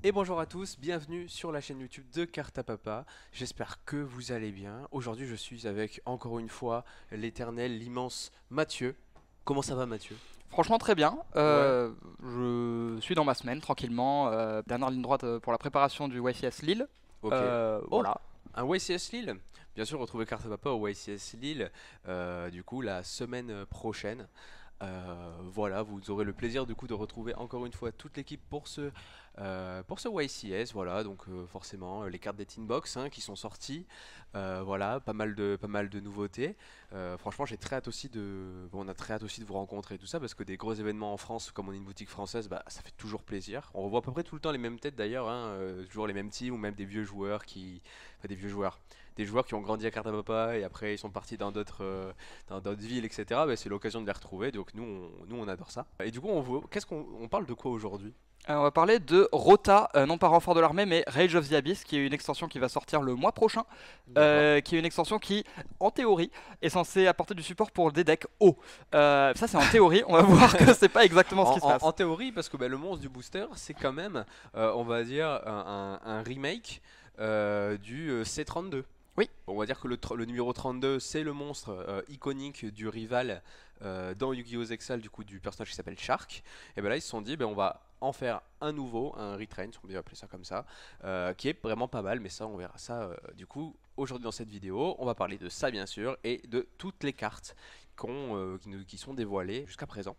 Et bonjour à tous, bienvenue sur la chaîne YouTube de Cartapapa. J'espère que vous allez bien. Aujourd'hui, je suis avec encore une fois l'éternel, l'immense Mathieu. Comment ça va, Mathieu? Franchement très bien, Ouais. je suis dans ma semaine tranquillement, dernière ligne droite pour la préparation du YCS Lille, Ok. Oh, voilà. un YCS Lille. Bien sûr, retrouvez Cartapapa au YCS Lille, du coup, la semaine prochaine. Voilà, vous aurez le plaisir du coup de retrouver encore une fois toute l'équipe pour ce YCS. Voilà, donc forcément les cartes des Teen Box qui sont sorties. Voilà, pas mal de nouveautés. Franchement, j'ai très hâte aussi on a très hâte aussi de vous rencontrer et tout ça parce que des gros événements en France, comme on est une boutique française, bah, ça fait toujours plaisir. On revoit à peu près tout le temps les mêmes têtes d'ailleurs, toujours les mêmes teams ou même des vieux joueurs enfin, des vieux joueurs. Des joueurs qui ont grandi à Cartapapa et après ils sont partis dans d'autres villes, etc. Bah, c'est l'occasion de les retrouver. Donc nous on adore ça. Et du coup, on parle de quoi aujourd'hui? On va parler de Rota, non pas Renfort de l'armée mais Rage of the Abyss, qui est une extension qui va sortir le mois prochain, D'accord. qui est une extension qui, en théorie, est censée apporter du support pour des decks hauts. Ça c'est en théorie, on va voir que c'est pas exactement ce qui se En passe. théorie, parce que bah, le monstre du booster, c'est quand même, on va dire, un remake du C32. Oui, On va dire que le numéro 32, c'est le monstre iconique du rival dans Yu-Gi-Oh! Zexal, du coup, du personnage qui s'appelle Shark. Et ben là, ils se sont dit, ben, on va en faire un nouveau, un retrain, on peut appeler ça comme ça, qui est vraiment pas mal, mais ça, on verra ça du coup aujourd'hui dans cette vidéo. On va parler de ça, bien sûr, et de toutes les cartes qui sont dévoilées jusqu'à présent.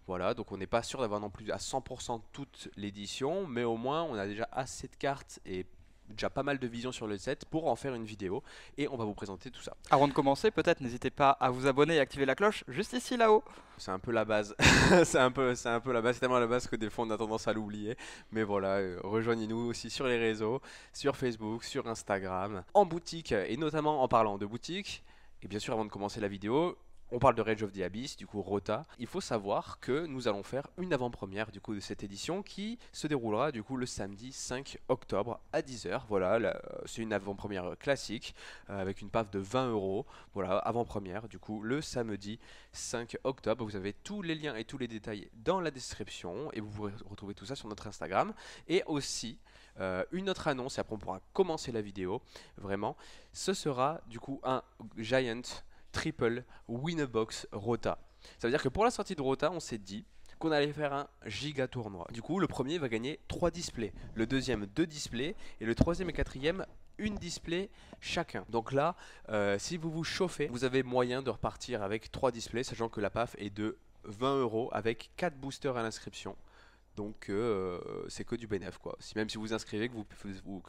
Voilà, donc on n'est pas sûr d'avoir non plus à 100% toute l'édition, mais au moins on a déjà assez de cartes et déjà pas mal de visions sur le set pour en faire une vidéo et on va vous présenter tout ça. avant de commencer, peut-être n'hésitez pas à vous abonner et activer la cloche juste ici là-haut. C'est un peu la base, c'est un peu la base, c'est tellement la base que des fois on a tendance à l'oublier. Mais voilà, rejoignez-nous aussi sur les réseaux, sur Facebook, sur Instagram, en boutique et notamment en parlant de boutique. Et bien sûr, avant de commencer la vidéo, on parle de Rage of the Abyss, du coup Rota. Il faut savoir que nous allons faire une avant-première du coup de cette édition qui se déroulera du coup le samedi 5 octobre à 10h. Voilà, c'est une avant-première classique avec une PAF de 20 euros. Voilà, avant-première du coup le samedi 5 octobre. Vous avez tous les liens et tous les détails dans la description et vous pourrez retrouver tout ça sur notre Instagram. Et aussi une autre annonce, et après on pourra commencer la vidéo, vraiment, ce sera du coup un Giant Triple Winbox Rota. Ça veut dire que pour la sortie de Rota, on s'est dit qu'on allait faire un giga tournoi. Du coup, le premier va gagner 3 displays, le deuxième 2 displays et le troisième et quatrième une display chacun. Donc là, si vous vous chauffez, vous avez moyen de repartir avec 3 displays, sachant que la PAF est de 20 euros avec 4 boosters à l'inscription. Donc c'est que du bénéf quoi. Même si vous inscrivez que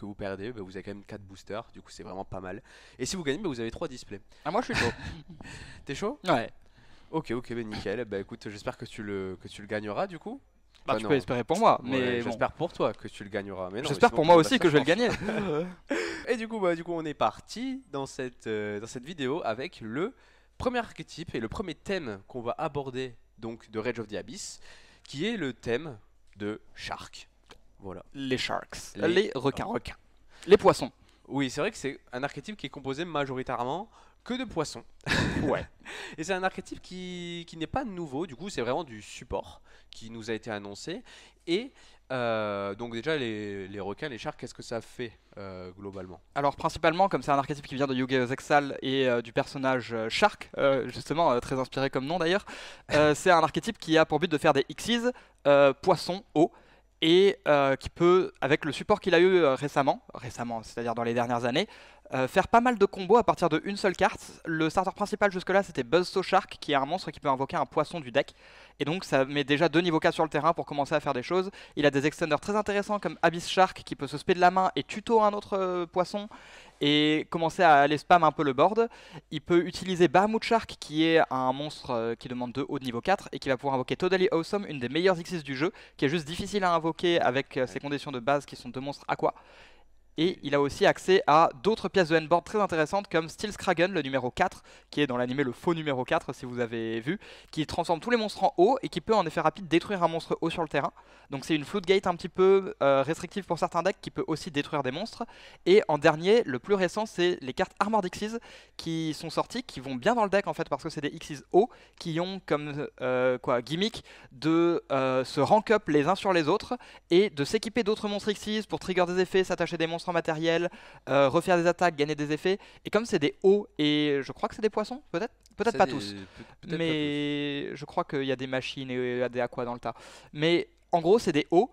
vous perdez, bah, vous avez quand même 4 boosters, du coup c'est vraiment pas mal. Et si vous gagnez, bah, vous avez 3 displays. Ah moi je suis chaud. T'es chaud? Ouais, Ok, ok, bah nickel. Bah écoute, j'espère que tu le gagneras du coup. bah Enfin tu peux non, espérer pour moi, ouais, mais bon. j'espère pour toi que tu le gagneras. Mais non, mais J'espère sinon pour moi tu me laisses aussi la que je vais le chance. gagner. Et du coup, on est parti dans cette vidéo avec le premier archétype et le premier thème qu'on va aborder donc de Rage of the Abyss, qui est le thème de Shark. Voilà. Les sharks, Les les requins, requins. les poissons. Oui, c'est vrai que c'est un archétype qui est composé majoritairement que de poissons. Ouais. Et c'est un archétype qui n'est pas nouveau, du coup c'est vraiment du support qui nous a été annoncé. Et donc déjà les requins, les sharks, qu'est-ce que ça fait globalement? Alors principalement, comme c'est un archétype qui vient de Yu-Gi-Oh! Zexal et du personnage Shark, justement très inspiré comme nom d'ailleurs, c'est un archétype qui a pour but de faire des Xyz, poissons, eau, et qui peut, avec le support qu'il a eu récemment, c'est-à-dire dans les dernières années, faire pas mal de combos à partir d'une seule carte. Le starter principal jusque-là c'était Buzzsaw Shark, qui est un monstre qui peut invoquer un poisson du deck, et donc ça met déjà 2 niveaux 4 sur le terrain pour commencer à faire des choses. Il a des extenders très intéressants comme Abyss Shark qui peut se spé de la main et tuto un autre poisson et commencer à aller spam un peu le board. Il peut utiliser Bahamut Shark qui est un monstre qui demande 2 hauts de niveau 4 et qui va pouvoir invoquer Totally Awesome, une des meilleures Xyz du jeu, qui est juste difficile à invoquer avec ses conditions de base qui sont 2 monstres aqua. Et il a aussi accès à d'autres pièces de handboard très intéressantes comme Steel Kragen, le numéro 4, qui est dans l'animé le faux numéro 4 si vous avez vu, qui transforme tous les monstres en eau et qui peut en effet rapide détruire un monstre eau sur le terrain. Donc c'est une floodgate un petit peu restrictive pour certains decks qui peut aussi détruire des monstres. Et en dernier, le plus récent, c'est les cartes Armored Xyz qui sont sorties, qui vont bien dans le deck en fait parce que c'est des Xyz eau qui ont comme gimmick de se rank up les uns sur les autres et de s'équiper d'autres monstres Xyz pour trigger des effets, s'attacher des monstres en matériel, refaire des attaques, gagner des effets. Et comme c'est des hauts et je crois que c'est des poissons, peut-être pas tous, mais je crois qu'il y a des machines et des aquas dans le tas. Mais en gros, c'est des hauts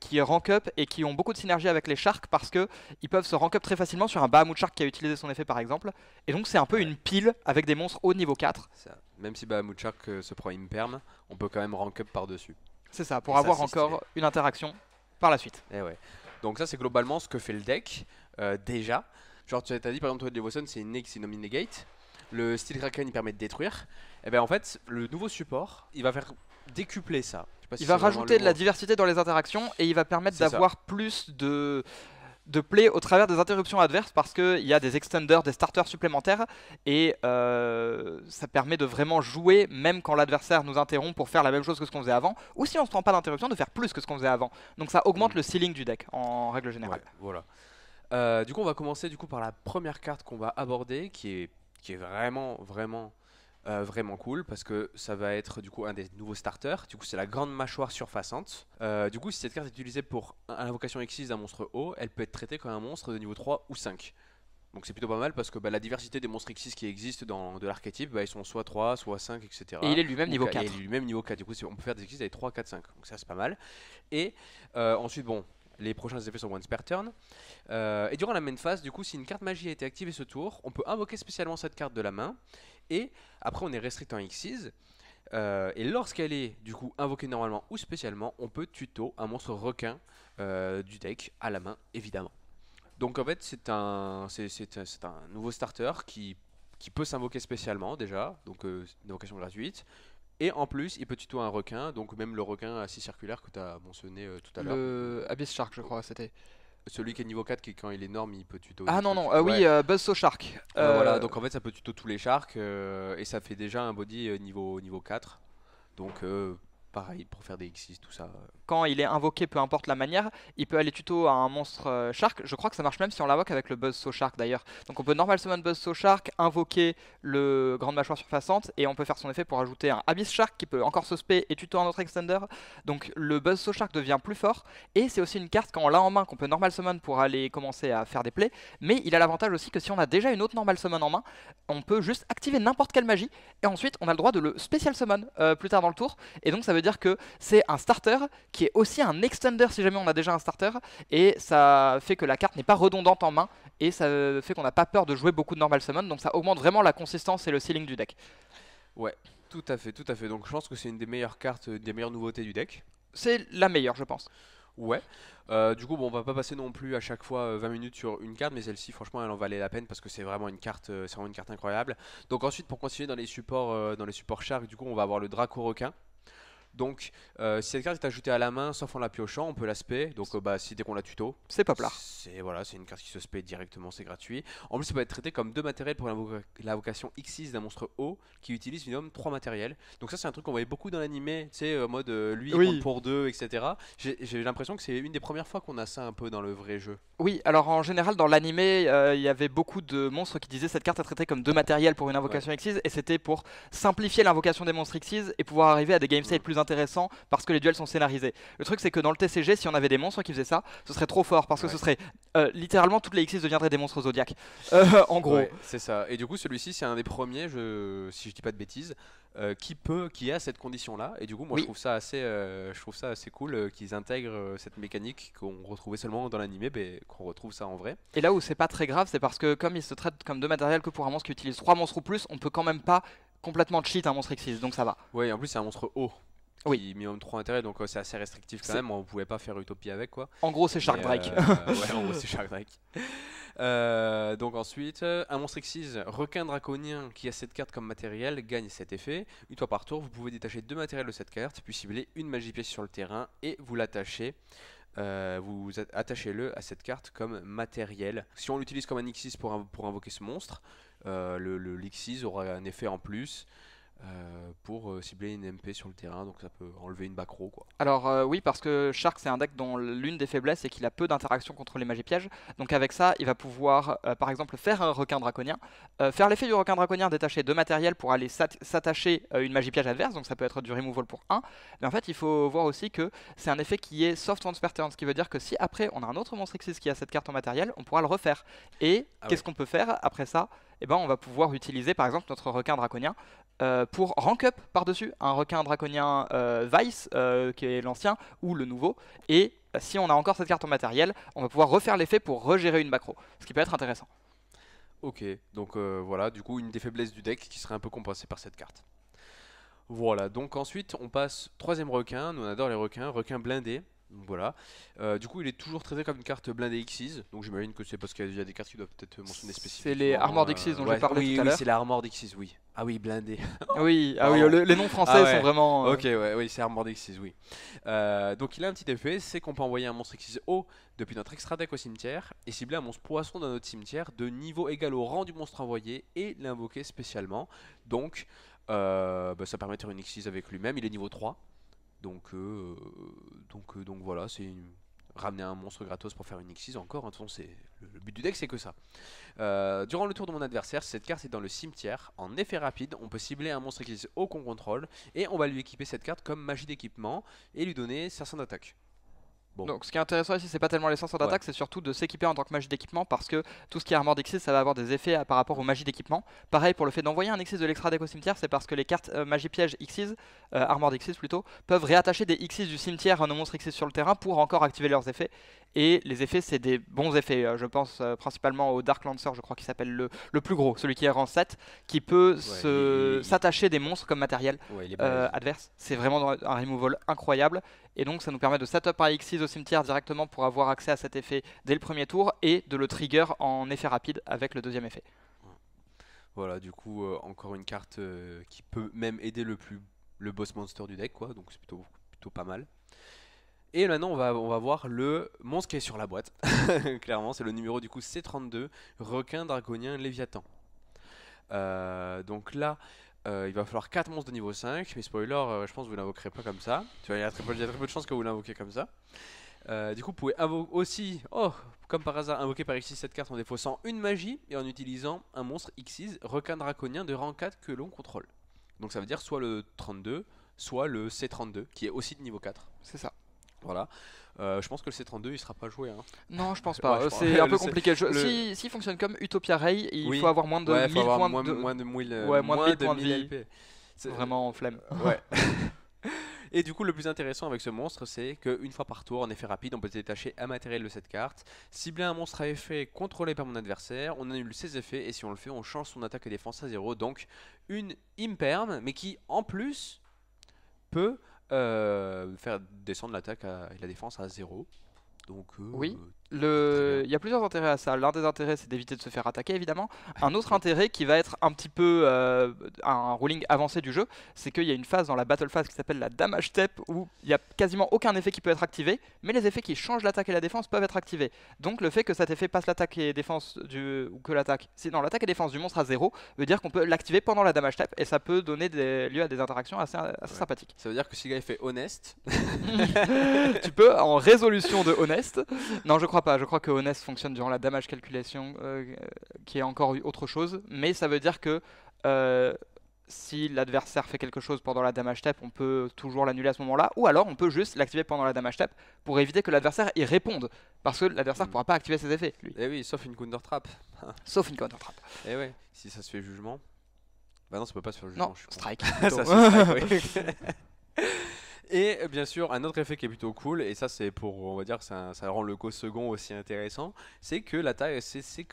qui rank up et qui ont beaucoup de synergie avec les sharks parce qu'ils peuvent se rank up très facilement sur un Bahamut Shark qui a utilisé son effet par exemple. Et donc c'est un peu une pile avec des monstres haut niveau 4. Ça. Même si Bahamut Shark se prend imperm, on peut quand même rank up par-dessus. C'est ça, pour avoir encore une interaction par la suite. Et ouais. Donc ça c'est globalement ce que fait le deck déjà. Genre tu as dit par exemple toi Devotion c'est une negate. Le Steel Kraken il permet de détruire. Et bien en fait le nouveau support il va faire décupler ça. Il va rajouter de la diversité dans les interactions et il va permettre d'avoir plus de play au travers des interruptions adverses parce qu'il y a des extenders, des starters supplémentaires et ça permet de vraiment jouer même quand l'adversaire nous interrompt pour faire la même chose que ce qu'on faisait avant ou si on ne se prend pas d'interruption de faire plus que ce qu'on faisait avant. Donc ça augmente le ceiling du deck en règle générale. Ouais, voilà. Du coup on va commencer par la première carte qu'on va aborder qui est vraiment cool parce que ça va être du coup un des nouveaux starters. Du coup c'est la grande mâchoire surfaçante. Du coup si cette carte est utilisée pour invocation Xyz d'un monstre haut, elle peut être traitée comme un monstre de niveau 3 ou 5. Donc c'est plutôt pas mal parce que la diversité des monstres Xyz qui existent dans de l'archétype, ils sont soit 3, soit 5, etc. Et il est lui-même niveau 4. Et il est lui-même niveau 4. Du coup on peut faire des Xyz avec 3, 4, 5. Donc ça c'est pas mal. Et ensuite bon, les prochains effets sont once per turn. Et durant la main phase, du coup, si une carte magie a été activée ce tour, on peut invoquer spécialement cette carte de la main. Et après, on est restrict en Xyz. Et lorsqu'elle est du coup invoquée normalement ou spécialement, on peut tuto un monstre requin du deck à la main, évidemment. Donc en fait, c'est un nouveau starter qui peut s'invoquer spécialement déjà, donc une invocation gratuite. Et en plus, il peut tuto un requin, donc même le requin assez circulaire que tu as mentionné tout à l'heure. Le Abyss Shark, je crois, c'était. Celui qui est niveau 4, qui quand il est énorme, il peut tuto. Ah non, oui, Buzzsaw Shark. Voilà, donc en fait, ça peut tuto tous les sharks et ça fait déjà un body niveau 4. Donc pareil, pour faire des Xyz, tout ça. Quand il est invoqué, peu importe la manière, il peut aller tuto à un monstre Shark. Je crois que ça marche même si on l'invoque avec le Buzzsaw Shark d'ailleurs. Donc on peut normal summon Buzzsaw Shark, invoquer le grande mâchoire surfaçante et on peut faire son effet pour ajouter un Abyss Shark qui peut encore se spé et tuto un autre extender. Donc le Buzzsaw Shark devient plus fort et c'est aussi une carte quand on l'a en main qu'on peut normal summon pour aller commencer à faire des plays. Mais il a l'avantage aussi que si on a déjà une autre normal summon en main, on peut juste activer n'importe quelle magie et ensuite on a le droit de le spécial summon plus tard dans le tour. Et donc ça veut dire que c'est un starter qui est aussi un extender si jamais on a déjà un starter et ça fait que la carte n'est pas redondante en main et ça fait qu'on n'a pas peur de jouer beaucoup de normal summon, donc ça augmente vraiment la consistance et le ceiling du deck. Ouais, tout à fait. Donc je pense que c'est une des meilleures cartes, des meilleures nouveautés du deck. C'est la meilleure je pense. Ouais. Du coup, bon, on va pas passer non plus à chaque fois 20 minutes sur une carte, mais celle-ci, franchement, elle en valait la peine parce que c'est vraiment une carte incroyable. Donc ensuite, pour continuer dans les supports Shark, du coup, on va avoir le Draco requin. Donc, si cette carte est ajoutée à la main, sauf en la piochant, on peut la spé. Donc, si dès qu'on la tuto, c'est poplar. C'est une carte qui se spé directement, c'est gratuit. En plus, ça peut être traité comme 2 matériels pour l'invocation Xyz d'un monstre haut qui utilise minimum 3 matériels. Donc, ça, c'est un truc qu'on voyait beaucoup dans l'animé, tu sais, en mode lui, il compte pour 2, etc. J'ai l'impression que c'est une des premières fois qu'on a ça un peu dans le vrai jeu. Oui, alors en général, dans l'animé, il y avait beaucoup de monstres qui disaient cette carte est traitée comme 2 matériels pour une invocation Xyz et c'était pour simplifier l'invocation des monstres Xyz et pouvoir arriver à des game states plus intéressants parce que les duels sont scénarisés. Le truc c'est que dans le TCG, si on avait des monstres qui faisaient ça, ce serait trop fort parce que ce serait littéralement toutes les Xyz deviendraient des monstres zodiaques. En gros. Ouais, c'est ça. Et du coup, celui-ci, c'est un des premiers, si je dis pas de bêtises, qui a cette condition-là. Et du coup, moi, je trouve ça assez cool qu'ils intègrent cette mécanique qu'on retrouvait seulement dans l'animé, qu'on retrouve ça en vrai. Et là où c'est pas très grave, c'est parce que comme il se traite comme 2 matériels que pour un monstre qui utilise 3 monstres ou plus, on peut quand même pas complètement cheat un monstre Xyz, donc ça va. Ouais, en plus, c'est un monstre haut. Qui minimum 3 intérêts, donc c'est assez restrictif quand même. On pouvait pas faire Utopie avec quoi. En gros, c'est Shark Drake. Ouais, en gros, c'est Shark Drake. Donc ensuite, un monstre Xyz, requin draconien qui a cette carte comme matériel, gagne cet effet. Une fois par tour, vous pouvez détacher 2 matériels de cette carte, puis cibler une magie pièce sur le terrain et vous l'attachez attachez-le à cette carte comme matériel. Si on l'utilise comme un Xyz pour invoquer ce monstre, l'Xyz aura un effet en plus pour cibler une MP sur le terrain, donc ça peut enlever une backrow quoi. Alors oui, parce que Shark c'est un deck dont l'une des faiblesses est qu'il a peu d'interaction contre les magies pièges. Donc avec ça, il va pouvoir par exemple faire un requin draconien, faire l'effet du requin draconien, détacher 2 matériels pour aller s'attacher une magie piège adverse, donc ça peut être du removal pour 1. Mais en fait, il faut voir aussi que c'est un effet qui est soft once per turn, ce qui veut dire que si après on a un autre monstre Xyz qui a cette carte en matériel, on pourra le refaire. Et qu'est-ce qu'on peut faire après ça? Eh ben, on va pouvoir utiliser par exemple notre requin draconien pour rank up par-dessus un requin draconien Vice, qui est l'ancien, ou le nouveau. Et si on a encore cette carte en matériel, on va pouvoir refaire l'effet pour regérer une macro, ce qui peut être intéressant. Ok, donc voilà, du coup une des faiblesses du deck qui serait un peu compensée par cette carte. Voilà, donc ensuite on passe troisième requin, nous on adore les requins, requin blindé. Donc voilà, du coup il est toujours traité comme une carte blindée Xyz, donc j'imagine que c'est parce qu'il y a des cartes qui doivent peut-être mentionner spécifiquement. C'est les Armored Xyz dont j'ai parlé tout à l'heure. Oui, c'est la Armored Xyz, oui. Ah oui, blindé. Oui, ah oui, les noms français sont vraiment... Ok, ouais, oui, c'est Armored Xyz, oui. Donc il a un petit effet, c'est qu'on peut envoyer un monstre Xyz haut depuis notre extra deck au cimetière et cibler un monstre poisson dans notre cimetière de niveau égal au rang du monstre envoyé et l'invoquer spécialement. Donc ça permet de faire une Xyz avec lui-même, il est niveau 3. Donc voilà, ramener un monstre gratos pour faire une Xyz encore. De toute façon, le but du deck, c'est que ça. Durant le tour de mon adversaire, si cette carte est dans le cimetière, en effet rapide, on peut cibler un monstre Xyz haut qu'on contrôle et on va lui équiper cette carte comme magie d'équipement et lui donner 500 d'attaque. Bon. Donc ce qui est intéressant ici, c'est pas tellement les 500 d'attaque, c'est surtout de s'équiper en tant que magie d'équipement, parce que tout ce qui est Armored Xyz, ça va avoir des effets par rapport aux magies d'équipement. Pareil pour le fait d'envoyer un Xyz de l'extra deck au cimetière, c'est parce que les cartes magie piège Xyz, Armored Xyz plutôt, peuvent réattacher des Xyz du cimetière à nos monstres Xyz sur le terrain pour encore activer leurs effets. Et les effets, c'est des bons effets. Je pense principalement au Dark Lancer, je crois qu'il s'appelle le plus gros, celui qui est rang 7, qui peut s'attacher des monstres comme matériel adverse. C'est vraiment un removal incroyable. Et donc ça nous permet de setup un Xyz au cimetière directement pour avoir accès à cet effet dès le premier tour et de le trigger en effet rapide avec le deuxième effet. Voilà, du coup encore une carte qui peut même aider le boss monster du deck quoi, donc c'est plutôt pas mal. Et maintenant on va voir le monstre qui est sur la boîte. Clairement c'est le numéro du coup C32, requin draconien léviathan. Donc là il va falloir 4 monstres de niveau 5, mais spoiler, je pense que vous l'invoquerez pas comme ça. Tu vois, il y a très peu de chances que vous l'invoquez comme ça. Du coup, vous pouvez aussi, comme par hasard, invoquer par Xyz cette carte en défaussant une magie et en utilisant un monstre Xyz requin draconien de rang 4 que l'on contrôle. Donc ça veut dire soit le 32, soit le C32, qui est aussi de niveau 4. C'est ça. Voilà. Je pense que le C32 il sera pas joué. Hein. Non, je pense pas. C'est un peu compliqué. S'il fonctionne comme Utopia Ray, il faut avoir moins de 1000 points de vie. LP. Vraiment en flemme. Ouais. Et du coup, le plus intéressant avec ce monstre, c'est qu'une fois par tour, en effet rapide, on peut détacher un matériel de cette carte, cibler un monstre à effet contrôlé par mon adversaire, on annule ses effets, et si on le fait, on change son attaque et défense à 0. Donc, une imperm, mais qui en plus peut faire descendre l'attaque et la défense à 0. Donc, oui, il y a plusieurs intérêts à ça. L'un des intérêts, c'est d'éviter de se faire attaquer, évidemment. Un autre intérêt qui va être un petit peu un ruling avancé du jeu, c'est qu'il y a une phase dans la battle phase qui s'appelle la damage step, où il n'y a quasiment aucun effet qui peut être activé, mais les effets qui changent l'attaque et la défense peuvent être activés. Donc le fait que cet effet passe l'attaque et défense ou que l'attaque et défense du monstre à 0 veut dire qu'on peut l'activer pendant la damage step, et ça peut donner lieu à des interactions assez sympathiques. Ça veut dire que si le gars fait honest, tu peux en résolution de honest. Non, je crois pas. Je crois que Honest fonctionne durant la damage calculation, qui est encore autre chose. Mais ça veut dire que si l'adversaire fait quelque chose pendant la damage step, on peut toujours l'annuler à ce moment-là. Ou alors on peut juste l'activer pendant la damage step pour éviter que l'adversaire y réponde. Parce que l'adversaire pourra pas activer ses effets, lui. Eh oui, sauf une counter trap. Sauf une counter trap. Eh ouais, si ça se fait jugement. Bah non, ça peut pas se faire Non, jugement. strike. Ça se strike, oui. Et bien sûr, un autre effet qui est plutôt cool, et ça c'est pour, on va dire que ça rend le co-second aussi intéressant, c'est que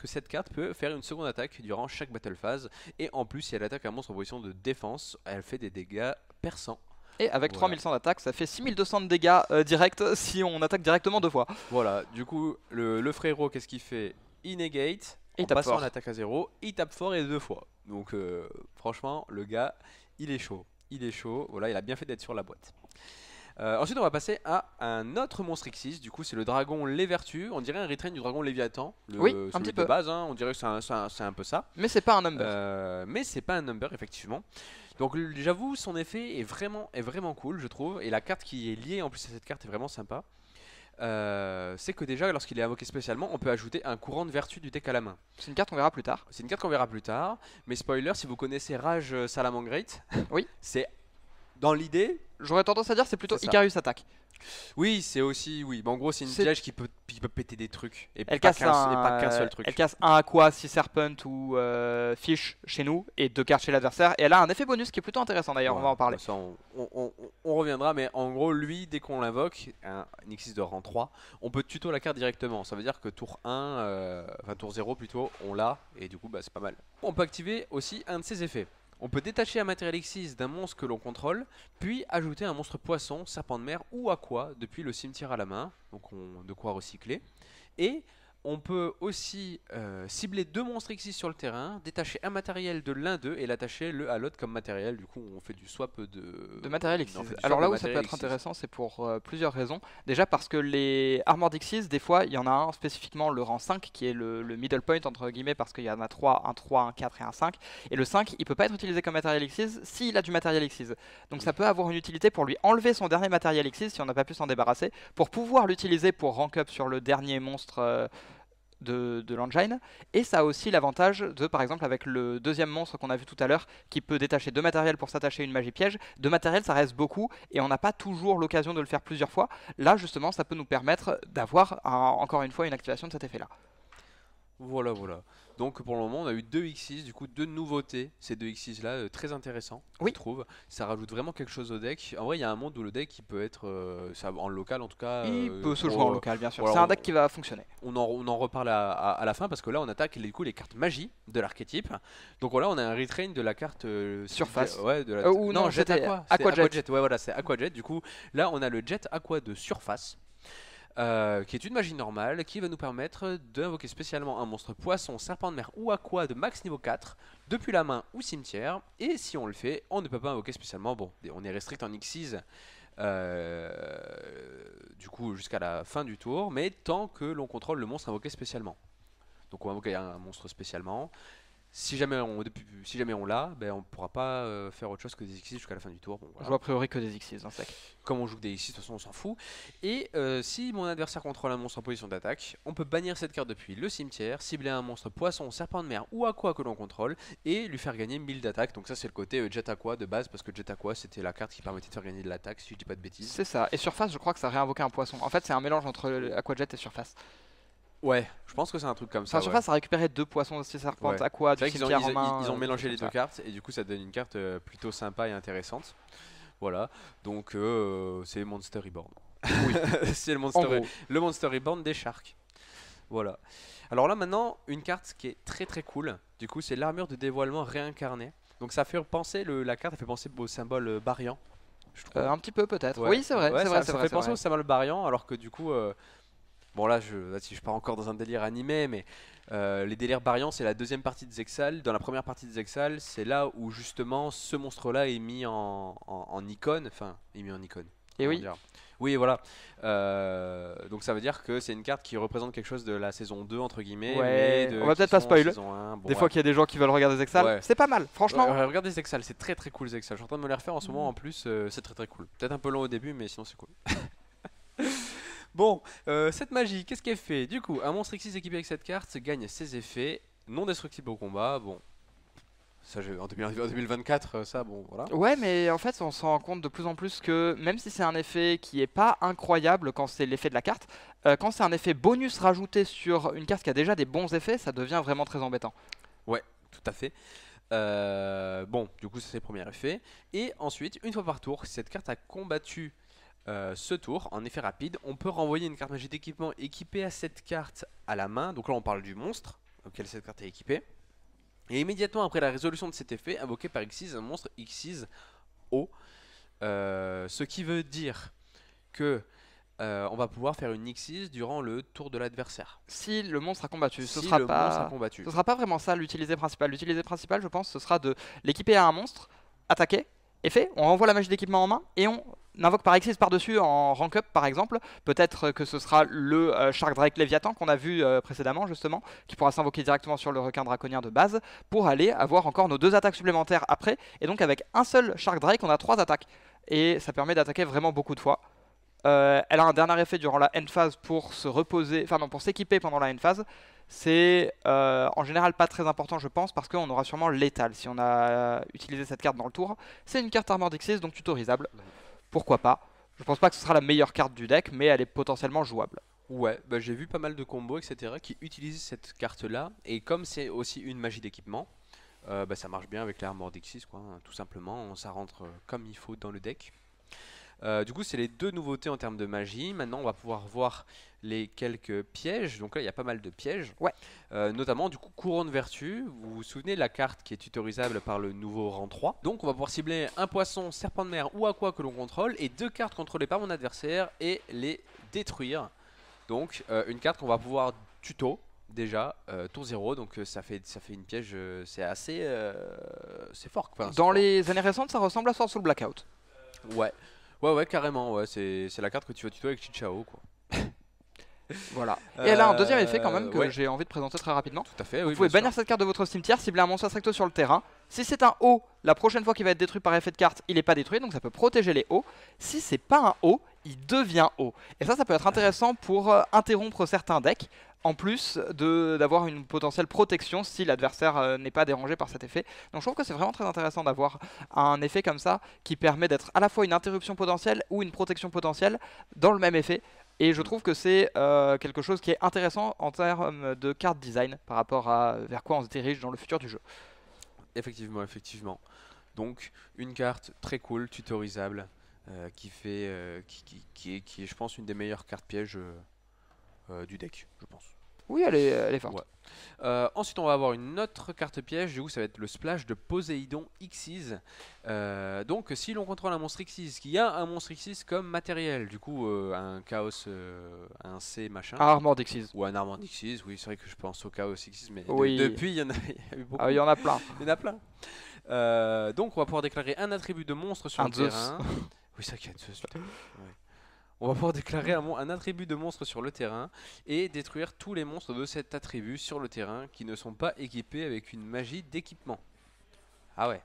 cette carte peut faire une seconde attaque durant chaque battle phase, et en plus si elle attaque un monstre en position de défense, elle fait des dégâts perçants. Et avec 3100 d'attaque, ça fait 6200 de dégâts directs si on attaque directement 2 fois. Voilà, du coup, le frérot, qu'est-ce qu'il fait? Il negate, en passant l'attaque à 0, il tape fort et 2 fois. Donc franchement, le gars, il est chaud. Voilà, il a bien fait d'être sur la boîte. Ensuite, on va passer à un autre monstre X6. Du coup, c'est le dragon Les Vertus. On dirait un retrain du dragon Léviathan, Oui, un celui petit de peu. base. Hein. On dirait que c'est un peu ça. Mais c'est pas un number. Mais c'est pas un number, effectivement. Donc, j'avoue, son effet est vraiment cool, je trouve. Et la carte qui est liée en plus à cette carte est vraiment sympa. C'est que déjà, lorsqu'il est invoqué spécialement, on peut ajouter un courant de vertu du deck à la main. C'est une carte qu'on verra plus tard. C'est une carte qu'on verra plus tard. Mais spoiler, si vous connaissez Rage Salamangreat, Oui. c'est dans l'idée. J'aurais tendance à dire c'est plutôt C'est ça. Icarus attaque. Oui, c'est aussi. Oui, mais en gros, c'est une C'est- piège qui peut péter des trucs. Et Elle pas casse, pas qu'un seul truc. elle casse un Aqua, 6 Serpent ou Fish chez nous et 2 cartes chez l'adversaire. Et elle a un effet bonus qui est plutôt intéressant d'ailleurs, on va en parler. Ça, on reviendra, mais en gros, lui, dès qu'on l'invoque, un X6 de rang 3, on peut tuto la carte directement. Ça veut dire que tour 1, enfin tour 0 plutôt, on l'a, et du coup, bah, c'est pas mal. On peut activer aussi un de ses effets. On peut détacher un matériel X6 d'un monstre que l'on contrôle, puis ajouter un monstre poisson, serpent de mer ou aqua depuis le cimetière à la main, donc de quoi recycler. Et on peut aussi cibler 2 monstres X6 sur le terrain, détacher un matériel de l'un d'eux et l'attacher le à l'autre comme matériel. Du coup, on fait du swap De matériel X6. on fait du Alors swap là de où ça peut matériel être X6. intéressant, c'est pour plusieurs raisons. Déjà parce que les Armored X6, des fois, il y en a un spécifiquement le rang 5 qui est le middle point entre guillemets parce qu'il y en a 3, un 4 et un 5. Et le 5, il peut pas être utilisé comme matériel X6 s'il a du matériel X6. Donc ça peut avoir une utilité pour lui enlever son dernier matériel X6 si on n'a pas pu s'en débarrasser, pour pouvoir l'utiliser pour rank up sur le dernier monstre de l'engine. Et ça a aussi l'avantage de, par exemple, avec le deuxième monstre qu'on a vu tout à l'heure, qui peut détacher 2 matériels pour s'attacher à une magie piège. 2 matériels, ça reste beaucoup, et on n'a pas toujours l'occasion de le faire plusieurs fois. Là, justement, ça peut nous permettre d'avoir, encore une fois, une activation de cet effet-là. Voilà, voilà. Donc pour le moment, on a eu 2 X6, du coup 2 nouveautés, ces 2 X6 là, très intéressants, Oui. je trouve. Ça rajoute vraiment quelque chose au deck. En vrai, il y a un monde où le deck il peut être, en local en tout cas. Il peut se pour, jouer en local, bien sûr. voilà, C'est un deck qui va fonctionner. on en reparle à la fin parce que là on attaque du coup les cartes magie de l'archétype. Donc voilà, on a un retrain de la carte Surface. Ouais, de la Ou non, Jet c'était Aqua. Aqua C'est Jet. Ouais, voilà, c'est Aqua Jet. Du coup, là on a le Jet Aqua de surface. Qui est une magie normale qui va nous permettre d'invoquer spécialement un monstre poisson, serpent de mer ou aqua de max niveau 4 depuis la main ou cimetière. Et si on le fait, on ne peut pas invoquer spécialement. Bon, on est restrict en X6 du coup jusqu'à la fin du tour, mais tant que l'on contrôle le monstre invoqué spécialement. Donc on va invoquer un monstre spécialement. Si jamais on l'a, ben on pourra pas faire autre chose que des X6 jusqu'à la fin du tour. Bon, Je voilà. joue a priori que des X6 dans ce deck. Comme on joue que des X6, de toute façon on s'en fout. Et si mon adversaire contrôle un monstre en position d'attaque, on peut bannir cette carte depuis le cimetière, cibler un monstre poisson, serpent de mer ou aqua que l'on contrôle et lui faire gagner 1000 d'attaque. Donc ça c'est le côté Jet Aqua de base, parce que Jet Aqua c'était la carte qui permettait de faire gagner de l'attaque si je dis pas de bêtises. C'est ça. Et surface, je crois que ça réinvoquait un poisson. En fait, c'est un mélange entre Aqua Jet et surface. Ouais, je pense que c'est un truc comme ça. Enfin, surface, ça récupérait 2 poissons aussi serpentes, Ouais. Aqua, C'est du vrai qu'ils cimetière en main. ils ont mélangé les comme deux ça. cartes et du coup ça donne une carte plutôt sympa et intéressante. Voilà, donc c'est Monster Reborn. Oui. C'est En gros. le Monster Reborn des Sharks. Voilà. Alors là maintenant, une carte qui est très très cool. Du coup, c'est l'armure de dévoilement réincarnée. Donc ça fait penser la carte, elle fait penser au symbole Barian, je trouve. Un petit peu peut-être. Ouais. Oui, c'est vrai. Ouais, c'est vrai, ça fait penser au symbole Barian, alors que du coup, bon là, si je pars encore dans un délire animé, mais les délires Barian, c'est la deuxième partie de Zexal. Dans la première partie de Zexal, c'est là où justement ce monstre-là est mis en icône. Enfin, il est mis en icône. Et Comment oui. dire. Oui, voilà. Donc ça veut dire que c'est une carte qui représente quelque chose de la saison 2, entre guillemets. Ouais, mais on va peut-être pas spoil. saison 1. Bon, Des fois qu'il y a des gens qui veulent regarder Zexal, Ouais. c'est pas mal, franchement. Regardez Zexal, c'est très très cool Zexal. Je suis en train de me les refaire en ce moment en plus, c'est très très cool. Peut-être un peu long au début, mais sinon c'est cool. Bon, cette magie, qu'est-ce qu'elle fait? Du coup, un monstre X6 équipé avec cette carte gagne ses effets non destructibles au combat. Bon, ça, en 2024, ça, bon, voilà. Ouais, mais en fait, on se rend compte de plus en plus que même si c'est un effet qui est pas incroyable quand c'est l'effet de la carte, quand c'est un effet bonus rajouté sur une carte qui a déjà des bons effets, ça devient vraiment très embêtant. Ouais, tout à fait. Bon, du coup, ça c'est le premier effet. Et ensuite, une fois par tour, si cette carte a combattu ce tour, en effet rapide, on peut renvoyer une carte magie d'équipement équipée à cette carte à la main. Donc là, on parle du monstre auquel cette carte est équipée. Et immédiatement après la résolution de cet effet, invoqué par X6 un monstre X6 haut. Ce qui veut dire que on va pouvoir faire une X6 durant le tour de l'adversaire. Si le monstre a combattu, ce Si sera le monstre a pas. combattu. Ce sera pas vraiment ça l'utilité principale. L'utilité principale, je pense, ce sera de l'équiper à un monstre, attaquer, effet, on renvoie la magie d'équipement en main et on invoque par Xyz par-dessus en rank up par exemple, peut-être que ce sera le Shark Drake Léviathan qu'on a vu précédemment justement, qui pourra s'invoquer directement sur le requin draconien de base, pour aller avoir encore nos 2 attaques supplémentaires après, et donc avec un seul Shark Drake on a 3 attaques, et ça permet d'attaquer vraiment beaucoup de fois. Elle a un dernier effet durant la end phase pour se reposer, enfin non, pour s'équiper pendant la end phase. C'est en général pas très important je pense, parce qu'on aura sûrement létal si on a utilisé cette carte dans le tour. C'est une carte Armored Xyz, donc tutorisable. Pourquoi pas. Je pense pas que ce sera la meilleure carte du deck, mais elle est potentiellement jouable. Ouais, bah, j'ai vu pas mal de combos, etc. qui utilisent cette carte-là. Et comme c'est aussi une magie d'équipement, bah, ça marche bien avec l'Armored Xyz, quoi, hein, tout simplement. Ça rentre comme il faut dans le deck. Du coup, c'est les 2 nouveautés en termes de magie. Maintenant, on va pouvoir voir les quelques pièges. Donc là, il y a pas mal de pièges. Ouais. Notamment, du coup, Couronne Vertu. Vous vous souvenez de la carte qui est tutorisable par le nouveau rang 3. Donc, on va pouvoir cibler un poisson, serpent de mer ou aqua que l'on contrôle. Et 2 cartes contrôlées par mon adversaire et les détruire. Donc, une carte qu'on va pouvoir tuto. Déjà, tour 0, donc ça fait une piège, c'est assez c'est fort. Enfin, Dans les années récentes, ça ressemble à Sword Soul Blackout. Ouais. Ouais, carrément, ouais, c'est la carte que tu vas tuto avec Chichao, quoi. Voilà. Et elle a un deuxième effet quand même que ouais. j'ai envie de présenter très rapidement. Tout à fait, Vous oui, pouvez bien bannir sûr. cette carte de votre cimetière, cibler un monstre recto sur le terrain. Si c'est un haut, la prochaine fois qu'il va être détruit par effet de carte, il n'est pas détruit, donc ça peut protéger les hauts. Si c'est pas un haut, il devient haut. Et ça peut être intéressant pour interrompre certains decks, en plus d'avoir une potentielle protection si l'adversaire n'est pas dérangé par cet effet. Donc je trouve que c'est vraiment très intéressant d'avoir un effet comme ça qui permet d'être à la fois une interruption potentielle ou une protection potentielle dans le même effet. Et je trouve que c'est quelque chose qui est intéressant en termes de carte design par rapport à vers quoi on se dirige dans le futur du jeu. Effectivement, effectivement. Donc, une carte très cool, tutorisable, qui est, je pense, une des meilleures cartes pièges du deck, je pense. Oui, elle est forte. Ouais. Ensuite, on va avoir une autre carte piège. Du coup, ça va être le splash de Poséidon Xyz. Donc, si l'on contrôle un monstre Xyz, qui a un monstre Xyz comme matériel, du coup, un Chaos, un C machin. Un Armored Xyz. Ou un Armored Xyz. Oui, c'est vrai que je pense au Chaos Xyz, mais Oui. depuis, il y en a eu beaucoup. Ah, il y en a plein. Il y en a plein. Donc, on va pouvoir déclarer un attribut de monstre sur le terrain. Oui, c'est vrai qu'il y a Zeus. Ouais. On va pouvoir déclarer un attribut de monstre sur le terrain et détruire tous les monstres de cet attribut sur le terrain qui ne sont pas équipés avec une magie d'équipement. Ah ouais.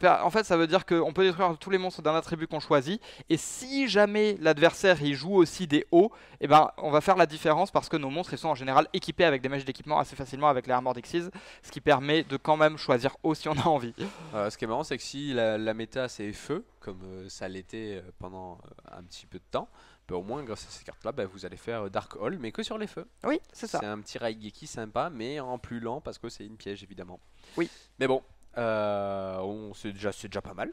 En fait, ça veut dire qu'on peut détruire tous les monstres d'un attribut qu'on choisit. Et si jamais l'adversaire il joue aussi des hauts, eh ben, on va faire la différence parce que nos monstres ils sont en général équipés avec des magies d'équipement assez facilement avec les Armored Xyz, ce qui permet de quand même choisir haut si on a envie. Ce qui est marrant, c'est que si la méta c'est feu, comme ça l'était pendant un petit peu de temps, bah, au moins grâce à ces cartes là, bah, vous allez faire Dark Hall, mais que sur les feux. Oui, c'est ça. C'est un petit Raigeki sympa, mais en plus lent parce que c'est une piège évidemment. Oui. Mais bon. C'est déjà pas mal.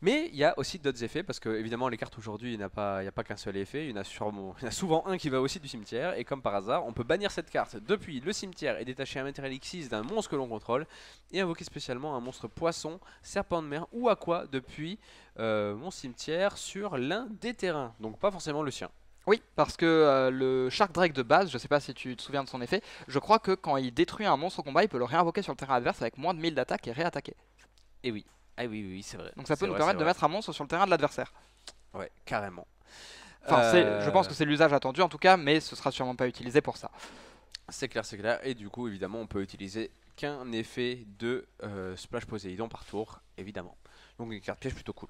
Mais il y a aussi d'autres effets parce que évidemment les cartes aujourd'hui il n'y a pas qu'un seul effet, il y en a souvent un qui va aussi du cimetière et comme par hasard on peut bannir cette carte depuis le cimetière et détacher un matériel Xyz d'un monstre que l'on contrôle et invoquer spécialement un monstre poisson, serpent de mer ou aqua depuis mon cimetière sur l'un des terrains, donc pas forcément le sien. Oui, parce que le Shark Drake de base, je sais pas si tu te souviens de son effet, je crois que quand il détruit un monstre au combat, il peut le réinvoquer sur le terrain adverse avec moins de 1000 d'attaque et réattaquer. Et oui, ah oui, c'est vrai. Donc ça peut nous vrai, permettre de vrai. mettre un monstre sur le terrain de l'adversaire. Ouais, carrément. Enfin, je pense que c'est l'usage attendu en tout cas, mais ce sera sûrement pas utilisé pour ça. C'est clair, c'est clair. Et du coup, évidemment, on peut utiliser qu'un effet de Splash Poséidon par tour, évidemment. Donc une carte piège plutôt cool.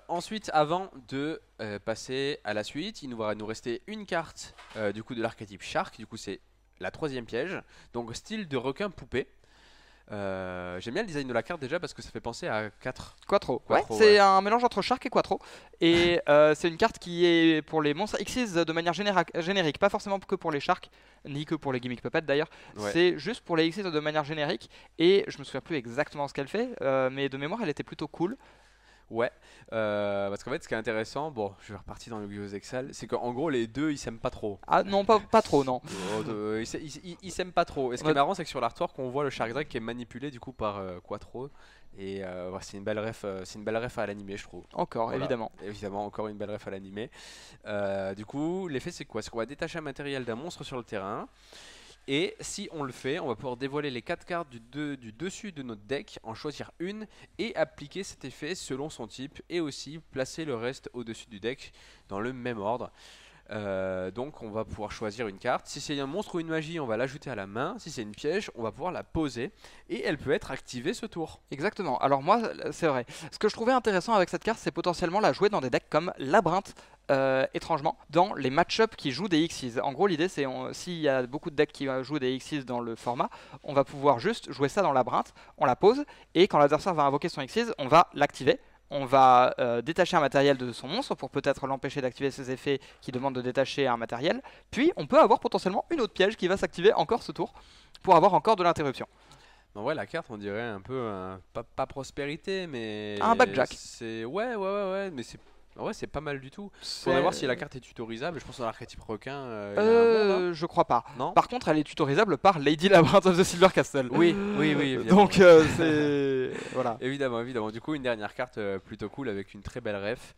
Ensuite, avant de passer à la suite, il va nous rester une carte du coup de l'archétype Shark. Du coup, c'est la 3ème piège. Donc style de requin poupée. J'aime bien le design de la carte déjà parce que ça fait penser à 4. Quattro. Ouais, c'est un mélange entre Shark et Quattro. Et c'est une carte qui est pour les monstres Xyz de manière générique, pas forcément que pour les Sharks, ni que pour les Gimmick Puppets d'ailleurs. Ouais. C'est juste pour les Xyz de manière générique. Et je me souviens plus exactement ce qu'elle fait, mais de mémoire elle était plutôt cool. Ouais, parce qu'en fait ce qui est intéressant, bon je vais repartir dans le Yu-Gi-Oh! Excel, c'est qu'en gros les deux ils s'aiment pas trop. Ah non, pas trop, non. Ils s'aiment pas trop. Et ce qui est marrant c'est que sur l'artwork on voit le Shark Drake qui est manipulé du coup par Quattro. Et ouais, c'est une belle ref à l'animé je trouve. Encore, Voilà. évidemment. Évidemment, encore une belle ref à l'animé. Du coup l'effet c'est quoi? C'est qu'on va détacher un matériel d'un monstre sur le terrain. Et si on le fait, on va pouvoir dévoiler les 4 cartes du dessus de notre deck, en choisir une et appliquer cet effet selon son type et aussi placer le reste au-dessus du deck dans le même ordre. Donc on va pouvoir choisir une carte. Si c'est un monstre ou une magie, on va l'ajouter à la main. Si c'est une piège, on va pouvoir la poser et elle peut être activée ce tour. Exactement. Alors moi, c'est vrai. Ce que je trouvais intéressant avec cette carte, c'est potentiellement la jouer dans des decks comme Labyrinthe, étrangement, dans les match-up qui jouent des Xyz. En gros, l'idée, c'est s'il y a beaucoup de decks qui jouent des Xyz dans le format, on va pouvoir juste jouer ça dans Labyrinthe, on la pose, et quand l'adversaire va invoquer son Xyz, on va l'activer. On va détacher un matériel de son monstre pour peut-être l'empêcher d'activer ses effets qui demandent de détacher un matériel. Puis on peut avoir potentiellement une autre piège qui va s'activer encore ce tour pour avoir encore de l'interruption. En vrai, la carte, on dirait un peu pas prospérité, mais Un backjack. C'est ouais, mais c'est pas mal du tout. C'est- Faudrait voir si la carte est tutorisable. Je pense que dans l'archétype requin, il y a un monde, hein. Je crois pas. Non. Par contre, elle est tutorisable par Lady Labyrinth of the Silver Castle. Oui, évidemment. Donc c'est voilà. Évidemment. Du coup, une dernière carte plutôt cool avec une très belle ref.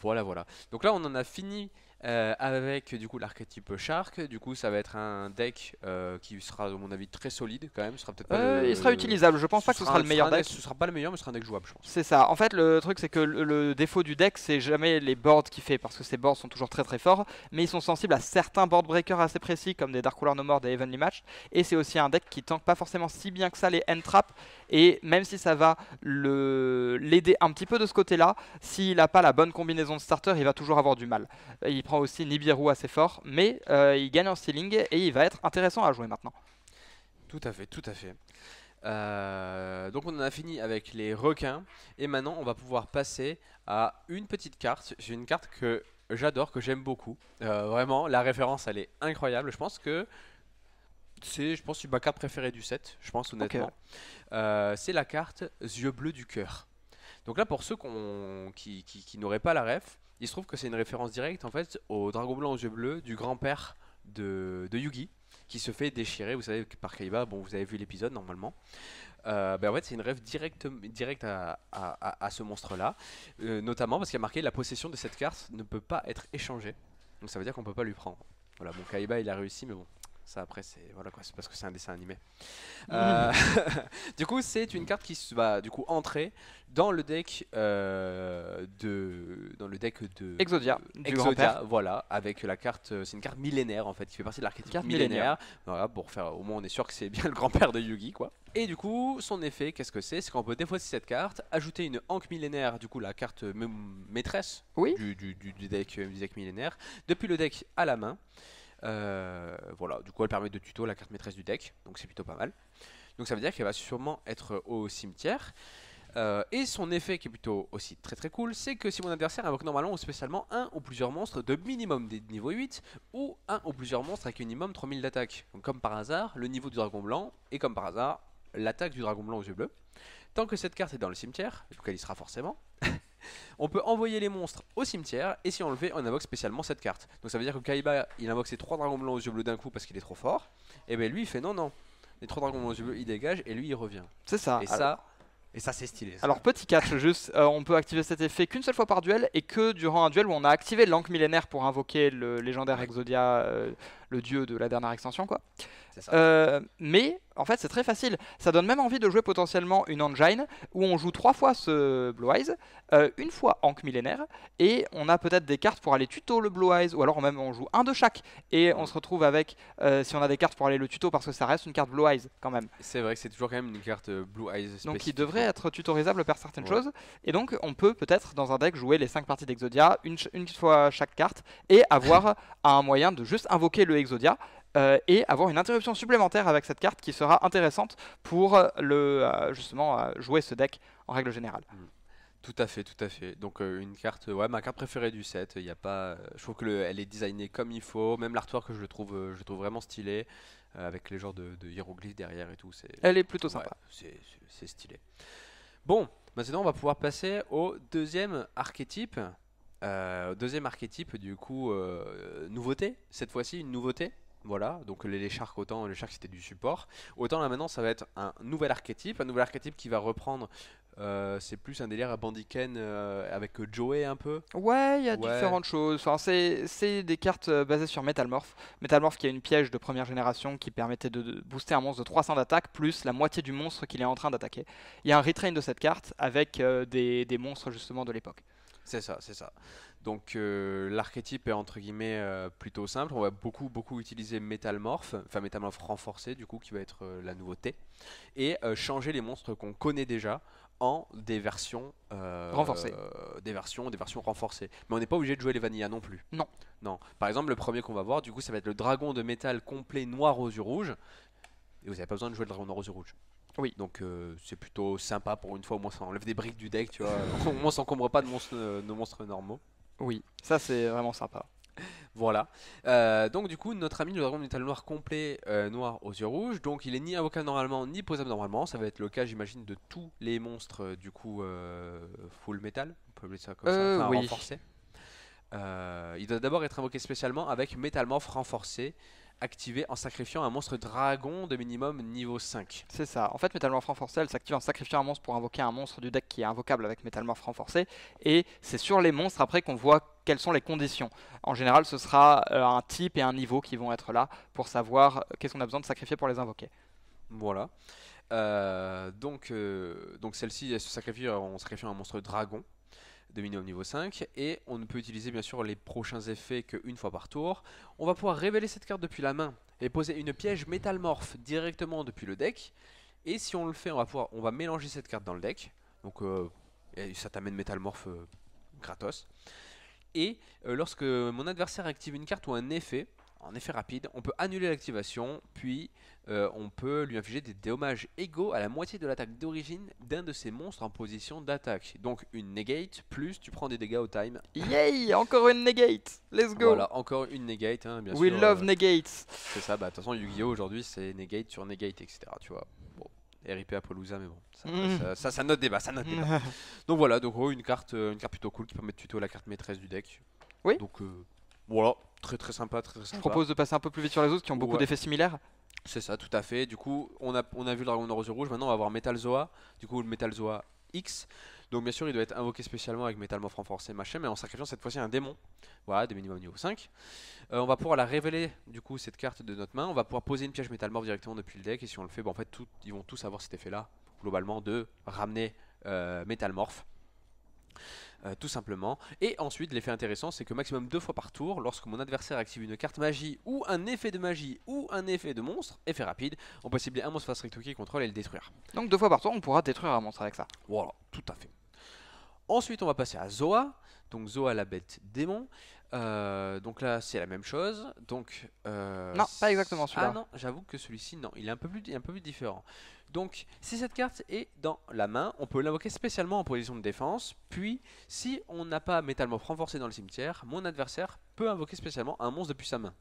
Voilà. Donc là, on en a fini avec du coup l'archétype Shark. Du coup, ça va être un deck qui sera, à mon avis, très solide quand même. Ce sera peut-être pas Il sera utilisable. Je pense pas que ce sera le meilleur deck. Ce sera pas le meilleur, mais ce sera un deck jouable, je pense. C'est ça. En fait, le truc, c'est que le défaut du deck, c'est jamais les boards qu'il fait, parce que ces boards sont toujours très très forts, mais ils sont sensibles à certains board breakers assez précis, comme des Dark Ruler No More, des Heavenly Match, et c'est aussi un deck qui tank pas forcément si bien que ça les end traps, et même si ça va l'aider un petit peu de ce côté-là, s'il n'a pas la bonne combinaison de starter, il va toujours avoir du mal. Il prend aussi Nibiru assez fort, mais il gagne en stealing, et il va être intéressant à jouer maintenant. Tout à fait. Donc on en a fini avec les requins et maintenant on va pouvoir passer à une petite carte. J'ai une carte que j'adore, que j'aime beaucoup. Vraiment, la référence elle est incroyable. Je pense que c'est ma carte préférée du set, je pense honnêtement. C'est la carte Yeux bleus du cœur. Donc là pour ceux qui n'auraient pas la ref, il se trouve que c'est une référence directe en fait au dragon blanc aux yeux bleus du grand-père de Yugi qui se fait déchirer, vous savez, par Kaiba. Bon, vous avez vu l'épisode normalement. En fait, c'est une rêve directe à ce monstre-là, notamment parce qu'il y a marqué la possession de cette carte ne peut pas être échangée. Donc ça veut dire qu'on peut pas lui prendre. Voilà, bon, Kaiba il a réussi, mais bon, ça après c'est voilà quoi, c'est parce que c'est un dessin animé. Du coup, c'est une carte qui va du coup entrer dans le deck de Exodia, du Exodia, grand-père. voilà, avec la carte, c'est une carte millénaire en fait, qui fait partie de l'archétype Carte millénaire. Voilà, pour faire, au moins on est sûr que c'est bien le grand-père de Yugi, quoi. Et du coup, son effet, qu'est-ce que c'est? C'est qu'on peut défausser cette carte, ajouter une Ankh millénaire, du coup la carte maîtresse Oui. du deck millénaire, depuis le deck à la main. Voilà, du coup elle permet de tuto la carte maîtresse du deck, donc c'est plutôt pas mal. Donc ça veut dire qu'elle va sûrement être au cimetière. Et son effet qui est plutôt aussi très très cool, c'est que si mon adversaire invoque normalement ou spécialement un ou plusieurs monstres de minimum des niveaux 8 ou un ou plusieurs monstres avec un minimum 3000 d'attaque. Donc comme par hasard, le niveau du dragon blanc et comme par hasard, l'attaque du dragon blanc aux yeux bleus. Tant que cette carte est dans le cimetière, donc elle y sera forcément, on peut envoyer les monstres au cimetière et si on le fait, on invoque spécialement cette carte. Donc ça veut dire que Kaiba, il invoque ses 3 dragons blancs aux yeux bleus d'un coup parce qu'il est trop fort. Et ben lui il fait non, les 3 dragons blancs aux yeux bleus il dégage et lui il revient. C'est ça. Et ça c'est stylé. Ça. Alors petit catch juste, on peut activer cet effet qu'une seule fois par duel et que durant un duel où on a activé l'Ankh millénaire pour invoquer le légendaire Exodia, le dieu de la dernière extension quoi. C'est ça. Mais en fait c'est très facile, ça donne même envie de jouer potentiellement une engine où on joue 3 fois ce Blue Eyes, une fois Ankh millénaire et on a peut-être des cartes pour aller tuto le Blue Eyes ou alors même on joue un de chaque et on se retrouve avec si on a des cartes pour aller le tuto parce que ça reste une carte Blue Eyes quand même. C'est vrai que c'est toujours quand même une carte Blue Eyes spécifique. Donc il devrait être tutorisable par certaines choses et donc on peut peut-être dans un deck jouer les 5 parties d'Exodia, une fois chaque carte et avoir un moyen de juste invoquer le Exodia. Et avoir une interruption supplémentaire avec cette carte qui sera intéressante pour justement jouer ce deck en règle générale. Tout à fait. Donc une carte, ouais, ma carte préférée du set. Il y a pas, je trouve que elle est designée comme il faut. Même l'artwork que je trouve vraiment stylé, avec les genres de hiéroglyphes derrière et tout. Elle est plutôt sympa. Ouais, c'est stylé. Bon, maintenant on va pouvoir passer au deuxième archétype. Du coup, nouveauté. Cette fois-ci, une nouveauté. Voilà, donc les Sharks autant, les Sharks c'était du support. Autant là maintenant ça va être un nouvel archétype qui va reprendre, c'est plus un délire à Bandiken avec Joey un peu. Ouais, il y a Ouais, différentes choses. Enfin, c'est des cartes basées sur Metalmorph. Metalmorph qui a une piège de première génération qui permettait de booster un monstre de 300 d'attaque plus la moitié du monstre qu'il est en train d'attaquer. Il y a un retrain de cette carte avec des monstres justement de l'époque. c'est ça, c'est ça. Donc l'archétype est entre guillemets plutôt simple. On va beaucoup utiliser Metalmorph, enfin Metalmorph renforcé du coup qui va être la nouveauté. Et changer les monstres qu'on connaît déjà en Renforcé. des versions renforcées. Mais on n'est pas obligé de jouer les vanillas non plus. Non. Non. Par exemple, le premier qu'on va voir, du coup, ça va être le dragon de métal complet noir aux yeux rouges. Et vous n'avez pas besoin de jouer le dragon noir aux yeux rouges. Oui. Donc c'est plutôt sympa pour une fois, au moins ça enlève des briques du deck, tu vois. Au moins ça encombre pas de nos monstres normaux. Oui, ça c'est vraiment sympa. Voilà. Donc du coup, notre ami le dragon de métal noir complet noir aux yeux rouges, donc il est ni invocable normalement ni posable normalement. Ça va être le cas, j'imagine, de tous les monstres du coup full metal, on peut appeler ça comme ça, enfin Oui. renforcé. Il doit d'abord être invoqué spécialement avec Metalmorph renforcé, activé en sacrifiant un monstre dragon de minimum niveau 5. C'est ça. En fait, Metalmorph renforcé, elle s'active en sacrifiant un monstre pour invoquer un monstre du deck qui est invocable avec Metalmorph renforcé. Et c'est sur les monstres après qu'on voit quelles sont les conditions. En général, ce sera un type et un niveau qui vont être là pour savoir qu'est-ce qu'on a besoin de sacrifier pour les invoquer. Voilà. Donc celle-ci elle se sacrifie en sacrifiant un monstre dragon de minimum niveau 5 et on ne peut utiliser bien sûr les prochains effets qu'une fois par tour. On va pouvoir révéler cette carte depuis la main et poser une piège métalmorphe directement depuis le deck. Et si on le fait, on va mélanger cette carte dans le deck. Donc et ça t'amène métalmorphe gratos. Et lorsque mon adversaire active une carte ou un effet, en effet rapide, on peut annuler l'activation, puis on peut lui infliger des dommages égaux à la moitié de l'attaque d'origine d'un de ses monstres en position d'attaque. Donc une negate, plus tu prends des dégâts au time. Yay! Encore une negate! Let's go! Voilà, encore une negate, hein, bien We sûr. love negates! C'est ça, bah de toute façon Yu-Gi-Oh aujourd'hui c'est negate sur negate, etc. Tu vois. Bon, RIP Appaloosa, mais bon, ça note débat, ça note débat. Donc voilà, donc une carte plutôt cool qui permet de tuto la carte maîtresse du deck. Oui. Donc voilà, très sympa, très Je sympa. propose de passer un peu plus vite sur les autres qui ont beaucoup Ouais. d'effets similaires. C'est ça, tout à fait. Du coup, on a vu le dragon de rose rouge. Maintenant, on va voir Metal Zoa. Du coup, le Metal Zoa X. Donc, bien sûr, il doit être invoqué spécialement avec Metalmorph renforcé, machin, mais en sacrifiant cette fois-ci un démon. Voilà, de minimum niveau 5. On va pouvoir la révéler, du coup, cette carte de notre main. On va pouvoir poser une piège Metalmorph directement depuis le deck. Et si on le fait, en fait, ils vont tous avoir cet effet-là, globalement, de ramener Metalmorph. Tout simplement. Et ensuite, l'effet intéressant, c'est que maximum 2 fois par tour, lorsque mon adversaire active une carte magie ou un effet de magie ou un effet de monstre, effet rapide, on peut cibler un monstre face recto qui contrôle et le détruire. Donc 2 fois par tour, on pourra détruire un monstre avec ça. Voilà, tout à fait. Ensuite, on va passer à Zoa. Donc Zoa, la bête démon. Donc là, c'est la même chose. Donc Non, pas exactement celui-là. Ah non, j'avoue que celui-ci, non, il est un peu plus différent. Donc, si cette carte est dans la main, on peut l'invoquer spécialement en position de défense. Puis, si on n'a pas Metalmorph renforcé dans le cimetière, mon adversaire peut invoquer spécialement un monstre depuis sa main.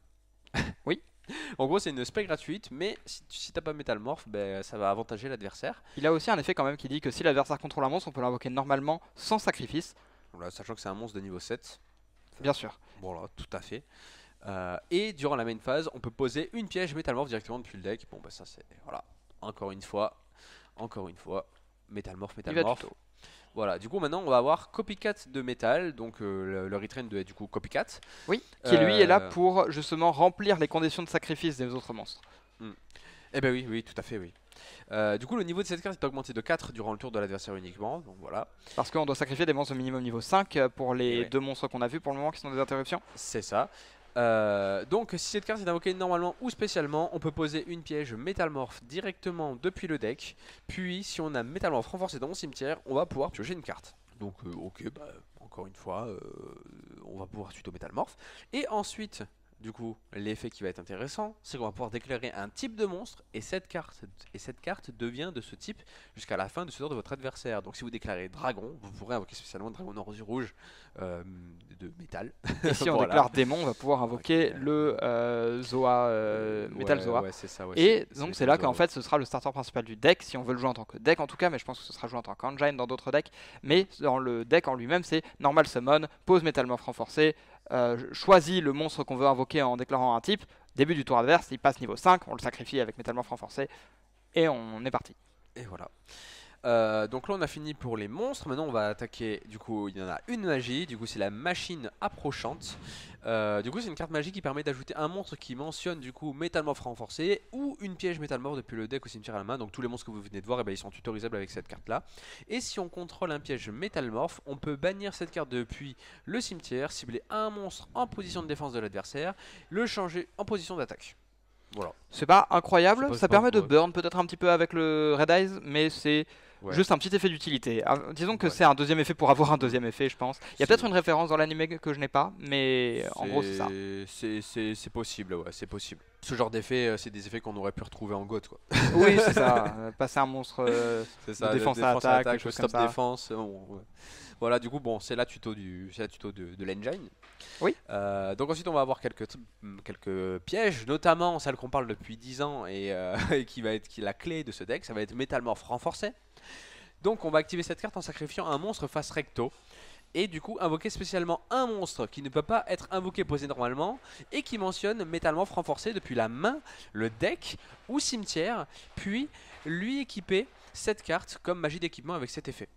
Oui. En gros, c'est une spell gratuite, mais si t'as pas Metalmorph, ben, ça va avantager l'adversaire. Il a aussi un effet quand même qui dit que si l'adversaire contrôle un monstre, on peut l'invoquer normalement sans sacrifice. Voilà, sachant que c'est un monstre de niveau 7. Bien sûr. Voilà, tout à fait. Et durant la main phase, on peut poser une piège Metalmorph directement depuis le deck. Bon, bah ça c'est... Voilà. Encore une fois. Metalmorph. Il va tuto. Voilà, du coup maintenant on va avoir Copycat de métal, donc le retrain de du coup Copycat. Oui, qui lui est là pour justement remplir les conditions de sacrifice des autres monstres. Eh ben oui, tout à fait, oui. Du coup le niveau de cette carte est augmenté de 4 durant le tour de l'adversaire uniquement, donc voilà. Parce qu'on doit sacrifier des monstres minimum niveau 5 pour les deux monstres qu'on a vus pour le moment qui sont des interruptions. C'est ça. Donc si cette carte est invoquée normalement ou spécialement, on peut poser une piège Metalmorph directement depuis le deck. Puis si on a Metalmorph renforcé dans mon cimetière, on va pouvoir piocher une carte. Donc ok, bah, encore une fois, on va pouvoir tuto Metalmorph. Et ensuite, du coup, l'effet qui va être intéressant, c'est qu'on va pouvoir déclarer un type de monstre et cette carte devient de ce type jusqu'à la fin de ce tour de votre adversaire. Donc si vous déclarez dragon, vous pourrez invoquer spécialement le dragon noir aux yeux rouges de métal. Et si on déclare démon, on va pouvoir invoquer le Zoa, Metal Zoa. Ouais, c'est ça, ouais, et donc c'est là qu'en fait ce sera le starter principal du deck, si on veut le jouer en tant que deck en tout cas, mais je pense que ce sera joué en tant qu'engine dans d'autres decks. Mais dans le deck en lui-même, c'est normal summon, pose Metalmorph renforcé, choisis le monstre qu'on veut invoquer en déclarant un type, Début du tour adverse, il passe niveau 5, on le sacrifie avec Métalmorphe renforcé, et on est parti. Et voilà. Donc là on a fini pour les monstres, maintenant on va attaquer, du coup il y en a une magie, du coup c'est la machine approchante. Du coup c'est une carte magie qui permet d'ajouter un monstre qui mentionne du coup métamorphe renforcé ou une piège métamorphe depuis le deck au cimetière à la main. Donc tous les monstres que vous venez de voir, eh ben, ils sont tutorisables avec cette carte là. Et si on contrôle un piège métamorphe, on peut bannir cette carte depuis le cimetière, cibler un monstre en position de défense de l'adversaire, le changer en position d'attaque. Voilà. C'est pas incroyable, C'est ça pas permet de ouais. burn peut-être un petit peu avec le Red Eyes, mais c'est juste un petit effet d'utilité. Disons que c'est un deuxième effet pour avoir un deuxième effet, je pense. Il y a peut-être une référence dans l'anime que je n'ai pas, mais en gros c'est ça. C'est possible, ouais, c'est possible. Ce genre d'effet, c'est des effets qu'on aurait pu retrouver en GOT, quoi. Oui, c'est ça. Passer un monstre C'est ça, de défense à attaque, quelque chose stop comme ça. défense. Ouais. Voilà, du coup, bon, c'est la tuto de l'engine. Oui. Donc ensuite, on va avoir quelques pièges, notamment celle qu'on parle depuis 10 ans et qui va être la clé de ce deck. Ça va être Métamorphe renforcé. Donc on va activer cette carte en sacrifiant un monstre face recto. Et du coup invoquer spécialement un monstre qui ne peut pas être invoqué posé normalement et qui mentionne Métamorphe renforcé depuis la main, le deck ou cimetière, puis lui équiper cette carte comme magie d'équipement avec cet effet.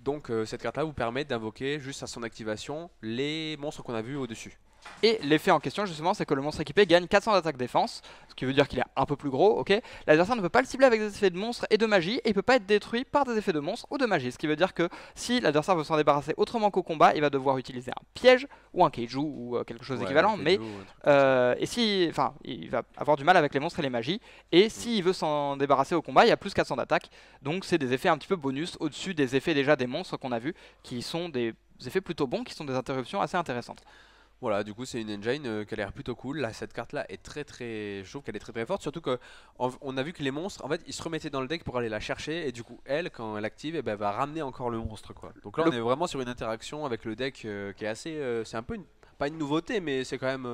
Donc cette carte là vous permet d'invoquer juste à son activation les monstres qu'on a vus au dessus. Et l'effet en question justement c'est que le monstre équipé gagne 400 d'attaque défense, ce qui veut dire qu'il est un peu plus gros, ok. L'adversaire ne peut pas le cibler avec des effets de monstre et de magie, et il peut pas être détruit par des effets de monstre ou de magie, ce qui veut dire que si l'adversaire veut s'en débarrasser autrement qu'au combat, il va devoir utiliser un piège ou un kaiju ou quelque chose d'équivalent, mais et si, enfin, il va avoir du mal avec les monstres et les magies, et s'il veut s'en débarrasser au combat, il y a plus 400 d'attaque, donc c'est des effets un petit peu bonus au-dessus des effets déjà des monstres qu'on a vus, qui sont des effets plutôt bons, qui sont des interruptions assez intéressantes. Voilà, du coup c'est une engine qui a l'air plutôt cool. Là, cette carte là est je trouve qu'elle est très forte, surtout que on a vu que les monstres en fait ils se remettaient dans le deck pour aller la chercher et du coup elle quand elle active, eh ben, elle va ramener encore le monstre quoi. Donc là on est vraiment sur une interaction avec le deck qui est assez c'est un peu pas une nouveauté mais c'est quand même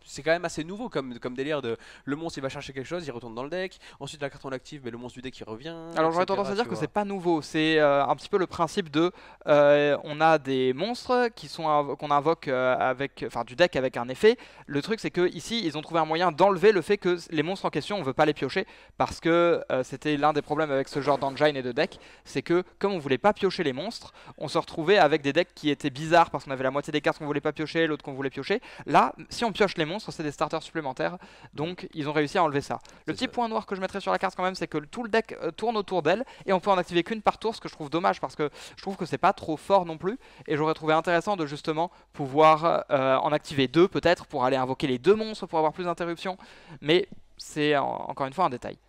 c'est quand même assez nouveau comme délire de le monstre il va chercher quelque chose, il retourne dans le deck, ensuite la carte on l'active mais le monstre du deck il revient. Alors j'aurais tendance à dire que c'est pas nouveau, c'est un petit peu le principe de on a des monstres qui sont qu'on invoque avec enfin du deck avec un effet. Le truc c'est que ici ils ont trouvé un moyen d'enlever le fait que les monstres en question on veut pas les piocher parce que c'était l'un des problèmes avec ce genre d'engine et de deck, c'est que comme on voulait pas piocher les monstres, on se retrouvait avec des decks qui étaient bizarres parce qu'on avait la moitié des cartes qu'on voulait pas piocher, l'autre qu'on voulait piocher. Là, si on pioche les monstres, c'est des starters supplémentaires, donc ils ont réussi à enlever ça. Le petit point noir que je mettrais sur la carte quand même, c'est que tout le deck tourne autour d'elle et on peut en activer qu'une par tour, ce que je trouve dommage parce que je trouve que c'est pas trop fort non plus et j'aurais trouvé intéressant de justement pouvoir en activer deux peut-être pour aller invoquer les deux monstres pour avoir plus d'interruptions, mais c'est encore une fois un détail.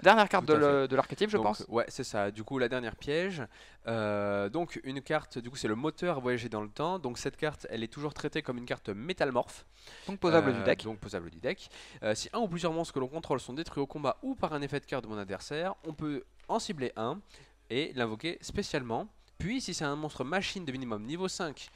Dernière carte de l'archétype, je pense. Ouais, c'est ça. Du coup, la dernière piège. Donc, une carte, du coup, c'est le moteur voyager dans le temps. Donc, cette carte, elle est toujours traitée comme une carte métamorphe. Donc, posable du deck. Donc, posable du deck. Si un ou plusieurs monstres que l'on contrôle sont détruits au combat ou par un effet de carte de mon adversaire, on peut en cibler un et l'invoquer spécialement. Puis, si c'est un monstre machine de minimum niveau 5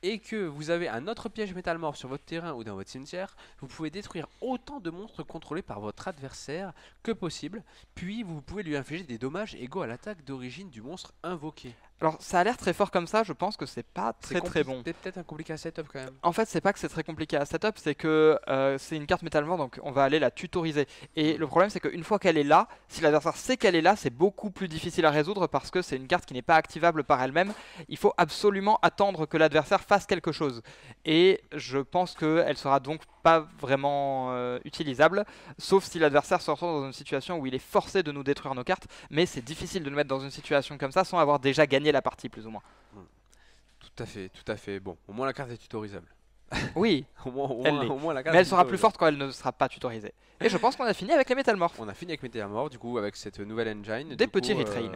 et que vous avez un autre piège métamorphe sur votre terrain ou dans votre cimetière, vous pouvez détruire autant de monstres contrôlés par votre adversaire que possible, puis vous pouvez lui infliger des dommages égaux à l'attaque d'origine du monstre invoqué. Alors ça a l'air très fort comme ça, je pense que c'est pas très bon. C'est peut-être un compliqué à setup quand même. En fait c'est pas que c'est très compliqué à setup, c'est que c'est une carte métalmort donc on va aller la tutoriser. Et le problème c'est qu'une fois qu'elle est là, si l'adversaire sait qu'elle est là, c'est beaucoup plus difficile à résoudre parce que c'est une carte qui n'est pas activable par elle-même. Il faut absolument attendre que l'adversaire fasse quelque chose. Et je pense qu'elle sera donc pas vraiment utilisable, sauf si l'adversaire se retrouve dans une situation où il est forcé de nous détruire nos cartes, mais c'est difficile de nous mettre dans une situation comme ça sans avoir déjà gagné la partie plus ou moins. Tout à fait. Bon, au moins la carte est tutorisable. Oui, au moins la carte mais elle sera plus forte quand elle ne sera pas tutorisée. Et je pense qu'on a fini avec les métamorphes. On a fini avec Métamorph, du coup, avec cette nouvelle engine. Des petits retrains.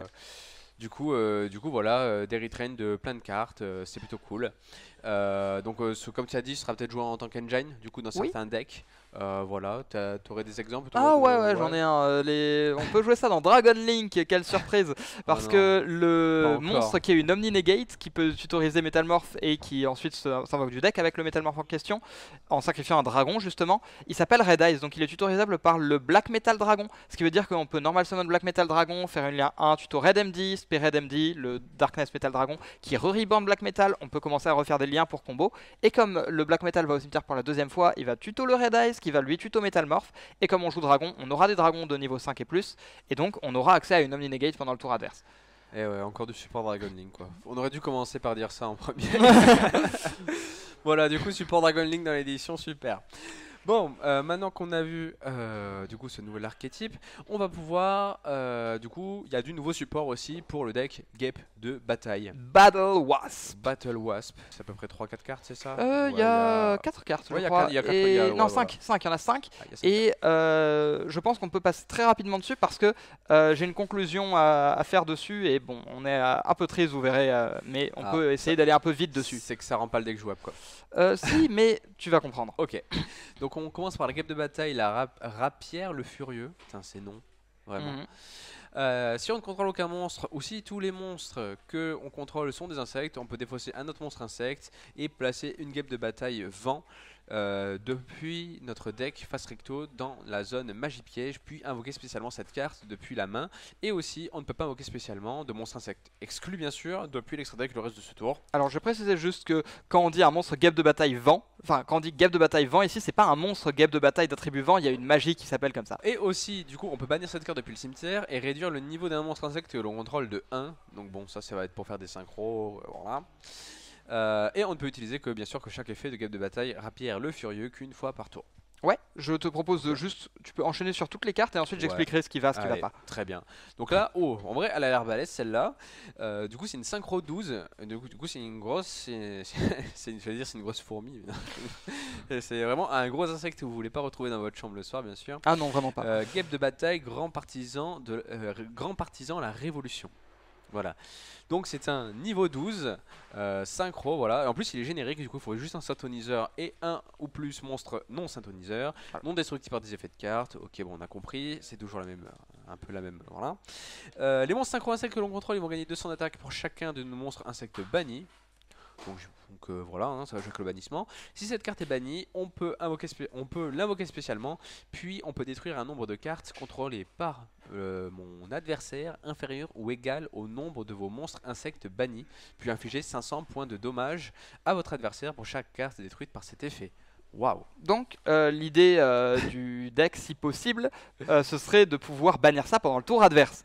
Du coup, voilà, des retrains de plein de cartes, c'est plutôt cool. Donc, comme tu as dit, ce sera peut-être joué en tant qu'engine, du coup, dans certains decks. Voilà, t'aurais des exemples toi, Ah de... ouais, j'en ai un. On peut jouer ça dans Dragon Link, quelle surprise! Parce non, que pas le encore. monstre qui est une Omni Negate, qui peut tutoriser Metalmorph et qui ensuite s'invoque du deck avec le Metalmorph en question, en sacrifiant un dragon justement, il s'appelle Red Eyes, donc il est tutorisable par le Black Metal Dragon. Ce qui veut dire qu'on peut normal summon Black Metal Dragon, faire une lien 1, tuto Red MD, Spé Red MD, le Darkness Metal Dragon, qui re-reborn Black Metal, on peut commencer à refaire des liens pour combo. Et comme le Black Metal va au cimetière pour la deuxième fois, il va tuto le Red Eyes, qui va lui tuto Metalmorph. Et comme on joue dragon, on aura des dragons de niveau 5 et plus, et donc on aura accès à une Omni Negate pendant le tour adverse. Et ouais, encore du support Dragon Link quoi. On aurait dû commencer par dire ça en premier. Voilà, du coup, support Dragon Link dans l'édition, super. Bon, maintenant qu'on a vu du coup ce nouvel archétype, on va pouvoir, du coup, il y a du nouveau support aussi pour le deck Guêpe de bataille. Battle Wasp. Battle Wasp, c'est à peu près 3-4 cartes, c'est ça? Il y a 4 cartes, Ouais, je crois. il y a 4, il y a- Non, ouais, 5, il y en a 5. Ah, il y a cinq Et je pense qu'on peut passer très rapidement dessus parce que j'ai une conclusion à faire dessus. Et bon, on est un peu triste, vous verrez, mais on peut essayer d'aller un peu vite cartes. dessus. C'est que ça rend pas le deck jouable quoi. Si, mais tu vas comprendre. Ok, donc on commence par la guêpe de bataille, la rapière le furieux. Putain, c'est non, vraiment. Si on ne contrôle aucun monstre, ou si tous les monstres que on contrôle sont des insectes, on peut défausser un autre monstre insecte et placer une guêpe de bataille vent depuis notre deck face recto dans la zone magie piège, puis invoquer spécialement cette carte depuis la main. Et aussi, on ne peut pas invoquer spécialement de monstre insecte, exclu bien sûr, depuis l'extra deck le reste de ce tour. Alors je précisais juste que quand on dit un monstre guêpe de bataille vent, enfin quand on dit guêpe de bataille vent ici, c'est pas un monstre guêpe de bataille d'attribut vent, il y a une magie qui s'appelle comme ça. Et aussi, du coup, on peut bannir cette carte depuis le cimetière et réduire le niveau d'un monstre insecte que l'on contrôle de 1. Donc bon, ça va être pour faire des synchros, voilà. Et on ne peut utiliser que bien sûr que chaque effet de guêpe de bataille rapière le furieux qu'une fois par tour. Ouais, je te propose de juste, tu peux enchaîner sur toutes les cartes et ensuite j'expliquerai ce qui va, ce qui va Allez, pas. très bien. Donc là, oh, en vrai, elle a l'air balèze celle-là. Du coup, c'est une synchro 12. Du coup, c'est une grosse, je vais dire, c'est une grosse fourmi. C'est vraiment un gros insecte que vous voulez pas retrouver dans votre chambre le soir, bien sûr. Ah non, vraiment pas. Guêpe de bataille, grand partisan la révolution. Voilà. Donc c'est un niveau 12 synchro, voilà. Et en plus il est générique, du coup il faut juste un synthoniseur et un ou plus monstre non synthoniseur, non destructible par des effets de cartes. Ok, bon, on a compris, c'est toujours la même, un peu la même, voilà. Les monstres synchro insectes que l'on contrôle, ils vont gagner 200 d'attaque pour chacun de nos monstres insectes bannis. Donc voilà, hein, ça va jouer avec le bannissement. Si cette carte est bannie, on peut l'invoquer spécialement, puis on peut détruire un nombre de cartes contrôlées par mon adversaire inférieur ou égal au nombre de vos monstres insectes bannis, puis infliger 500 points de dommage à votre adversaire pour chaque carte détruite par cet effet. Waouh! Donc l'idée du deck, si possible, ce serait de pouvoir bannir ça pendant le tour adverse.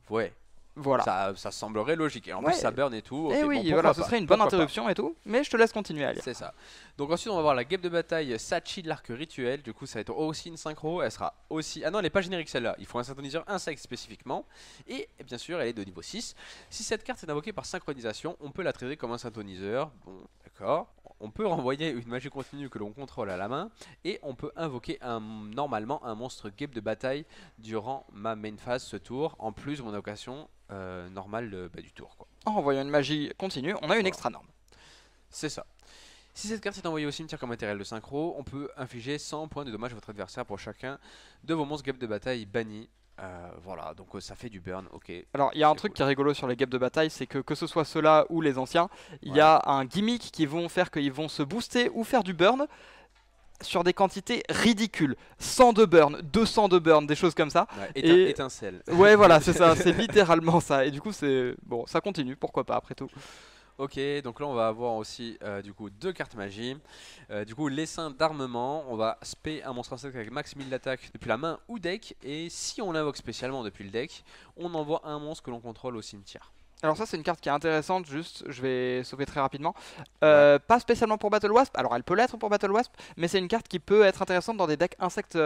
Ouais. Voilà. Ça semblerait logique. Et en Ouais. plus, ça burn et tout. Et Ok, oui, bon, voilà, ce pas, serait une bonne pourquoi pas. interruption et tout, mais je te laisse continuer à lire. C'est ça. Donc ensuite, on va voir la guêpe de bataille Sachi de l'arc rituel. Du coup, ça va être aussi une synchro. Elle sera aussi. Ah non, elle n'est pas générique celle-là. Il faut un syntoniseur insecte spécifiquement. Et bien sûr, elle est de niveau 6. Si cette carte est invoquée par synchronisation, on peut la traiter comme un syntoniseur. Bon, d'accord. On peut renvoyer une magie continue que l'on contrôle à la main. Et on peut invoquer normalement un monstre guêpe de bataille durant ma main phase ce tour. En plus de mon invocation normale du tour, quoi. En renvoyant une magie continue, on a une extra norme. C'est ça. Si cette carte est envoyée au cimetière comme matériel de synchro, on peut infliger 100 points de dommage à votre adversaire pour chacun de vos monstres guêpes de bataille bannis. Voilà, donc ça fait du burn, ok. Alors il y a un C'est truc cool. qui est rigolo sur les guêpes de bataille, c'est que ce soit ceux-là ou les anciens, il y a un gimmick qui vont faire qu'ils vont se booster ou faire du burn sur des quantités ridicules. 100 de burn, 200 de burn, des choses comme ça. Ouais, Et- étincelle. Ouais voilà, c'est ça, c'est littéralement ça. Et du coup c'est... Bon, ça continue, pourquoi pas après tout. Ok, donc là on va avoir aussi du coup 2 cartes magie. Du coup, l'essaim d'armement, on va spé un monstre insecte avec max 1000 d'attaque depuis la main ou deck. Et si on l'invoque spécialement depuis le deck, on envoie un monstre que l'on contrôle au cimetière. Alors ça c'est une carte qui est intéressante, juste je vais sauver très rapidement. Pas spécialement pour Battle Wasp, alors elle peut l'être pour Battle Wasp, mais c'est une carte qui peut être intéressante dans des decks insectes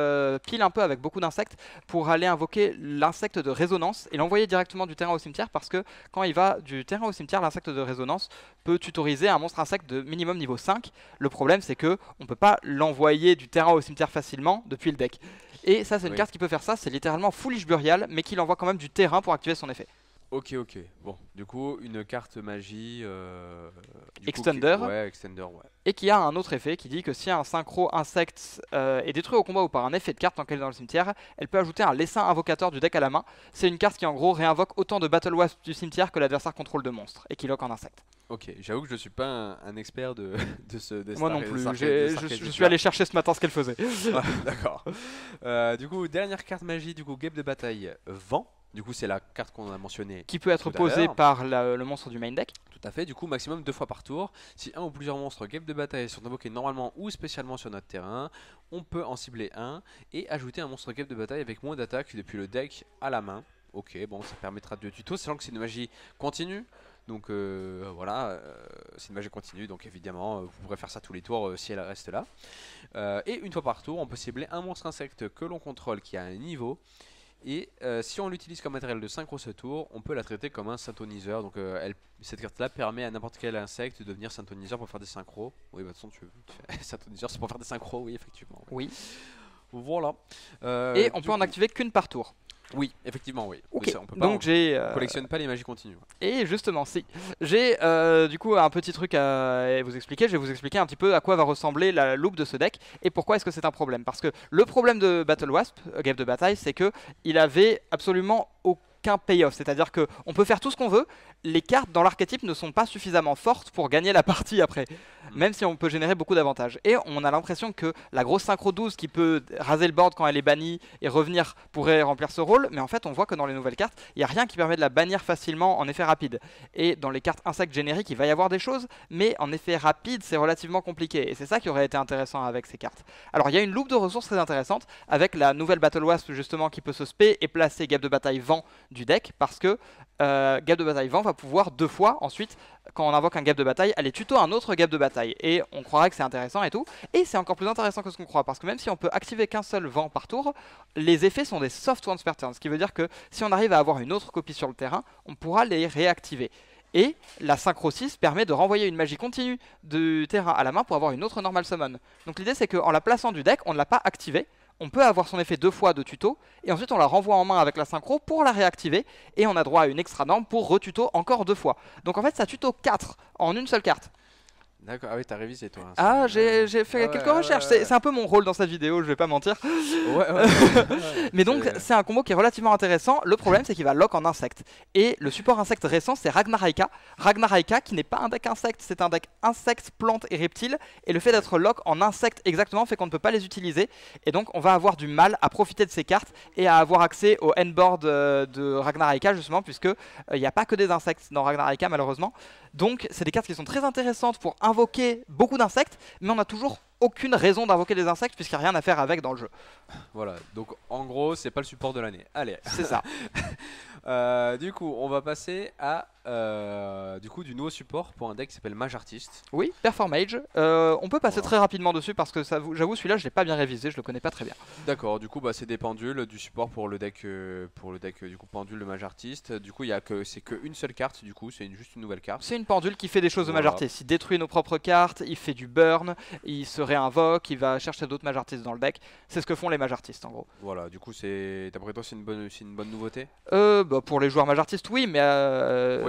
pile un peu avec beaucoup d'insectes pour aller invoquer l'insecte de résonance et l'envoyer directement du terrain au cimetière parce que quand il va du terrain au cimetière, l'insecte de résonance peut tutoriser un monstre insecte de minimum niveau 5. Le problème c'est que on peut pas l'envoyer du terrain au cimetière facilement depuis le deck. Et ça c'est une Oui. carte qui peut faire ça, c'est littéralement Foolish Burial mais qui l'envoie quand même du terrain pour activer son effet. Ok, ok. Bon, du coup, une carte magie. Extender. Ouais, Extender, ouais. Et qui a un autre effet qui dit que si un synchro insecte est détruit au combat ou par un effet de carte tant qu'elle est dans le cimetière, elle peut ajouter un lessin invocateur du deck à la main. C'est une carte qui en gros réinvoque autant de Battle Wasp du cimetière que l'adversaire contrôle de monstres et qui lock en insecte. Ok, j'avoue que je suis pas un expert de Moi non de plus, cet je archétype suis là. allé chercher ce matin ce qu'elle faisait. Ouais, d'accord. Du coup, dernière carte magie, du coup, guêpe de bataille vent. Du coup, c'est la carte qu'on a mentionnée Qui peut être tout à posée l'heure. par le monstre du main deck. Tout à fait, du coup, maximum 2 fois par tour. Si un ou plusieurs monstres guêpe de bataille sont invoqués normalement ou spécialement sur notre terrain, on peut en cibler un et ajouter un monstre guêpe de bataille avec moins d'attaque depuis le deck à la main. Ok, bon, ça permettra de tuto, sachant que c'est une magie continue. Donc voilà, c'est une magie continue, donc évidemment, vous pourrez faire ça tous les tours si elle reste là. Et une fois par tour, on peut cibler un monstre insecte que l'on contrôle qui a un niveau. Et si on l'utilise comme matériel de synchro ce tour, on peut la traiter comme un synthoniseur. Donc cette carte là permet à n'importe quel insecte de devenir synthoniseur pour faire des synchros. Oui, bah de toute façon, tu fais synthoniseur, c'est pour faire des synchros, oui, effectivement. Oui. Voilà. Et on Du peut en coup- activer qu'une par tour. Oui, effectivement, oui. Ok. Oui, ça, on peut pas, Donc j'ai. on collectionne pas les magies continues. Et justement, si. J'ai du coup un petit truc à vous expliquer. Je vais vous expliquer un petit peu à quoi va ressembler la loupe de ce deck et pourquoi est-ce que c'est un problème. Parce que le problème de Battle Wasp, Game de bataille, c'est que il avait absolument aucun payoff. C'est-à-dire que on peut faire tout ce qu'on veut. Les cartes dans l'archétype ne sont pas suffisamment fortes pour gagner la partie après. Même si on peut générer beaucoup d'avantages. Et on a l'impression que la grosse synchro 12 qui peut raser le board quand elle est bannie et revenir pourrait remplir ce rôle. Mais en fait, on voit que dans les nouvelles cartes, il n'y a rien qui permet de la bannir facilement en effet rapide. Et dans les cartes insectes génériques, il va y avoir des choses, mais en effet rapide, c'est relativement compliqué. Et c'est ça qui aurait été intéressant avec ces cartes. Alors, il y a une loupe de ressources très intéressante avec la nouvelle Battle Wasp justement qui peut se spé et placer Guêpe de bataille vent du deck parce que Guêpe de bataille vent va pouvoir 2 fois ensuite, quand on invoque un Guêpe de bataille, aller tuto un autre Guêpe de bataille. Et on croirait que c'est intéressant et tout. Et c'est encore plus intéressant que ce qu'on croit parce que même si on peut activer qu'un seul vent par tour, les effets sont des soft once per turn. Ce qui veut dire que si on arrive à avoir une autre copie sur le terrain, on pourra les réactiver. Et la synchro 6 permet de renvoyer une magie continue du terrain à la main pour avoir une autre normal summon. Donc l'idée c'est qu'en la plaçant du deck, on ne l'a pas activée. On peut avoir son effet 2 fois de tuto, et ensuite on la renvoie en main avec la synchro pour la réactiver, et on a droit à une extra norme pour retuto encore 2 fois. Donc en fait ça tuto 4 en une seule carte. D'accord, ah oui, t'as révisé toi. Hein, Ah, j'ai fait Ah ouais, quelques ouais, recherches, ouais, ouais. c'est un peu mon rôle dans cette vidéo, je vais pas mentir. Ouais. Mais donc c'est un combo qui est relativement intéressant. Le problème c'est qu'il va lock en insecte. Et le support insecte récent c'est Ragnaraka. Ragnaraka qui n'est pas un deck insecte, c'est un deck insecte, plantes et reptiles. Et le fait d'être lock en insecte exactement fait qu'on ne peut pas les utiliser. Et donc on va avoir du mal à profiter de ces cartes et à avoir accès au endboard de Ragnaraka justement puisque il n'y a pas que des insectes dans Ragnaraka malheureusement. Donc c'est des cartes qui sont très intéressantes pour invoquer beaucoup d'insectes, mais on n'a toujours aucune raison d'invoquer des insectes puisqu'il n'y a rien à faire avec dans le jeu. Voilà, donc en gros, c'est pas le support de l'année. Allez. C'est ça. Du coup, on va passer à du nouveau support pour un deck qui s'appelle Mage Artist. Oui, Performage. On peut passer Voilà. très rapidement dessus parce que j'avoue celui-là je l'ai pas bien révisé, je le connais pas très bien. D'accord, du coup, c'est des pendules, du support pour le deck, du coup pendule de Mage Artist. Du coup, c'est qu'une seule carte, du coup, c'est juste une nouvelle carte. C'est une pendule qui fait des choses de Voilà. Mage Artist. Il détruit nos propres cartes, il fait du burn, il se réinvoque, il va chercher d'autres Mage Artists dans le deck. C'est ce que font les Mage Artists en gros. Voilà, du coup, d'après toi, c'est une bonne nouveauté. Pour les joueurs Mage Artist, oui, mais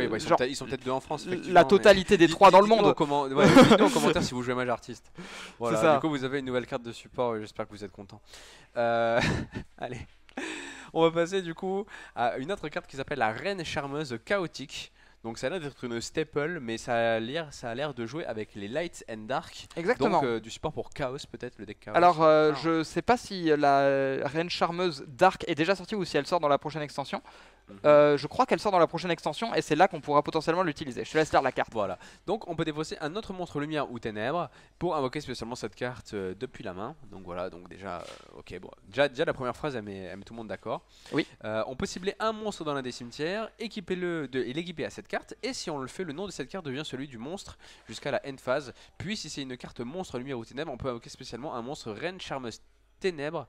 Oui, genre, ils sont peut-être deux en France. Effectivement, la mais- totalité des 3 dans le Dites-nous monde. dites-nous en commentaire si vous jouez Mage Artist. Voilà, C'est ça. du coup, vous avez une nouvelle carte de support. J'espère que vous êtes content. Allez, on va passer du coup à une autre carte qui s'appelle la Reine Charmeuse Chaotique. Donc ça a l'air d'être une staple, mais ça a l'air de jouer avec les Light and Dark. Exactement. Donc du support pour Chaos peut-être, le deck Chaos. Alors, je sais pas si la Reine Charmeuse Dark est déjà sortie ou si elle sort dans la prochaine extension. Je crois qu'elle sort dans la prochaine extension et c'est là qu'on pourra potentiellement l'utiliser. Je te laisse lire la carte. Voilà, donc on peut défausser un autre monstre lumière ou ténèbres pour invoquer spécialement cette carte depuis la main. Donc voilà, donc déjà, ok, bon, déjà la première phrase elle met tout le monde d'accord. Oui. On peut cibler un monstre dans l'un des cimetières, et l'équiper à cette carte, et si on le fait, le nom de cette carte devient celui du monstre jusqu'à la end phase. Puis si c'est une carte monstre lumière ou ténèbres, on peut invoquer spécialement un monstre Reine Charmeuse Ténèbres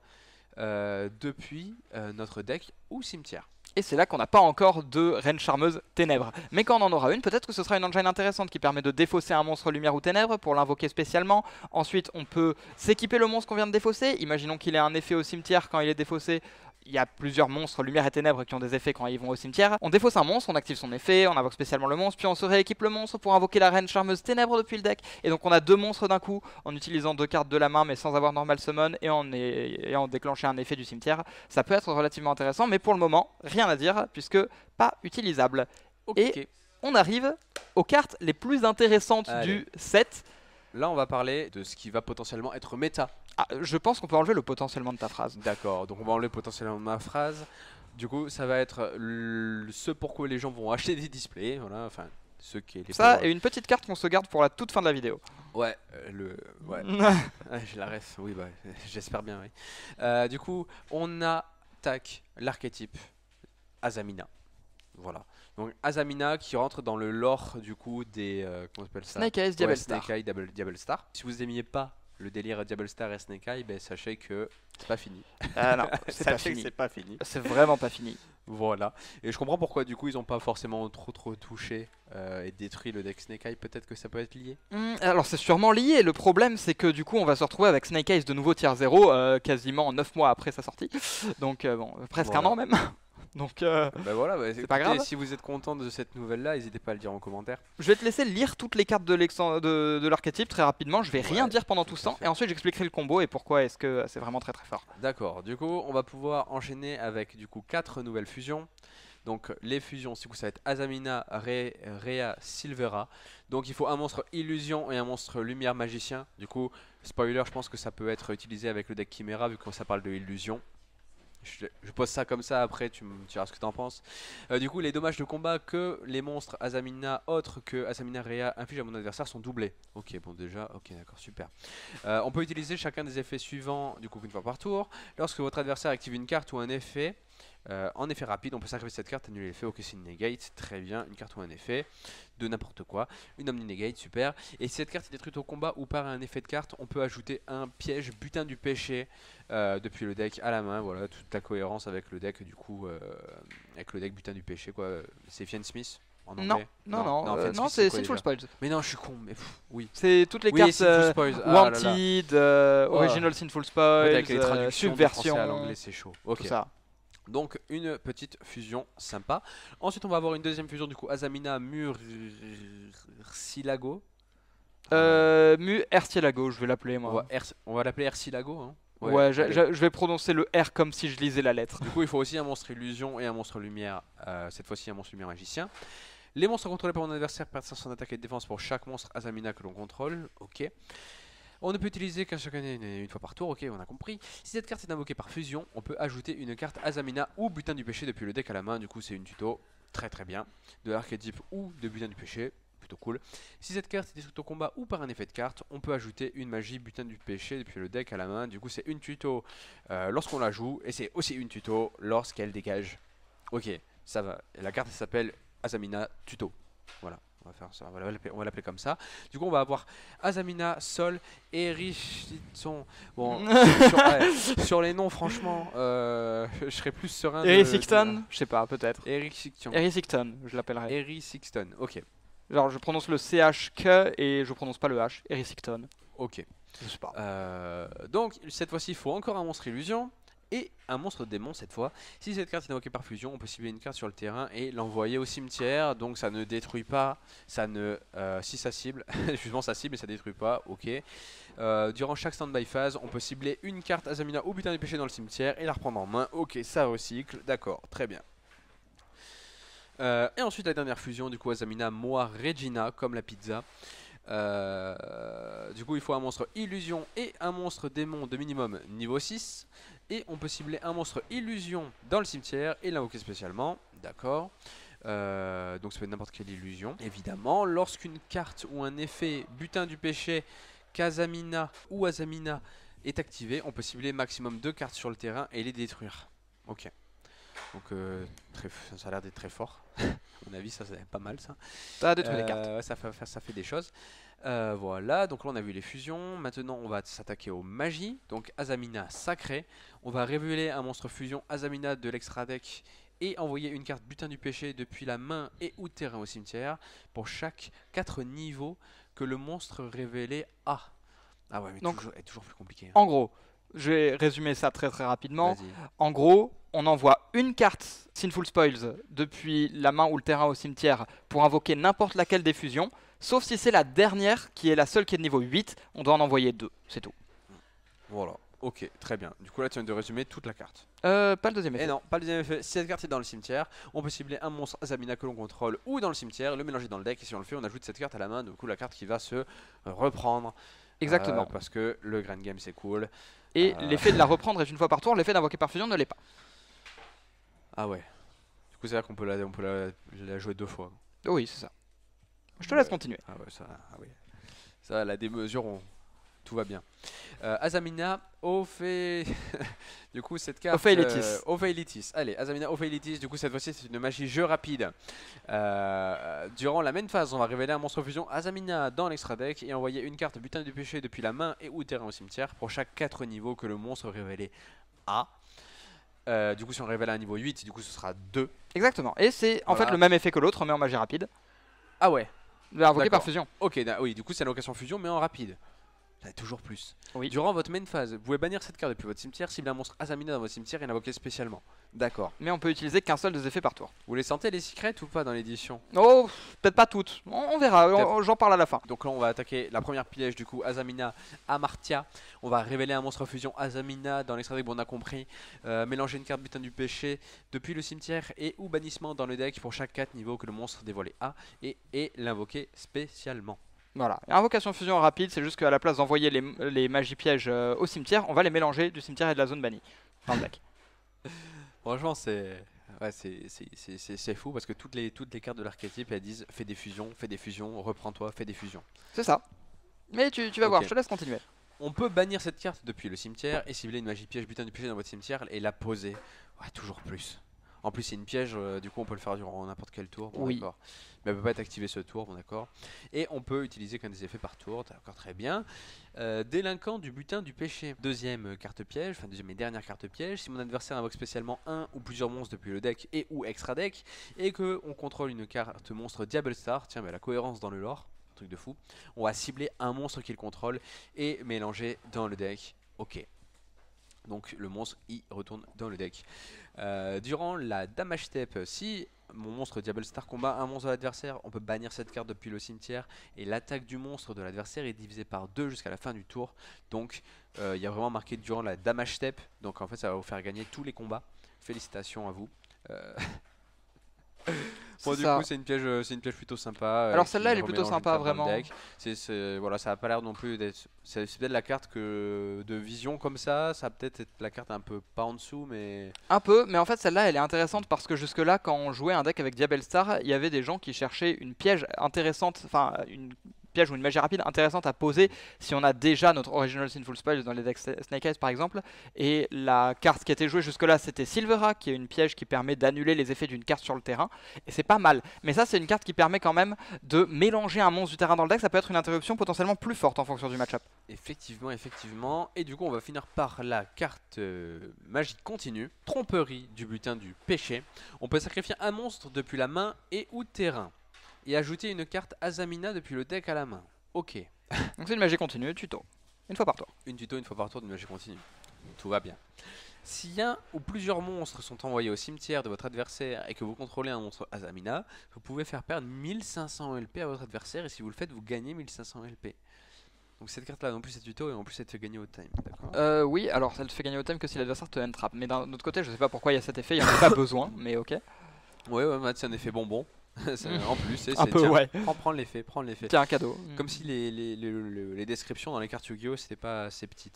depuis notre deck ou cimetière. Et c'est là qu'on n'a pas encore de reine charmeuse ténèbres. Mais quand on en aura une, peut-être que ce sera une engine intéressante qui permet de défausser un monstre lumière ou ténèbres pour l'invoquer spécialement. Ensuite, on peut s'équiper le monstre qu'on vient de défausser. Imaginons qu'il ait un effet au cimetière quand il est défaussé. Il y a plusieurs monstres lumière et ténèbres qui ont des effets quand ils vont au cimetière. On défausse un monstre, on active son effet, on invoque spécialement le monstre, puis on se rééquipe le monstre pour invoquer la reine charmeuse ténèbres depuis le deck. Et donc on a 2 monstres d'un coup en utilisant 2 cartes de la main mais sans avoir normal summon et en déclenchant un effet du cimetière. Ça peut être relativement intéressant, mais pour le moment, rien à dire puisque pas utilisable. Ok. Et on arrive aux cartes les plus intéressantes du set. Là, on va parler de ce qui va potentiellement être méta. Ah, je pense qu'on peut enlever le potentiellement de ta phrase. D'accord, donc on va enlever potentiellement ma phrase. Du coup, ça va être ce pourquoi les gens vont acheter des displays. Voilà, enfin, ceux qui les Ça, et une petite carte qu'on se garde pour la toute fin de la vidéo. Ouais, ouais. J'ai la ref, oui, bah, j'espère bien, oui. Du coup, on attaque l'archétype Azamina. Voilà. Donc Azamina qui rentre dans le lore du coup des comment on appelle ça, Snake Eyes Diablo Star. Snake Eye Diablo Star. Si vous aimiez pas le délire Diablo Star et Snake Eye, ben sachez que c'est pas fini. Ah non, c'est pas fini. C'est pas fini. C'est vraiment pas fini. Voilà. Et je comprends pourquoi du coup ils ont pas forcément trop touché et détruit le deck Snake Eye. Peut-être que ça peut être lié. Alors c'est sûrement lié. Le problème c'est que du coup on va se retrouver avec Snake Eyes de nouveau tier 0 quasiment 9 mois après sa sortie. Donc bon, presque Voilà. un an même. Donc bah voilà, bah, c'est pas grave. Si vous êtes content de cette nouvelle là, n'hésitez pas à le dire en commentaire. Je vais te laisser lire toutes les cartes de l'archétype très rapidement. Je vais rien dire pendant tout ce temps et ensuite j'expliquerai le combo et pourquoi est-ce que c'est vraiment très fort. D'accord, du coup on va pouvoir enchaîner avec du coup 4 nouvelles fusions. Donc les fusions, du coup ça va être Azamina, Rhea, Silvera. Donc il faut un monstre illusion et un monstre lumière magicien. Du coup, spoiler, je pense que ça peut être utilisé avec le deck Chimera vu que ça parle de illusion. Je pose ça comme ça, après tu me diras ce que tu en penses. Du coup, les dommages de combat que les monstres Azamina autres que Azamina Rhea infligent à mon adversaire sont doublés. Ok, bon déjà, ok d'accord, super. On peut utiliser chacun des effets suivants du coup une fois par tour. Lorsque votre adversaire active une carte ou un effet, en effet rapide, on peut sacrifier cette carte, annuler l'effet, ok c'est une negate, très bien, une carte ou un effet, de n'importe quoi, une omni negate, super. Et si cette carte est détruite au combat ou par un effet de carte, on peut ajouter un piège butin du péché depuis le deck à la main, voilà, toute la cohérence avec le deck du coup, avec le deck butin du péché quoi, c'est Fiend Smith en anglais. Non, c'est Sinful Spoils. Mais non, je suis con, mais oui. C'est toutes les cartes Wanted, Original Sinful Spoils, avec les traductions Subversion, à l'anglais c'est chaud. Ok. Tout ça. Donc une petite fusion sympa. Ensuite on va avoir une deuxième fusion du coup Azamina Murcielago. Ercielago, je vais l'appeler moi. On va l'appeler Ercielago hein. Ouais, je vais prononcer le R comme si je lisais la lettre. Du coup il faut aussi un monstre illusion et un monstre lumière, cette fois-ci un monstre lumière magicien. Les monstres contrôlés par mon adversaire perdent son attaque et de défense pour chaque monstre Azamina que l'on contrôle, ok. On ne peut utiliser qu'un chacun une fois par tour, ok, on a compris. Si cette carte est invoquée par fusion, on peut ajouter une carte Azamina ou butin du péché depuis le deck à la main. Du coup, c'est une tuto très bien de l'archétype ou de butin du péché, plutôt cool. Si cette carte est détruite au combat ou par un effet de carte, on peut ajouter une magie butin du péché depuis le deck à la main. Du coup, c'est une tuto lorsqu'on la joue et c'est aussi une tuto lorsqu'elle dégage. Ok, ça va. La carte s'appelle Azamina Tuto. Voilà. On va faire ça, on va l'appeler comme ça. Du coup, on va avoir Azamina, Sol, Erichitson. Bon, sur les noms, franchement, je serais plus serein. Ericicton, je sais pas, peut-être. Ericicton, je l'appellerai. Ericicton, ok. Genre, je prononce le CHK et je prononce pas le H. Ericicton. Ok. Je sais pas. Donc, cette fois-ci, il faut encore un monstre illusion. Et un monstre démon cette fois. Si cette carte est invoquée par fusion, on peut cibler une carte sur le terrain et l'envoyer au cimetière. Donc ça ne détruit pas, ça ne... si ça cible, justement ça cible mais ça détruit pas, ok. Durant chaque standby phase, on peut cibler une carte Azamina ou butin du péché dans le cimetière et la reprendre en main. Ok, ça recycle, d'accord, très bien. Et ensuite la dernière fusion, du coup Azamina, Moa, Regina, comme la pizza. Du coup il faut un monstre illusion et un monstre démon de minimum niveau 6. Et on peut cibler un monstre illusion dans le cimetière et l'invoquer spécialement, d'accord. Donc ça peut être n'importe quelle illusion. Évidemment, lorsqu'une carte ou un effet butin du péché, Kazamina ou Azamina est activé, on peut cibler maximum 2 cartes sur le terrain et les détruire. Ok. Donc ça a l'air d'être très fort. À mon avis, ça c'est pas mal ça. Ça a détruit les cartes. Ça fait des choses. Voilà, donc là on a vu les fusions. Maintenant on va s'attaquer aux magies. Donc Azamina sacrée. On va révéler un monstre fusion Azamina de l'extra deck et envoyer une carte butin du péché depuis la main et ou terrain au cimetière pour chaque 4 niveaux que le monstre révélé a. Ah ouais, mais Donc, toujours plus compliqué. Hein. En gros, je vais résumer ça très rapidement. Vas-y. En gros, on envoie une carte Sinful Spoils depuis la main ou le terrain au cimetière pour invoquer n'importe laquelle des fusions, sauf si c'est la dernière qui est la seule qui est de niveau 8, on doit en envoyer 2, c'est tout. Voilà, ok, très bien. Du coup là tu viens de résumer toute la carte. Pas le deuxième effet. Et non, pas le deuxième effet. Si cette carte est dans le cimetière, on peut cibler un monstre Azamina que l'on contrôle ou dans le cimetière, le mélanger dans le deck, et si on le fait, on ajoute cette carte à la main, du coup la carte qui va se reprendre. Exactement. Parce que le Grand Game c'est cool. Et l'effet de la reprendre est une fois par tour, l'effet d'invoquer par fusion ne l'est pas. Ah ouais. Du coup c'est vrai qu'on peut la jouer 2 fois. Oh oui, c'est ça. Je te laisse continuer. Ah ouais, ah oui. Ça, la démesure, tout va bien. Azamina, du coup cette carte... Ophaelitis. Ophaelitis. Allez, Azamina, Ophaelitis, du coup cette fois-ci c'est une magie jeu rapide. Durant la main phase, on va révéler un monstre fusion Azamina dans l'extra deck et envoyer une carte butin du péché depuis la main et ou terrain au cimetière pour chaque 4 niveaux que le monstre révélé a. Du coup si on révèle un niveau 8, du coup ce sera 2. Exactement. Et c'est en fait le même effet que l'autre, mais en magie rapide. Ah ouais. Invoqué par fusion. Ok, oui, du coup c'est l'invocation fusion mais en rapide. Toujours plus. Oui. Durant votre main phase, vous pouvez bannir cette carte depuis votre cimetière, cibler un monstre Azamina dans votre cimetière et l'invoquer spécialement. D'accord. Mais on peut utiliser qu'un seul des effets par tour. Vous les sentez les secrets ou pas dans l'édition? Oh, peut-être pas toutes. On verra, j'en parle à la fin. Donc là on va attaquer la première piège du coup, Azamina, Amartia. On va révéler un monstre fusion Azamina dans l'extra deck, bon on a compris. Mélanger une carte butin du péché depuis le cimetière et ou bannissement dans le deck pour chaque 4 niveaux que le monstre dévoilé a et l'invoquer spécialement. Voilà, invocation fusion rapide, c'est juste qu'à la place d'envoyer les magies pièges au cimetière, on va les mélanger du cimetière et de la zone bannie dans le deck. Franchement c'est fou parce que toutes les cartes de l'archétype elles disent fais des fusions, reprends-toi, fais des fusions. C'est ça. Mais tu vas voir, je te laisse continuer. On peut bannir cette carte depuis le cimetière et cibler une magie piège butin du péché dans votre cimetière et la poser. Ouais, toujours plus. En plus c'est une piège, du coup on peut le faire durant n'importe quel tour, bon, oui. D'accord. Mais elle peut pas être activée ce tour, bon d'accord. Et on peut utiliser qu'un des effets par tour, d'accord, très bien. Délinquant du butin du péché. Deuxième carte piège, enfin deuxième et dernière carte piège. Si mon adversaire invoque spécialement un ou plusieurs monstres depuis le deck et ou extra deck, et que on contrôle une carte monstre Diable Star, tiens mais la cohérence dans le lore, truc de fou. On va cibler un monstre qu'il contrôle et mélanger dans le deck. Ok. Donc le monstre y retourne dans le deck. Durant la damage step, si mon monstre Diable Star combat un monstre de l'adversaire, on peut bannir cette carte depuis le cimetière et l'attaque du monstre de l'adversaire est divisée par 2 jusqu'à la fin du tour. Donc il y a vraiment marqué durant la damage step, donc en fait ça va vous faire gagner tous les combats. Félicitations à vous. Bon, du coup c'est une piège plutôt sympa. Alors celle-là elle est plutôt sympa vraiment. Voilà, ça a pas l'air non plus d'être. C'est peut-être la carte de vision comme ça va peut-être être la carte un peu pas en dessous mais. Un peu, mais en fait celle-là elle est intéressante parce que jusque là quand on jouait un deck avec Diable Star, il y avait des gens qui cherchaient une piège intéressante, enfin une piège ou une magie rapide intéressante à poser si on a déjà notre Original Sinful Spoils dans les decks Snake Eyes par exemple. Et la carte qui a été jouée jusque là c'était Silvera, qui est une piège qui permet d'annuler les effets d'une carte sur le terrain. Et c'est pas mal, mais ça c'est une carte qui permet quand même de mélanger un monstre du terrain dans le deck. Ça peut être une interruption potentiellement plus forte en fonction du match-up. Effectivement, et du coup on va finir par la carte magie continue, tromperie du butin du péché. On peut sacrifier un monstre depuis la main et ou terrain et ajouter une carte Azamina depuis le deck à la main. Ok. Donc c'est une magie continue, tuto. Une fois par tour. Une fois par tour de magie continue. Tout va bien. Si un ou plusieurs monstres sont envoyés au cimetière de votre adversaire et que vous contrôlez un monstre Azamina, vous pouvez faire perdre 1500 LP à votre adversaire et si vous le faites, vous gagnez 1500 LP. Donc cette carte là, en plus c'est tuto et en plus elle te fait gagner au time, d'accord? Oui, alors ça te fait gagner au time que si l'adversaire te entrap. Mais d'un autre côté, je sais pas pourquoi il y a cet effet, il n'y en a pas besoin, mais ok. Ouais, c'est un effet bonbon. En plus, c'est un peu, tiens, ouais. Prends l'effet. Tiens, un cadeau. Comme si les descriptions dans les cartes Yu-Gi-Oh c'était pas assez petit.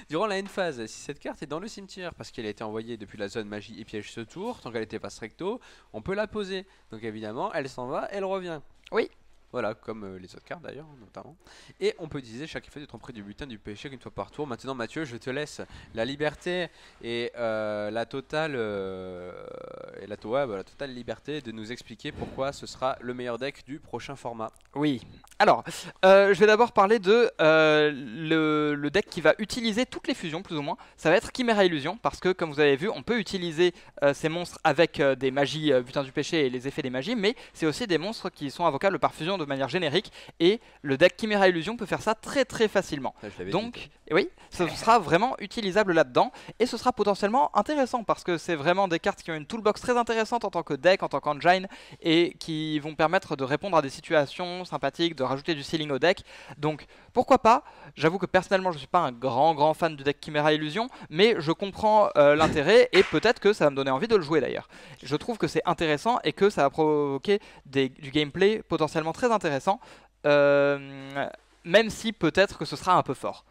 Durant la end phase, si cette carte est dans le cimetière parce qu'elle a été envoyée depuis la zone magie et piège ce tour, tant qu'elle était pas recto, on peut la poser. Donc évidemment, elle s'en va, elle revient. Oui. Voilà, comme les autres cartes d'ailleurs, notamment. Et on peut utiliser chaque effet de tromperie du butin du péché une fois par tour. Maintenant, Mathieu, je te laisse la liberté et la totale la totale liberté de nous expliquer pourquoi ce sera le meilleur deck du prochain format. Oui. Alors, je vais d'abord parler de le deck qui va utiliser toutes les fusions, plus ou moins. Ça va être Chimera Illusion, parce que, comme vous avez vu, on peut utiliser ces monstres avec des magies butin du péché et les effets des magies, mais c'est aussi des monstres qui sont invocables par fusion de manière générique, et le deck Chimera Illusion peut faire ça très très facilement. Donc, oui, ce sera vraiment utilisable là-dedans, et ce sera potentiellement intéressant, parce que c'est vraiment des cartes qui ont une toolbox très intéressante en tant que deck, en tant qu'engine, et qui vont permettre de répondre à des situations sympathiques, de rajouter du ceiling au deck. Donc pourquoi pas. J'avoue que personnellement je suis pas un grand fan du deck Chimera Illusion, mais je comprends l'intérêt et peut-être que ça va me donner envie de le jouer d'ailleurs. Je trouve que c'est intéressant et que ça va provoquer du gameplay potentiellement très intéressant, même si peut-être que ce sera un peu fort.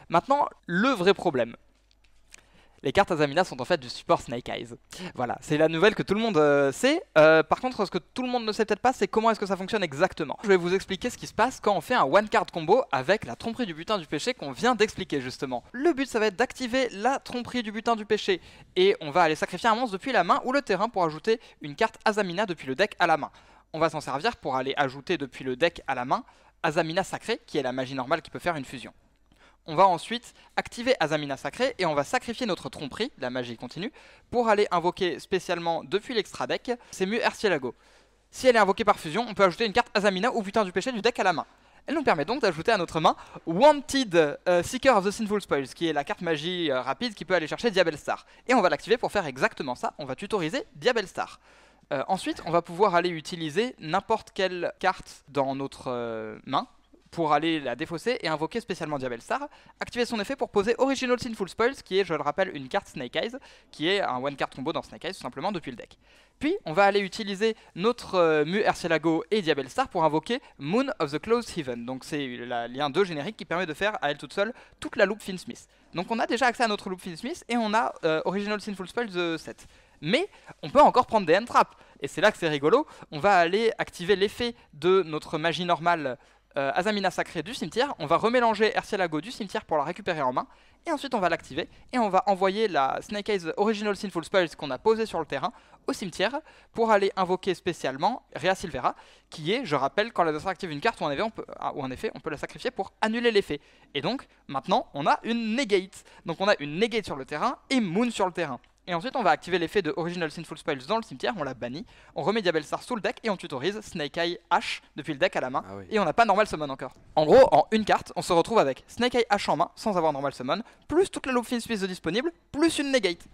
Maintenant, le vrai problème. Les cartes Azamina sont en fait du support Snake Eyes. Voilà, c'est la nouvelle que tout le monde sait. Par contre, ce que tout le monde ne sait peut-être pas, c'est comment est-ce que ça fonctionne exactement. Je vais vous expliquer ce qui se passe quand on fait un one card combo avec la tromperie du butin du péché qu'on vient d'expliquer justement. Le but, ça va être d'activer la tromperie du butin du péché. Et on va aller sacrifier un monstre depuis la main ou le terrain pour ajouter une carte Azamina depuis le deck à la main. On va s'en servir pour aller ajouter depuis le deck à la main Azamina Sacré, qui est la magie normale qui peut faire une fusion. On va ensuite activer Azamina Sacré et on va sacrifier notre tromperie, la magie continue, pour aller invoquer spécialement depuis l'extra deck Semu Ercielago. Si elle est invoquée par fusion, on peut ajouter une carte Azamina ou butin du péché du deck à la main. Elle nous permet donc d'ajouter à notre main Wanted Seeker of the Sinful Spoils, qui est la carte magie rapide qui peut aller chercher Diabellstar. Et on va l'activer pour faire exactement ça, on va tutoriser Diabellstar. Ensuite, on va pouvoir aller utiliser n'importe quelle carte dans notre main, pour aller la défausser et invoquer spécialement Diabellstar, activer son effet pour poser Original Sinful Spoils, qui est, je le rappelle, une carte Snake Eyes, qui est un one card combo dans Snake Eyes tout simplement depuis le deck. Puis on va aller utiliser notre Mu Ercielago et Diabellstar pour invoquer Moon of the Closed Heaven. Donc c'est le lien 2 générique qui permet de faire à elle toute seule toute la loupe Finsmith. Donc on a déjà accès à notre loupe Finsmith et on a Original Sinful Spoils 7. Mais on peut encore prendre des hand traps. Et c'est là que c'est rigolo. On va aller activer l'effet de notre magie normale Azamina Sacré du cimetière, on va remélanger Ercielago du cimetière pour la récupérer en main, et ensuite on va l'activer, et on va envoyer la Snake Eyes Original Sinful Spoils qu'on a posée sur le terrain au cimetière, pour aller invoquer spécialement Rhea Silvera, qui est, je rappelle, quand l'adversaire active une carte ou en effet on peut la sacrifier pour annuler l'effet. Et donc, maintenant, on a une negate. Donc on a une negate sur le terrain, et Moon sur le terrain. Et ensuite on va activer l'effet de Original Sinful Spoils dans le cimetière, on la bannit, on remet Diabellstar sous le deck et on tutorise Snake Eye H depuis le deck à la main, et on n'a pas Normal Summon encore. En gros, en une carte, on se retrouve avec Snake Eye H en main, sans avoir Normal Summon, plus toute la loupe Finsmith disponible, plus une negate.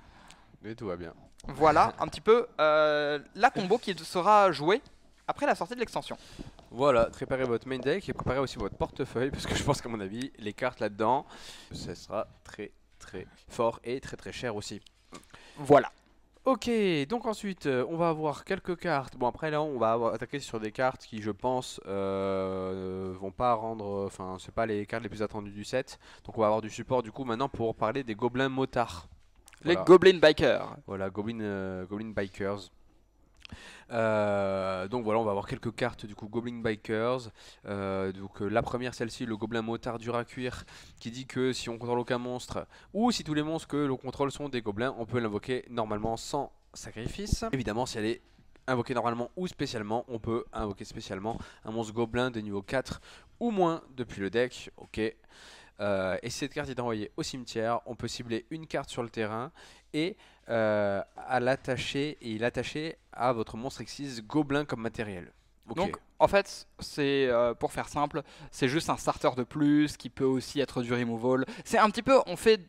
Et tout va bien. Voilà un petit peu la combo qui sera jouée après la sortie de l'extension. Voilà, préparez votre main deck et préparez aussi votre portefeuille, parce que je pense qu'à mon avis, les cartes là-dedans, ça sera très fort et très cher aussi. Voilà. Ok, donc ensuite on va avoir quelques cartes. Bon après là on va attaquer sur des cartes qui je pense vont pas rendre, enfin c'est pas les cartes les plus attendues du set. Donc on va avoir du support du coup maintenant pour parler des gobelins motards. Les Voilà. Goblin Bikers. Voilà, Goblin Bikers. Donc voilà, on va avoir quelques cartes du coup Goblin Bikers. La première, celle-ci, le Gobelin Motard dur à cuire, qui dit que si on contrôle aucun monstre ou si tous les monstres que l'on contrôle sont des gobelins, on peut l'invoquer normalement sans sacrifice. Évidemment, si elle est invoquée normalement ou spécialement, on peut invoquer spécialement un monstre gobelin de niveau 4 ou moins depuis le deck. Ok. Et si cette carte est envoyée au cimetière, on peut cibler une carte sur le terrain et à l'attacher à votre monstre X6 gobelin comme matériel. Okay. Donc en fait, c'est pour faire simple, c'est juste un starter de plus qui peut aussi être du removal. C'est un petit peu, on fait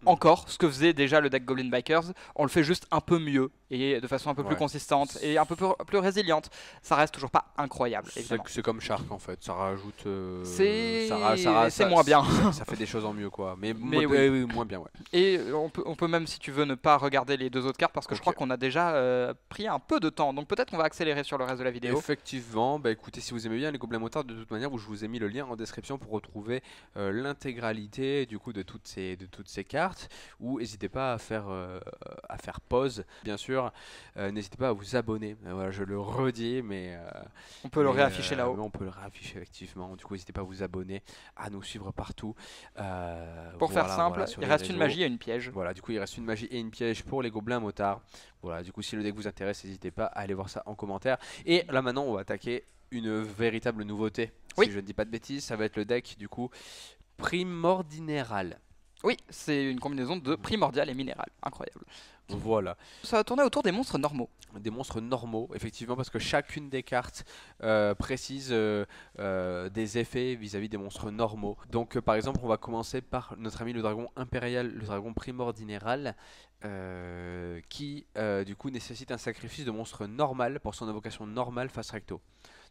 encore ce que faisait déjà le deck Goblin Bikers, on le fait juste un peu mieux et de façon un peu plus consistante et un peu plus résiliente. Ça reste toujours pas incroyable, évidemment. C'est comme Shark en fait, ça rajoute. C'est moins bien. Ça fait des choses en mieux quoi, mais oui. moins bien, ouais. Et on peut même, si tu veux, ne pas regarder les deux autres cartes parce que je crois qu'on a déjà pris un peu de temps, donc peut-être qu'on va accélérer sur le reste de la vidéo. Effectivement, bah écoutez, si vous aimez bien les gobelins motards, de toute manière, je vous ai mis le lien en description pour retrouver l'intégralité du coup de toutes ces cartes. Ou n'hésitez pas à faire pause. Bien sûr, sûr, n'hésitez pas à vous abonner. Voilà, je le redis, mais On peut le réafficher là-haut. mais on peut le réafficher effectivement. Du coup, n'hésitez pas à vous abonner, à nous suivre partout. Pour faire simple, sur il les reste une réseaux. magie et une piège. Voilà, du coup, il reste une magie et une piège pour les gobelins motards. Voilà, du coup, si le deck vous intéresse, n'hésitez pas à aller voir ça en commentaire. Et là, maintenant, on va attaquer une véritable nouveauté. Oui. Si je ne dis pas de bêtises, ça va être le deck, du coup, Primordinéral. Oui, c'est une combinaison de primordial et minéral. Incroyable. Voilà, Ça va tourner autour des monstres normaux. des monstres normaux, effectivement, parce que chacune des cartes précise des effets vis-à-vis des monstres normaux. Donc, par exemple, on va commencer par notre ami le dragon impérial, le dragon primordinéral, qui, du coup, nécessite un sacrifice de monstre normal pour son invocation normale face recto.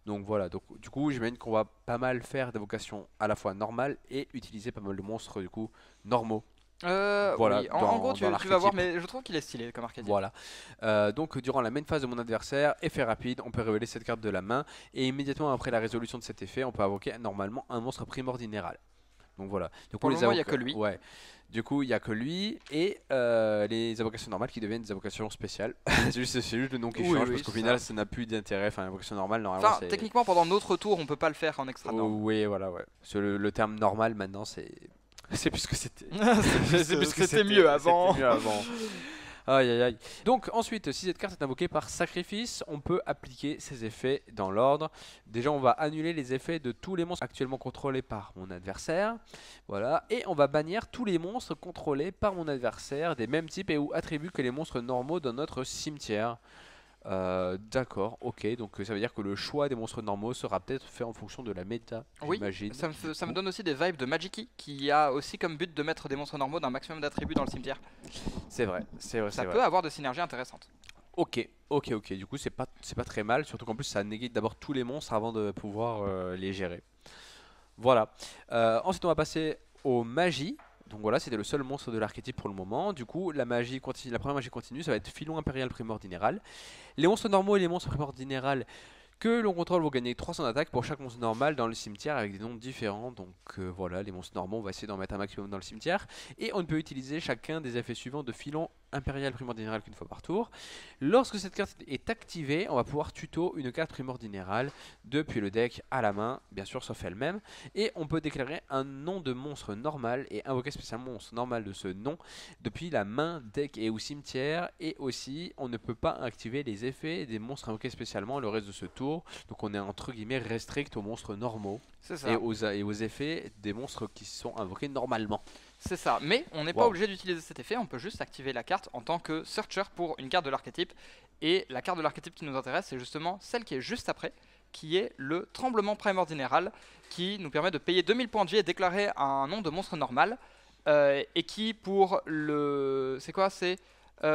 Donc voilà, donc du coup j'imagine qu'on va pas mal faire d'invocations à la fois normales et utiliser pas mal de monstres du coup normaux. Voilà, Oui. En gros, dans tu vas l'archétype. voir, mais je trouve qu'il est stylé comme archétype. Voilà. Donc durant la main phase de mon adversaire, effet rapide, on peut révéler cette carte de la main et immédiatement après la résolution de cet effet, on peut invoquer normalement un monstre primordinéral. Donc voilà. Du coup, Pour le moment, il n'y a que lui. Ouais. Du coup, il n'y a que lui et les invocations normales qui deviennent des invocations spéciales. C'est juste le nom qui Oui, change oui, parce qu'au c'est final, ça. ça n'a plus d'intérêt. Enfin, l'invocation normale, normalement, Enfin, c'est. techniquement, pendant notre tour, on peut pas le faire en extra norme. Oui, voilà, ouais. Parce que le terme normal maintenant, c'est. C'est plus ce que c'était. C'est plus ce que c'était mieux avant. C'était mieux avant. Aïe aïe aïe. Donc ensuite, si cette carte est invoquée par sacrifice, on peut appliquer ses effets dans l'ordre. Déjà, on va annuler les effets de tous les monstres actuellement contrôlés par mon adversaire. Voilà. Et on va bannir tous les monstres contrôlés par mon adversaire des mêmes types et ou attributs que les monstres normaux dans notre cimetière. D'accord, ok, donc ça veut dire que le choix des monstres normaux sera peut-être fait en fonction de la méta, Oui, j'imagine. ça me donne aussi des vibes de Magiki qui a aussi comme but de mettre des monstres normaux d'un maximum d'attributs dans le cimetière. C'est vrai, c'est vrai, Ça c'est peut vrai. avoir de synergies intéressantes. Ok, ok, du coup c'est pas très mal, surtout qu'en plus ça négate d'abord tous les monstres avant de pouvoir les gérer. Voilà, ensuite on va passer aux magies. Donc voilà, c'était le seul monstre de l'archétype pour le moment. Du coup, la première magie continue, ça va être Filon impérial primordinéral. Les monstres normaux et les monstres primordinéral que l'on contrôle vont gagner 300 d'attaque pour chaque monstre normal dans le cimetière avec des noms différents. Donc voilà, les monstres normaux, on va essayer d'en mettre un maximum dans le cimetière. Et on ne peut utiliser chacun des effets suivants de Filon impérial primordinéral qu'une fois par tour. Lorsque cette carte est activée, on va pouvoir tuto une carte primordinéral depuis le deck à la main, bien sûr sauf elle-même. Et on peut déclarer un nom de monstre normal et invoquer spécialement un monstre normal de ce nom depuis la main, deck et ou cimetière. Et aussi, on ne peut pas activer les effets des monstres invoqués spécialement le reste de ce tour. Donc on est entre guillemets restrict aux monstres normaux C'est ça. et aux effets des monstres qui sont invoqués normalement. C'est ça, mais on n'est pas Wow. obligé d'utiliser cet effet, on peut juste activer la carte en tant que searcher pour une carte de l'archétype. Et la carte de l'archétype qui nous intéresse, c'est justement celle qui est juste après, qui est le tremblement primordinéral, qui nous permet de payer 2000 points de vie et déclarer un nom de monstre normal. Et qui pour le... C'est quoi? C'est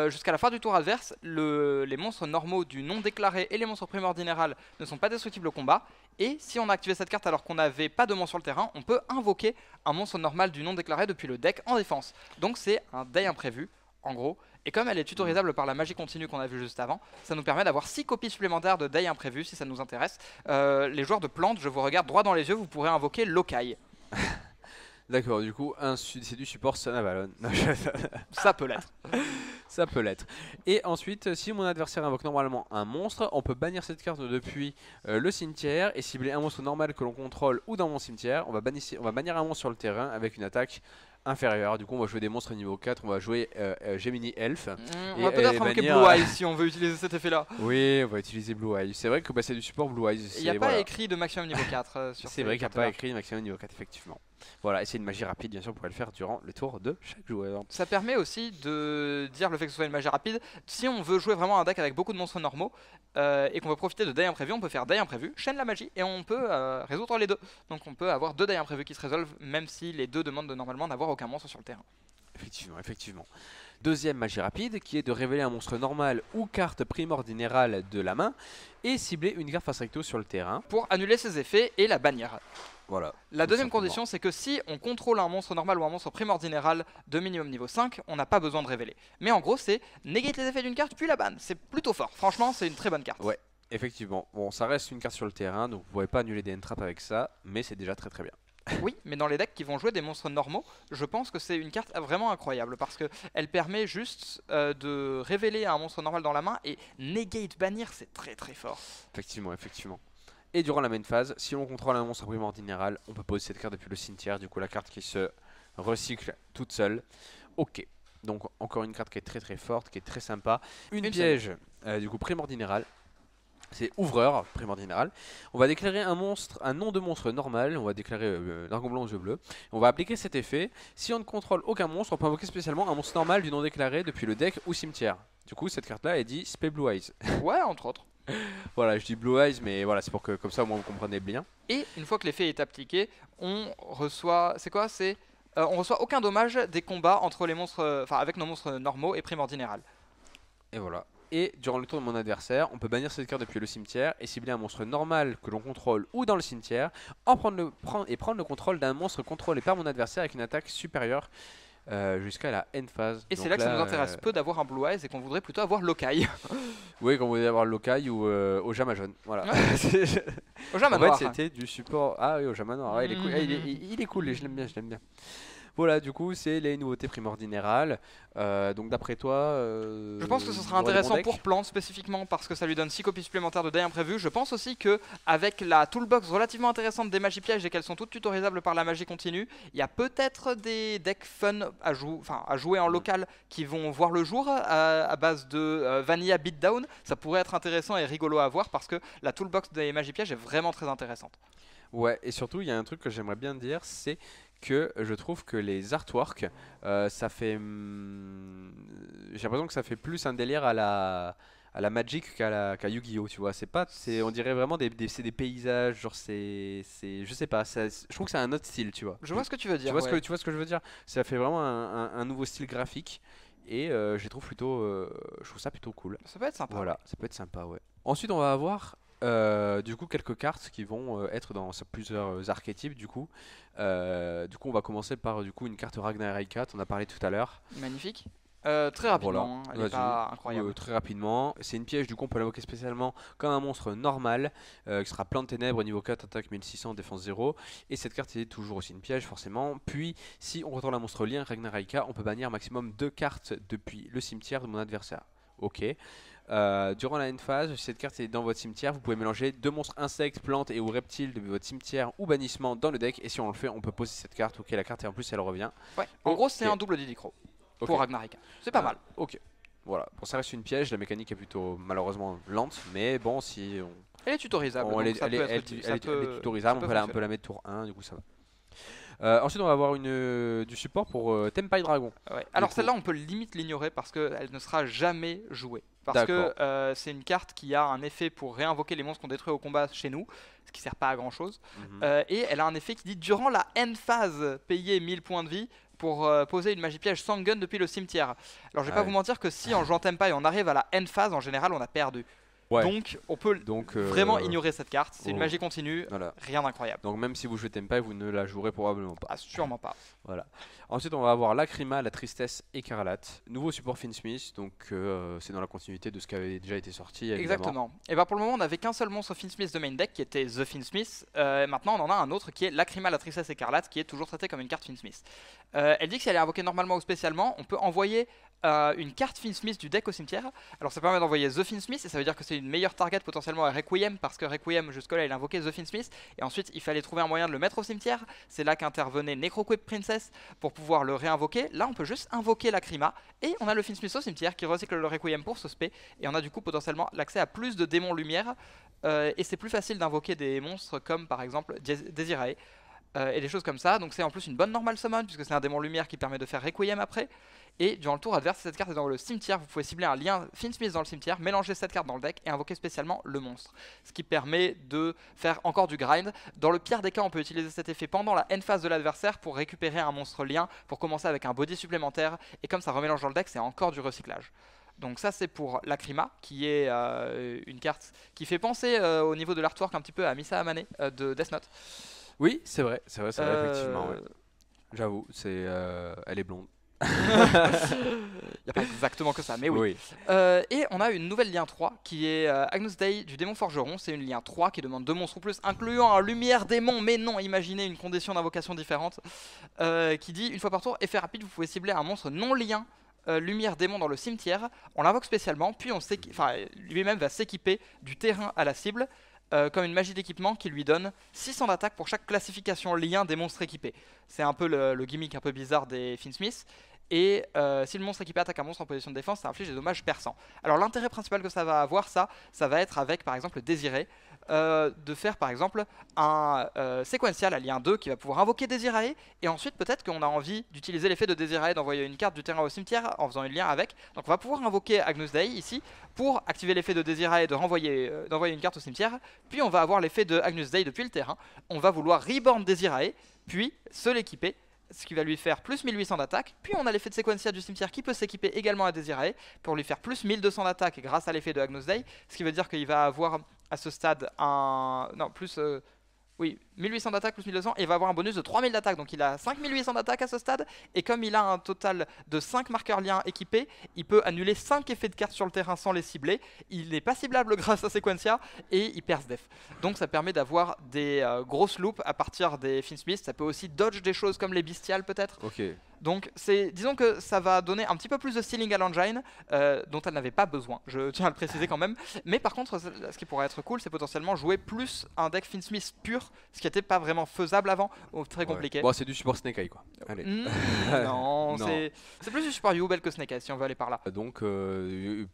jusqu'à la fin du tour adverse, les monstres normaux du non déclaré et les monstres primordinéral ne sont pas destructibles au combat. Et si on a activé cette carte alors qu'on n'avait pas de monstre sur le terrain, on peut invoquer un monstre normal du non déclaré depuis le deck en défense. Donc c'est un deuil imprévu, en gros. Et comme elle est tutorisable par la magie continue qu'on a vu juste avant, ça nous permet d'avoir 6 copies supplémentaires de deuil imprévu si ça nous intéresse. Les joueurs de plantes, je vous regarde droit dans les yeux, vous pourrez invoquer Lokai. D'accord, du coup, c'est du support Sun Avalon. Non, Ça peut l'être. ça peut l'être. Et ensuite, si mon adversaire invoque normalement un monstre, on peut bannir cette carte depuis le cimetière et cibler un monstre normal que l'on contrôle ou dans mon cimetière. On va bannir un monstre sur le terrain avec une attaque inférieure. Du coup, on va jouer des monstres niveau 4. On va jouer Gemini Elf. On va peut-être invoquer bannir- Blue Eyes si on veut utiliser cet effet là. Oui, on va utiliser Blue Eyes. C'est vrai que c'est du support Blue Eyes. Il n'y a pas voilà. écrit de maximum niveau 4 sur C'est ces vrai qu'il n'y a cartes-là. pas écrit maximum niveau 4, effectivement. Voilà, et c'est une magie rapide, bien sûr, vous pourrez le faire durant le tour de chaque joueur. Ça permet aussi de dire le fait que ce soit une magie rapide. Si on veut jouer vraiment un deck avec beaucoup de monstres normaux et qu'on veut profiter de deuil imprévu, on peut faire deuil imprévu, chaîne la magie et on peut résoudre les deux. Donc on peut avoir 2 deuils imprévus qui se résolvent même si les deux demandent de normalement n'avoir aucun monstre sur le terrain. Effectivement, effectivement. Deuxième magie rapide, qui est de révéler un monstre normal ou carte primordinéral de la main et cibler une carte face recto sur le terrain. Pour annuler ses effets et la bannir. Voilà. La Tout deuxième simplement. condition, c'est que si on contrôle un monstre normal ou un monstre primordinéral de minimum niveau 5, on n'a pas besoin de révéler. Mais en gros, c'est négate les effets d'une carte puis la banne. C'est plutôt fort. Franchement, c'est une très bonne carte. Ouais, effectivement. Bon, ça reste une carte sur le terrain, donc vous ne pouvez pas annuler des entraps avec ça, mais c'est déjà très très bien. Oui, mais dans les decks qui vont jouer des monstres normaux, je pense que c'est une carte vraiment incroyable parce que elle permet juste de révéler un monstre normal dans la main et negate bannir, c'est très très fort. Effectivement, effectivement. Et durant la main phase, si on contrôle un monstre primordial, on peut poser cette carte depuis le cimetière. Du coup, la carte qui se recycle toute seule. Ok. Donc, encore une carte qui est très très forte, qui est très sympa. Une piège, du coup, primordial. C'est ouvreur, primordial. On va déclarer un monstre, un nom de monstre normal. On va déclarer l'argon blanc aux yeux bleus. On va appliquer cet effet. Si on ne contrôle aucun monstre, on peut invoquer spécialement un monstre normal du nom déclaré depuis le deck ou cimetière. Du coup, cette carte-là, elle dit Spell Blue Eyes. Ouais, entre autres. Voilà, je dis Blue Eyes, mais voilà, c'est pour que comme ça, au moins, vous comprenez bien. Et une fois que l'effet est appliqué, on reçoit. C'est quoi? On reçoit aucun dommage des combats entre les monstres, enfin avec nos monstres normaux et primordial. Et voilà. Et durant le tour de mon adversaire, on peut bannir cette carte depuis le cimetière et cibler un monstre normal que l'on contrôle ou dans le cimetière, prendre le contrôle d'un monstre contrôlé par mon adversaire avec une attaque supérieure jusqu'à la end phase. Et c'est là que ça nous intéresse peu d'avoir un Blue Eyes et qu'on voudrait plutôt avoir Lokai. Oui, quand vous voulez avoir le Lokai ou au Jamajon. Voilà. Au Jama En fait, Noir. c'était du support. Ah oui, au Jamanoir. Ouais, il est cool. Il est cool, je l'aime bien, je l'aime bien. Voilà, du coup, c'est les nouveautés primordiales. Donc, d'après toi, Je pense que ce il y sera aura des intéressant bons pour decks Plante spécifiquement parce que ça lui donne 6 copies supplémentaires de dés imprévus. Je pense aussi que avec la toolbox relativement intéressante des magies pièges et qu'elles sont toutes tutorisables par la magie continue, il y a peut-être des decks fun à jouer en local qui vont voir le jour à base de Vanilla Beatdown. Ça pourrait être intéressant et rigolo à voir parce que la toolbox des magies pièges est vraiment très intéressante. Ouais, et surtout, il y a un truc que j'aimerais bien dire, c'est que je trouve que les artworks, ça fait. J'ai l'impression que ça fait plus un délire à la Magic qu'à Yu-Gi-Oh! Tu vois, on dirait vraiment c'est des paysages, genre je sais pas, je trouve que c'est un autre style, tu vois. Je vois ce que tu veux dire. Tu vois ce que je veux dire? Ça fait vraiment un nouveau style graphique et je trouve ça plutôt cool. Ça peut être sympa. Voilà, ça peut être sympa, ouais. Ensuite, on va avoir du coup quelques cartes qui vont être dans plusieurs archétypes du coup on va commencer par une carte Ragnarika, on a parlé tout à l'heure. Magnifique. Très rapidement, Voilà, elle est pas incroyable. très rapidement, c'est une piège, du coup on peut l'invoquer spécialement comme un monstre normal qui sera Plante Ténèbres, niveau 4, attaque 1600, défense 0. Et cette carte est toujours aussi une piège forcément. Puis si on contrôle un monstre lien Ragnarika, on peut bannir maximum 2 cartes depuis le cimetière de mon adversaire. Ok. Durant la end phase, si cette carte est dans votre cimetière, vous pouvez mélanger 2 monstres insectes, plantes et ou reptiles de votre cimetière ou bannissement dans le deck. Et si on le fait, on peut poser cette carte. Ok, la carte et en plus elle revient. Ouais, en gros c'est un double Didicro pour Ragnarika. C'est pas mal. Ok, voilà. Bon, ça reste une piège. La mécanique est plutôt malheureusement lente, mais bon, si on. Elle est tutorisable. Elle est tutorisable, on peut un peu la mettre tour 1, du coup ça va. Ensuite, on va avoir du support pour Tempai Dragon. Ouais. Alors celle-là, on peut limite l'ignorer parce qu'elle ne sera jamais jouée. Parce que c'est une carte qui a un effet pour réinvoquer les monstres qu'on détruit au combat chez nous, ce qui sert pas à grand chose. Et elle a un effet qui dit durant la end phase, payez 1000 points de vie pour poser une magie piège sans gun depuis le cimetière. Alors je vais pas vous mentir que si en jouant Tempai on arrive à la end phase, en général on a perdu. Ouais. Donc on peut vraiment ignorer cette carte, c'est une magie continue, voilà. Rien d'incroyable. Donc même si vous jouez Tempai, vous ne la jouerez probablement pas. Ah, sûrement pas. Voilà. Ensuite on va avoir Lacrima, la tristesse écarlate. Nouveau support Finsmith, donc c'est dans la continuité de ce qui avait déjà été sorti. Évidemment. Exactement. Et bah pour le moment on n'avait qu'un seul monstre Finsmith de main deck qui était The Finsmith. Maintenant on en a un autre qui est Lacrima, la tristesse écarlate, qui est toujours traité comme une carte Finsmith. Elle dit que si elle est invoquée normalement ou spécialement, on peut envoyer une carte Finsmith du deck au cimetière. Alors ça permet d'envoyer The Finsmith et ça veut dire que c'est une meilleure target potentiellement à Requiem parce que Requiem jusque là il invoquait The Finsmith et ensuite il fallait trouver un moyen de le mettre au cimetière. C'est là qu'intervenait Necroquip Princess pour pouvoir le réinvoquer. Là on peut juste invoquer Lacrima et on a le Finsmith au cimetière qui recycle le Requiem pour ce spé et on a du coup potentiellement l'accès à plus de démons lumière et c'est plus facile d'invoquer des monstres comme par exemple Desirae. Et des choses comme ça, donc c'est en plus une bonne normal summon puisque c'est un démon lumière qui permet de faire Requiem après. Et durant le tour adverse, si cette carte est dans le cimetière, vous pouvez cibler un lien Finsmith dans le cimetière, mélanger cette carte dans le deck et invoquer spécialement le monstre. Ce qui permet de faire encore du grind. Dans le pire des cas, on peut utiliser cet effet pendant la end phase de l'adversaire pour récupérer un monstre lien, pour commencer avec un body supplémentaire, et comme ça remélange dans le deck, c'est encore du recyclage. Donc ça c'est pour Lacrima, qui est une carte qui fait penser au niveau de l'artwork un petit peu à Misa Amane de Death Note. Oui, c'est vrai, effectivement. Ouais. J'avoue, elle est blonde. Il n'y a pas exactement que ça, mais oui. Oui. Et on a une nouvelle lien 3 qui est Agnus Dei du démon forgeron. C'est une lien 3 qui demande 2 monstres ou plus, incluant un lumière démon. Mais non, imaginez une condition d'invocation différente. Qui dit une fois par tour, effet rapide, vous pouvez cibler un monstre non lien lumière démon dans le cimetière. On l'invoque spécialement, puis lui-même va s'équiper du terrain à la cible. Comme une magie d'équipement qui lui donne 600 d'attaque pour chaque classification lien des monstres équipés. C'est un peu le gimmick un peu bizarre des Finsmith. Et si le monstre équipé attaque un monstre en position de défense, ça inflige des dommages perçants. Alors l'intérêt principal que ça va avoir, ça va être avec par exemple le Désiré, de faire par exemple un séquential à lien 2 qui va pouvoir invoquer Désiré, et ensuite peut-être qu'on a envie d'utiliser l'effet de Désiré, d'envoyer une carte du terrain au cimetière en faisant une lien avec. Donc on va pouvoir invoquer Agnus Dei ici pour activer l'effet de Désiré et d'envoyer une carte au cimetière, puis on va avoir l'effet de Agnus Dei depuis le terrain. On va vouloir reborn Désiré, puis se l'équiper, ce qui va lui faire plus 1800 d'attaque, puis on a l'effet de Sequencia du cimetière qui peut s'équiper également à Désiré pour lui faire plus 1200 d'attaque grâce à l'effet de Agnus Dei, ce qui veut dire qu'il va avoir à ce stade oui, 1800 d'attaque plus 1200, et il va avoir un bonus de 3000 d'attaque, donc il a 5800 d'attaque à ce stade, et comme il a un total de 5 marqueurs liens équipés, il peut annuler 5 effets de cartes sur le terrain sans les cibler, il n'est pas ciblable grâce à Sequencia, et il perce def. Donc ça permet d'avoir des grosses loupes à partir des Finsmith, ça peut aussi dodge des choses comme les bestiales peut-être. Ok. Donc disons que ça va donner un petit peu plus de stealing à l'engine, dont elle n'avait pas besoin, je tiens à le préciser quand même. Mais par contre, ce qui pourrait être cool, c'est potentiellement jouer plus un deck Finsmith pur, ce qui n'était pas vraiment faisable avant, ou très compliqué. Bon, c'est du support Snake Eye quoi. Allez. Non, Non. c'est plus du support Yubel que Snake Eyes si on veut aller par là. Donc,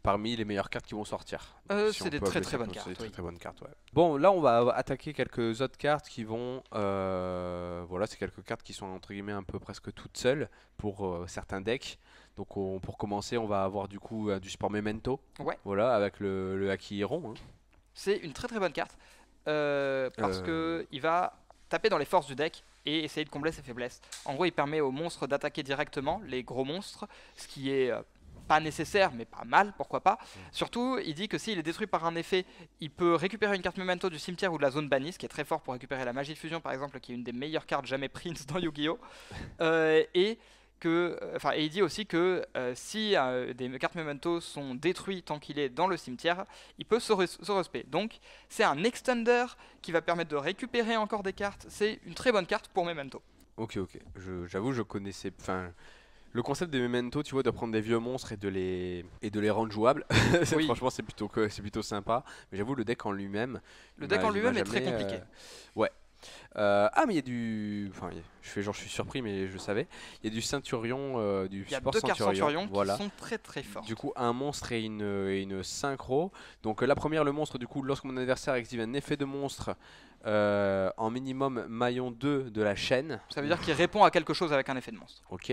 parmi les meilleures cartes qui vont sortir. C'est des très très bonnes cartes. C'est des très bonnes cartes, ouais. Bon, là, on va attaquer quelques autres cartes qui vont. Voilà, c'est quelques cartes qui sont entre guillemets un peu presque toutes seules pour certains decks. Donc, pour commencer, on va avoir du coup du support Memento. Ouais. Voilà, avec le Haki Héron. Hein. C'est une très très bonne carte parce que il va taper dans les forces du deck et essayer de combler ses faiblesses. En gros, il permet aux monstres d'attaquer directement, les gros monstres, ce qui est pas nécessaire, mais pas mal, pourquoi pas. Surtout, il dit que s'il est détruit par un effet, il peut récupérer une carte Memento du cimetière ou de la zone bannie, ce qui est très fort pour récupérer la magie de fusion, par exemple, qui est une des meilleures cartes jamais prises dans Yu-Gi-Oh! Et il dit aussi que si des cartes Memento sont détruites tant qu'il est dans le cimetière, il peut se respect. Donc c'est un extender qui va permettre de récupérer encore des cartes. C'est une très bonne carte pour Memento. Ok. J'avoue, je connaissais. Enfin, le concept des Memento, tu vois, de prendre des vieux monstres et de les rendre jouables, Oui. franchement, c'est plutôt sympa. Mais j'avoue, le deck en lui-même. Le deck en il m'a lui-même est très jamais, compliqué. Ouais. Mais il y a je fais genre je suis surpris, mais je savais. Il y a du Ceinturion, du Il y a support 2 cartes Centurion voilà. qui sont très très fortes. Du coup, un monstre et une synchro. Donc, la première, le monstre, du coup, lorsque mon adversaire active un effet de monstre en minimum maillon 2 de la chaîne. Ça veut dire qu'il répond à quelque chose avec un effet de monstre. Ok.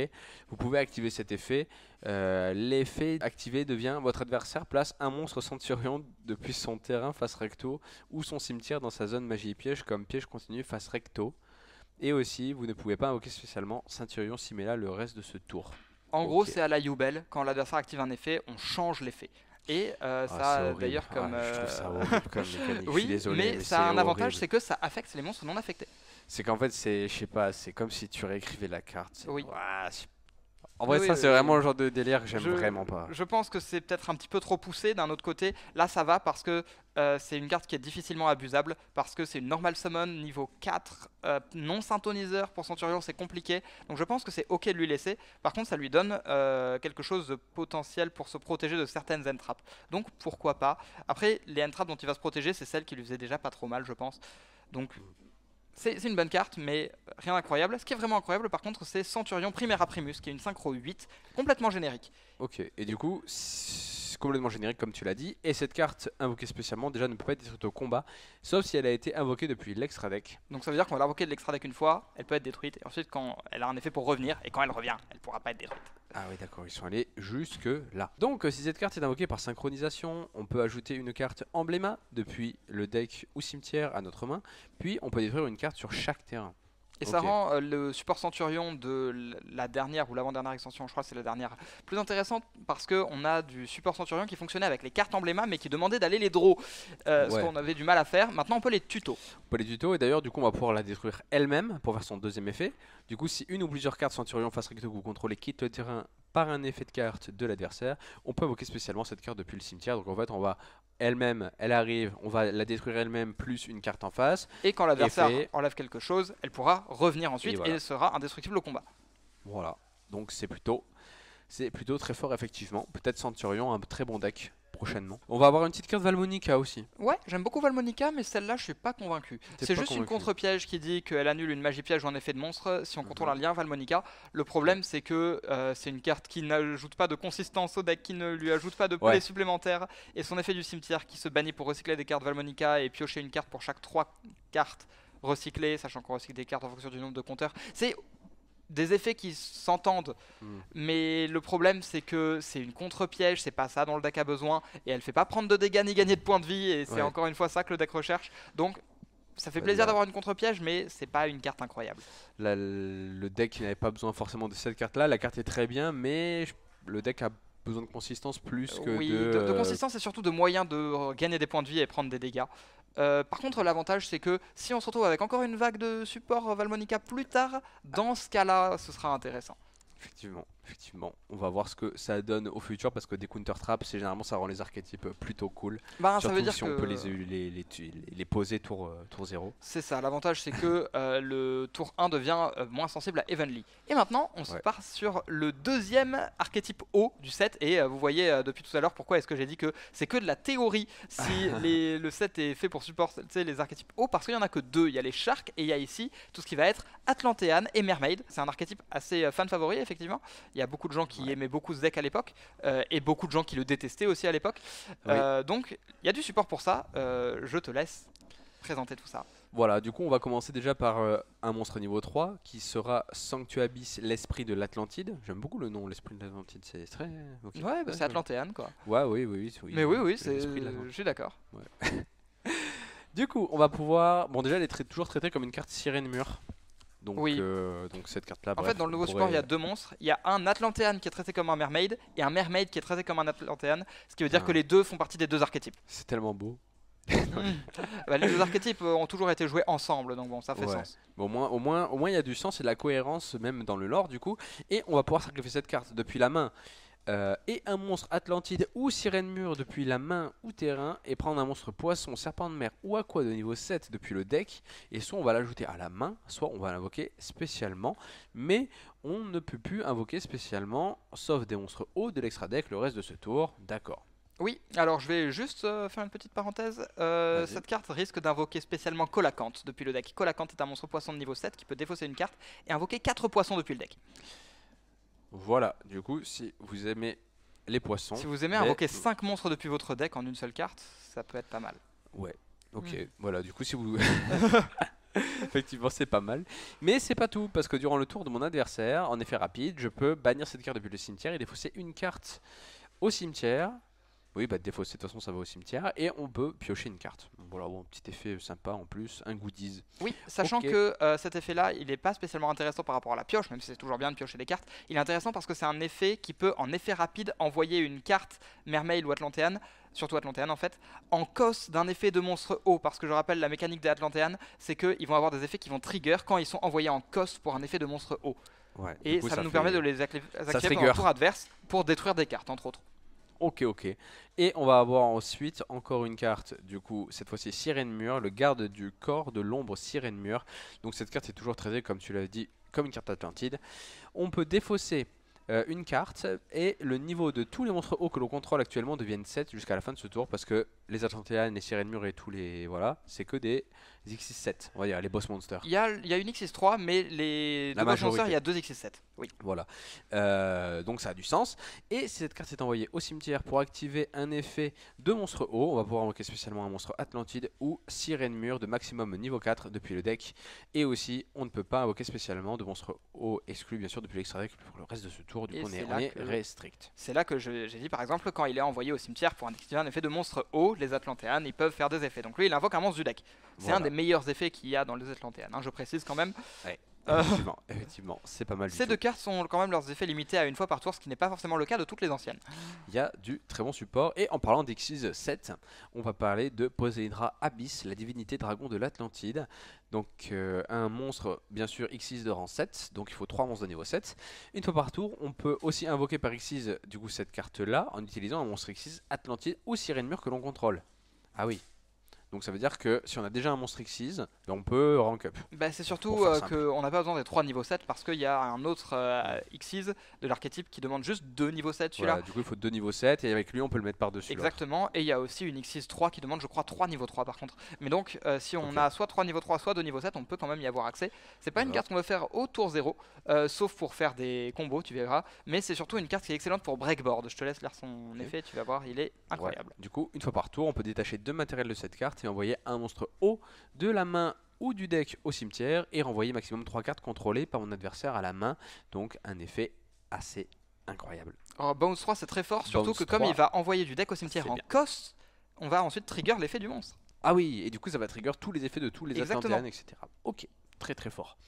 Vous pouvez activer cet effet. L'effet activé devient votre adversaire place un monstre Centurion depuis son terrain face recto ou son cimetière dans sa zone magie piège comme piège continu face recto. Et aussi, vous ne pouvez pas invoquer spécialement Ceinturion Simela le reste de ce tour. En gros, Ok. c'est à la Yubel. Quand l'adversaire active un effet, on change l'effet. Et C'est ça, horrible. d'ailleurs, comme. Je trouve ça horrible comme mécanique. Je Oui, suis désolé, mais ça a un avantage, horrible. c'est que ça affecte les monstres non affectés. C'est qu'en fait, je sais pas, c'est comme si tu réécrivais la carte. Oui. En vrai, Oui, ça, oui, c'est oui. vraiment le genre de délire que j'aime vraiment pas. Je pense que c'est peut-être un petit peu trop poussé. D'un autre côté, là ça va parce que c'est une carte qui est difficilement abusable, parce que c'est une normal summon niveau 4, non synthoniseur pour Centurion, c'est compliqué. Donc je pense que c'est ok de lui laisser. Par contre, ça lui donne quelque chose de potentiel pour se protéger de certaines entrappes. Donc pourquoi pas. Après, les entrappes dont il va se protéger, c'est celles qui lui faisaient déjà pas trop mal, je pense. Donc c'est une bonne carte, mais rien d'incroyable. Ce qui est vraiment incroyable, par contre, c'est Centurion Primera Primus, qui est une synchro 8, complètement générique. Ok, et du coup, c'est complètement générique comme tu l'as dit. Et cette carte invoquée spécialement, déjà, ne peut pas être détruite au combat, sauf si elle a été invoquée depuis l'extra deck. Donc ça veut dire qu'on va l'invoquer de l'extra deck une fois, elle peut être détruite, et ensuite quand elle a un effet pour revenir, et quand elle revient, elle pourra pas être détruite. Ah oui, d'accord, ils sont allés jusque là. Donc, si cette carte est invoquée par synchronisation, on peut ajouter une carte embléma depuis le deck ou cimetière à notre main, puis on peut détruire une carte sur chaque terrain. Et ça Ok. rend le support Centurion de la dernière ou l'avant-dernière extension, je crois que c'est la dernière, plus intéressante parce qu'on a du support Centurion qui fonctionnait avec les cartes embléma mais qui demandait d'aller les draw, ce Ouais. qu'on avait du mal à faire. Maintenant on peut les tuto. Pour les tutos, et d'ailleurs, du coup, on va pouvoir la détruire elle-même pour faire son deuxième effet. Du coup, si une ou plusieurs cartes Centurion face recto que vous contrôlez quittent le terrain par un effet de carte de l'adversaire, on peut invoquer spécialement cette carte depuis le cimetière. Donc en fait, on va elle-même, elle arrive, on va la détruire elle-même plus une carte en face. Et quand l'adversaire Effet. enlève quelque chose, elle pourra revenir ensuite Et et, voilà. elle sera indestructible au combat. Voilà. Donc c'est plutôt très fort effectivement. Peut-être Centurion, un très bon deck prochainement. On va avoir une petite carte Valmonica aussi. Ouais, j'aime beaucoup Valmonica, mais celle-là, je suis pas convaincu. T'es C'est pas juste une convaincu. contre-piège qui dit qu'elle annule une magie piège ou un effet de monstre si on contrôle un Mhm. lien Valmonica. Le problème, c'est que c'est une carte qui n'ajoute pas de consistance au deck, qui ne lui ajoute pas de play Ouais. supplémentaire, et son effet du cimetière qui se bannit pour recycler des cartes Valmonica et piocher une carte pour chaque 3 cartes recyclées, sachant qu'on recycle des cartes en fonction du nombre de compteurs. C'est des effets qui s'entendent, Mm. mais le problème c'est que c'est une contre-piège, c'est pas ça dont le deck a besoin, et elle fait pas prendre de dégâts ni gagner de points de vie, et c'est Ouais. encore une fois ça que le deck recherche. Donc ça fait Bah, plaisir là- d'avoir une contre-piège, mais c'est pas une carte incroyable. Là, le deck n'avait pas besoin forcément de cette carte là. La carte est très bien, mais le deck a besoin de consistance plus que Oui, de. de consistance et surtout de moyens de gagner des points de vie et prendre des dégâts. Par contre, l'avantage c'est que si on se retrouve avec encore une vague de support Valmonica plus tard, dans ce cas-là, ce sera intéressant. Effectivement, on va voir ce que ça donne au futur parce que des counter traps, c'est généralement ça rend les archétypes plutôt cool. Bah, ça Surtout veut dire si que on peut les poser tour 0. c'est ça, l'avantage c'est que le tour 1 devient moins sensible à Evenly. Et maintenant, on se Ouais. part sur le deuxième archétype haut du set. Et vous voyez depuis tout à l'heure pourquoi est-ce que j'ai dit que c'est que de la théorie si le set est fait pour supporter les archétypes hauts, parce qu'il n'y en a que deux. Il y a les Sharks et il y a ici tout ce qui va être Atlantean et Mermaid. C'est un archétype assez fan favori, effectivement. Il y a beaucoup de gens qui Ouais. aimaient beaucoup ce deck à l'époque et beaucoup de gens qui le détestaient aussi à l'époque. Oui. Donc il y a du support pour ça. Je te laisse présenter tout ça. Voilà, du coup, on va commencer déjà par un monstre niveau 3 qui sera Sanctuabyss, l'esprit de l'Atlantide. J'aime beaucoup le nom, l'esprit de l'Atlantide, c'est très. Ok. Ouais, bah, c'est Ouais. Atlantean quoi. Ouais, oui. Mais oui, c'est. l'esprit de l'Atlantide. Je suis d'accord. Du coup, on va pouvoir. Bon, déjà, elle est toujours traitée comme une carte sirène mur. Oui. Donc cette carte-là. En fait, dans le nouveau support, il y a deux monstres. Il y a un Atlantean qui est traité comme un Mermaid et un Mermaid qui est traité comme un Atlantean. Ce qui veut dire Ah. que les deux font partie des deux archétypes. C'est tellement beau. Bah, les deux archétypes ont toujours été joués ensemble, donc bon, ça fait Ouais. sens. Mais au moins, il y a du sens et de la cohérence même dans le lore du coup. Et on va pouvoir sacrifier cette carte depuis la main. Et un monstre Atlantide ou sirène mur depuis la main ou terrain, et prendre un monstre poisson, serpent de mer ou aqua de niveau 7 depuis le deck, et soit on va l'ajouter à la main, soit on va l'invoquer spécialement, mais on ne peut plus invoquer spécialement, sauf des monstres hauts de l'extra deck le reste de ce tour, d'accord. Oui, alors je vais juste faire une petite parenthèse. Vas-y. Cette carte risque d'invoquer spécialement Colacante depuis le deck. Colacante est un monstre poisson de niveau 7 qui peut défausser une carte et invoquer 4 poissons depuis le deck. Voilà, du coup, si vous aimez les poissons, Si vous aimez mais- invoquer 5 monstres depuis votre deck en une seule carte, ça peut être pas mal. Ouais, ok, Mm. voilà, du coup, si vous. Effectivement, c'est pas mal. Mais c'est pas tout, parce que durant le tour de mon adversaire, en effet rapide, je peux bannir cette carte depuis le cimetière et défausser une carte au cimetière. Oui, bah défausser, de toute façon, ça va au cimetière. Et on peut piocher une carte. Voilà, bon, petit effet sympa en plus, un goodies. Oui, sachant Ok. que cet effet-là, il n'est pas spécialement intéressant par rapport à la pioche, même si c'est toujours bien de piocher des cartes. Il est intéressant parce que c'est un effet qui peut, en effet rapide, envoyer une carte Mermaid ou Atlantean, surtout Atlantean en fait, en coste d'un effet de monstre haut. Parce que je rappelle, la mécanique des Atlantean, c'est qu'ils vont avoir des effets qui vont trigger quand ils sont envoyés en coste pour un effet de monstre haut. Ouais, du Et coup, ça nous fait- permet de les activer pendant trigger. le tour adverse pour détruire des cartes, entre autres. Ok. Et on va avoir ensuite encore une carte, du coup, cette fois-ci Sirène Mur, le garde du corps de l'ombre Sirène Mur. Donc cette carte est toujours traitée, comme tu l'as dit, comme une carte Atlantide. On peut défausser une carte et le niveau de tous les monstres hauts que l'on contrôle actuellement deviennent 7 jusqu'à la fin de ce tour parce que les Atlantéennes, les Sirènes Mur et tous les. Voilà, c'est que des X67, on va dire, les boss monsters. Il y a une X3, mais les La deux boss monsters, majorité. il y a deux X7. Oui. Voilà, donc ça a du sens. Et si cette carte est envoyée au cimetière pour activer un effet de monstre haut, on va pouvoir invoquer spécialement un monstre Atlantide ou Sirène Mur de maximum niveau 4 depuis le deck. Et aussi, on ne peut pas invoquer spécialement de monstre haut exclu, bien sûr, depuis l'extra deck pour le reste de ce tour. Du Et coup, c'est on là est que- restrict. C'est là que j'ai dit par exemple quand il est envoyé au cimetière pour activer un effet de monstre haut, les Atlantéans ils peuvent faire des effets. Donc lui il invoque un monstre du deck. C'est Voilà. un des meilleurs effets qu'il y a dans les Atlantéans, hein, je précise quand même. Ouais. Euh, Effectivement, c'est pas mal du Ces tout. deux cartes sont quand même leurs effets limités à une fois par tour, ce qui n'est pas forcément le cas de toutes les anciennes. Il y a du très bon support. Et en parlant d'Xyz 7, on va parler de Poséidra Abyss, la divinité dragon de l'Atlantide. Donc un monstre, bien sûr, Xyz de rang 7, donc il faut 3 monstres de niveau 7. Une fois par tour, on peut aussi invoquer par Xyz du coup cette carte-là en utilisant un monstre Xyz Atlantide ou Sirène Mur que l'on contrôle. Ah oui. Donc ça veut dire que si on a déjà un monstre Xyz, on peut rank up. Bah, c'est Pour surtout faire simple. qu'on n'a pas besoin des 3 niveaux 7 parce qu'il y a un autre Xyz de l'archétype qui demande juste 2 niveaux 7 celui-là. Voilà, du coup il faut 2 niveaux 7 et avec lui on peut le mettre par-dessus. Exactement, et il y a aussi une Xyz 3 qui demande je crois 3 niveaux 3 par contre. Mais donc si on Ok. a soit 3 niveaux 3 soit 2 niveaux 7 on peut quand même y avoir accès. C'est pas une D'accord. carte qu'on va faire au tour 0, sauf pour faire des combos tu verras. Mais c'est surtout une carte qui est excellente pour breakboard. Je te laisse lire son effet, tu vas voir, il est incroyable. Ouais. Du coup, une fois par tour, on peut détacher 2 matériels de cette carte et envoyer un monstre haut de la main ou du deck au cimetière et renvoyer maximum 3 cartes contrôlées par mon adversaire à la main. Donc un effet assez incroyable. Alors, Bounce 3 c'est très fort, surtout Bounce que comme 3, il va envoyer du deck au cimetière c'est en bien. cost, on va ensuite trigger l'effet du monstre. Ah oui, et du coup ça va trigger tous les effets de tous les Exactement. Atlantéennes, etc. Ok, très très fort.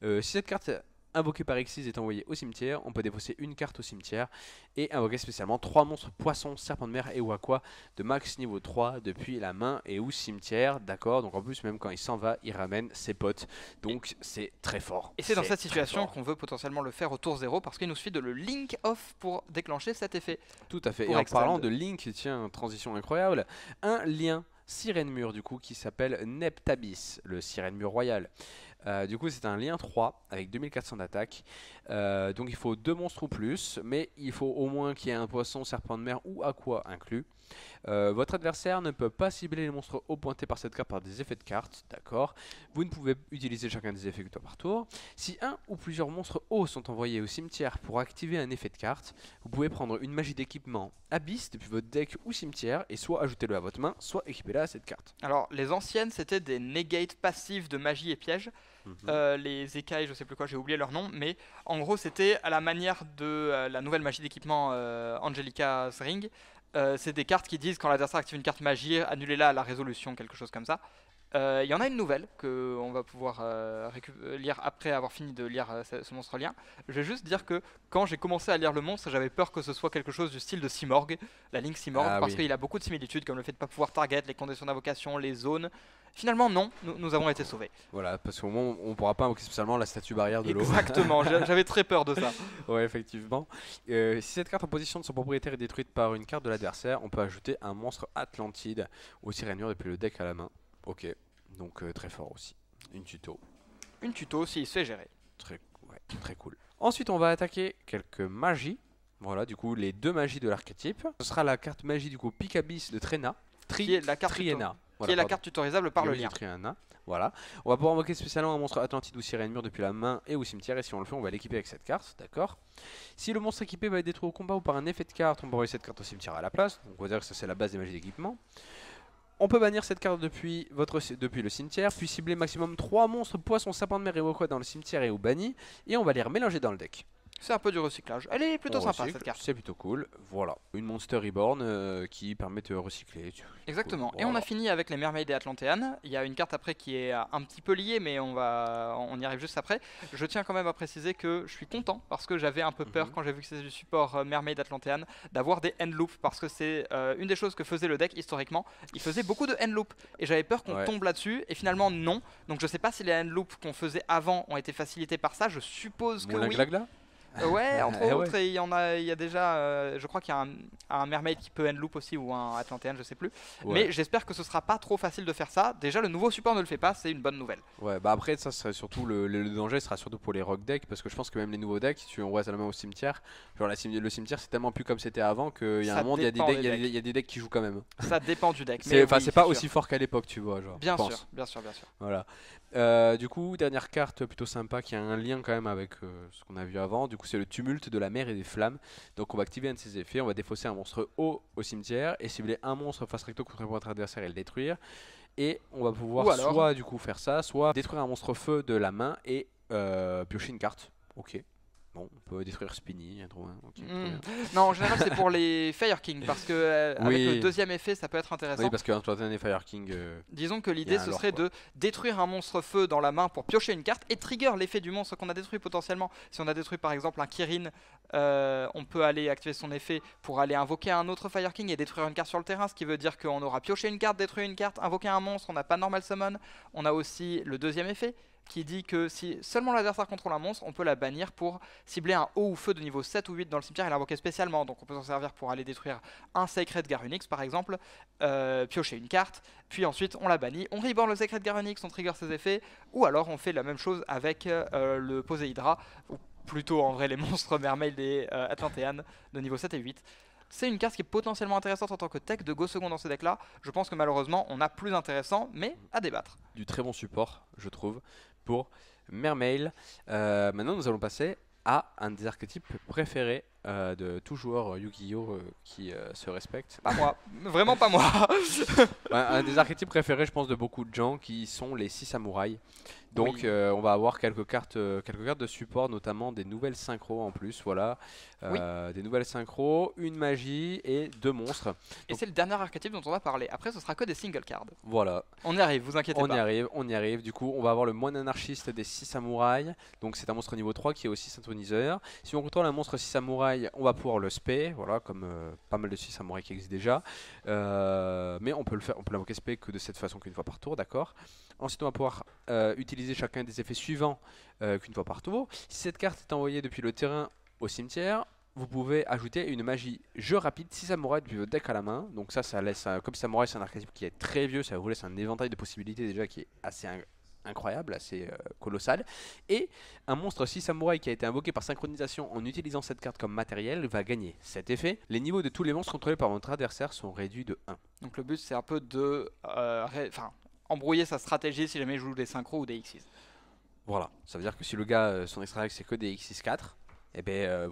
Si cette carte invoquée par Xyz est envoyée au cimetière, on peut défausser une carte au cimetière et invoquer spécialement 3 monstres poissons, serpents de mer et ou aqua de max niveau 3 depuis la main et ou cimetière, d'accord. Donc en plus même quand il s'en va, il ramène ses potes, donc c'est très fort. Et c'est dans cette très situation fort. qu'on veut potentiellement le faire au tour 0 parce qu'il nous suffit de le link off pour déclencher cet effet. Tout à fait. Pour Et en extend. parlant de Link, tiens, transition incroyable, un lien Sirène Mur du coup qui s'appelle Neptabis, le Sirène Mur royal. Du coup c'est un lien 3 avec 2400 d'attaque. Donc il faut 2 monstres ou plus, mais il faut au moins qu'il y ait un poisson, serpent de mer ou aqua inclus. Votre adversaire ne peut pas cibler les monstres hauts pointés par cette carte par des effets de carte, d'accord. Vous ne pouvez utiliser chacun des effets que toi par tour. Si un ou plusieurs monstres hauts sont envoyés au cimetière pour activer un effet de carte, vous pouvez prendre une magie d'équipement Abyss depuis votre deck ou cimetière et soit ajouter-le à votre main, soit équiper-la à cette carte. Alors les anciennes c'était des negate passifs de magie et pièges. Les écailles, je sais plus quoi, j'ai oublié leur nom, mais en gros c'était à la manière de la nouvelle magie d'équipement Angelica's Ring. C'est des cartes qui disent quand l'adversaire active une carte magie, annulez-la à la résolution, quelque chose comme ça. Il y en a une nouvelle que on va pouvoir lire après avoir fini de lire ce monstre lien. Je vais juste dire que quand j'ai commencé à lire le monstre, j'avais peur que ce soit quelque chose du style de Simorgh, la Link Simorgh, Ah parce oui. qu'il a beaucoup de similitudes, comme le fait de ne pas pouvoir target, les conditions d'invocation, les zones. Finalement, non, nous avons été sauvés. Voilà, parce qu'au moment on pourra pas invoquer spécialement la statue barrière de l'eau. Exactement, j'avais très peur de ça. Ouais, effectivement. Si cette carte en position de son propriétaire est détruite par une carte de l'adversaire, on peut ajouter un monstre Atlantide au Sirène Mur depuis le deck à la main. Ok, donc très fort aussi. Une tuto, Une tuto s'il se fait gérer. ouais, très cool. Ensuite, on va attaquer quelques magies. Voilà, du coup, les 2 magies de l'archétype. Ce sera la carte magie du coup Picabis de Trena. Qui est la carte Triena. qui est la carte tutorisable par le lien. Triana. Voilà. On va pouvoir invoquer spécialement un monstre Atlantide ou Sirène Mur depuis la main et au cimetière. Et si on le fait, on va l'équiper avec cette carte. D'accord. Si le monstre équipé va être détruit au combat ou par un effet de carte, on peut envoyer cette carte au cimetière à la place. Donc on va dire que ça c'est la base des magies d'équipement. On peut bannir cette carte depuis le cimetière, puis cibler maximum 3 monstres, poissons, sapins de mer et aqua dans le cimetière et au banni. Et on va les remélanger dans le deck. C'est un peu du recyclage. Elle est plutôt On sympa recycle, cette carte. c'est plutôt cool. Voilà, une Monster Reborn qui permet de recycler. Exactement. Cool. Et on a Voilà. fini avec les Mermaids et Atlantéennes. Il y a une carte après qui est un petit peu liée, mais on y arrive juste après. Je tiens quand même à préciser que je suis content parce que j'avais un peu peur quand j'ai vu que c'était du support Mermaid Atlantéenne d'avoir des end loops parce que c'est une des choses que faisait le deck historiquement. Il faisait beaucoup de end loops et j'avais peur qu'on tombe là-dessus et finalement non. Donc je sais pas si les end loops qu'on faisait avant ont été facilités par ça. Je suppose que oui. Glagla Ouais, entre Eh autres, et il y a déjà, je crois qu'il y a un Mermaid qui peut end loop aussi ou un Atlantéenne, je sais plus. Ouais. Mais j'espère que ce sera pas trop facile de faire ça. Déjà, le nouveau support ne le fait pas, c'est une bonne nouvelle. Ouais, bah après, ça serait surtout le danger sera surtout pour les rock decks parce que je pense que même les nouveaux decks, si tu envoies ça la main au cimetière, genre le cimetière c'est tellement plus comme c'était avant qu'il y a Ça un monde, il y a dépend des decks. il y a des decks qui jouent quand même. Ça dépend du deck. C'est mais oui, pas sûr. aussi fort qu'à l'époque, tu vois. Genre, Bien je pense. sûr, bien sûr, bien sûr. Voilà. Du coup, dernière carte plutôt sympa qui a un lien quand même avec ce qu'on a vu avant. Du coup, c'est le tumulte de la mer et des flammes. Donc, on va activer un de ses effets. On va défausser un monstre haut au cimetière et cibler un monstre face recto contre votre adversaire et le détruire. Et on va pouvoir Ou alors soit du coup faire ça, soit détruire un monstre feu de la main et piocher une carte. Ok. Bon, on peut détruire Spinny, hein, trop, hein, ok, trop Hmm. bien. Non, en général, c'est pour les Fire King parce que avec le Oui. deuxième effet, ça peut être intéressant. Oui, parce qu'Instantané Fire King, Disons que y l'idée a un ce lore, serait quoi. de détruire un monstre feu dans la main pour piocher une carte et trigger l'effet du monstre qu'on a détruit potentiellement. Si on a détruit par exemple un Kirin, on peut aller activer son effet pour aller invoquer un autre Fire King et détruire une carte sur le terrain, ce qui veut dire qu'on aura pioché une carte, détruit une carte, invoqué un monstre, on n'a pas normal summon. On a aussi le deuxième effet qui dit que si seulement l'adversaire contrôle un monstre, on peut la bannir pour cibler un eau ou feu de niveau 7 ou 8 dans le cimetière et l'invoquer spécialement. Donc on peut s'en servir pour aller détruire un Sacred Garunix par exemple, piocher une carte, puis ensuite on la bannit, on reborn le Sacred Garunix, on trigger ses effets, ou alors on fait la même chose avec le Poséidra, ou plutôt en vrai les monstres Mermaid et Atlantean de niveau 7 et 8. C'est une carte qui est potentiellement intéressante en tant que tech de Go second dans ce deck là. Je pense que malheureusement on a plus intéressant, mais à débattre. Du très bon support, je trouve, pour Mermail. Maintenant, nous allons passer à un des archétypes préférés de tout joueur Yu-Gi-Oh qui se respecte. Pas moi, vraiment pas moi. Un des archétypes préférés, je pense, de beaucoup de gens, qui sont les 6 samouraïs. Donc, Oui. on va avoir quelques cartes de support, notamment des nouvelles synchros en plus. Voilà, Oui. des nouvelles synchros, une magie et 2 monstres. Et Donc- c'est le dernier archétype dont on va parler. Après, ce sera que des single cards. Voilà. On y arrive, vous inquiétez On pas. y arrive, on y arrive. Du coup, on va avoir le moine anarchiste des 6 samouraïs. Donc, c'est un monstre niveau 3 qui est aussi synthoniseur. Si on contrôle un monstre 6 samouraïs, on va pouvoir le spé. Voilà, comme pas mal de 6 samouraïs qui existent déjà. Mais on peut l'invoquer spé que de cette façon qu'une fois par tour, d'accord. Ensuite, on va pouvoir utiliser chacun des effets suivants qu'une fois par tour. Si cette carte est envoyée depuis le terrain au cimetière, vous pouvez ajouter une magie jeu rapide 6 samouraïs depuis votre deck à la main. Donc ça laisse, comme samouraï c'est un archétype qui est très vieux, ça vous laisse un éventail de possibilités déjà qui est assez incroyable, assez colossal. Et un monstre 6 samouraïs qui a été invoqué par synchronisation en utilisant cette carte comme matériel va gagner cet effet. Les niveaux de tous les monstres contrôlés par votre adversaire sont réduits de 1. Donc le but, c'est un peu de embrouiller sa stratégie si jamais il joue des synchros ou des Xyz. Voilà, ça veut dire que si le gars, son extra c'est que des X64, et ben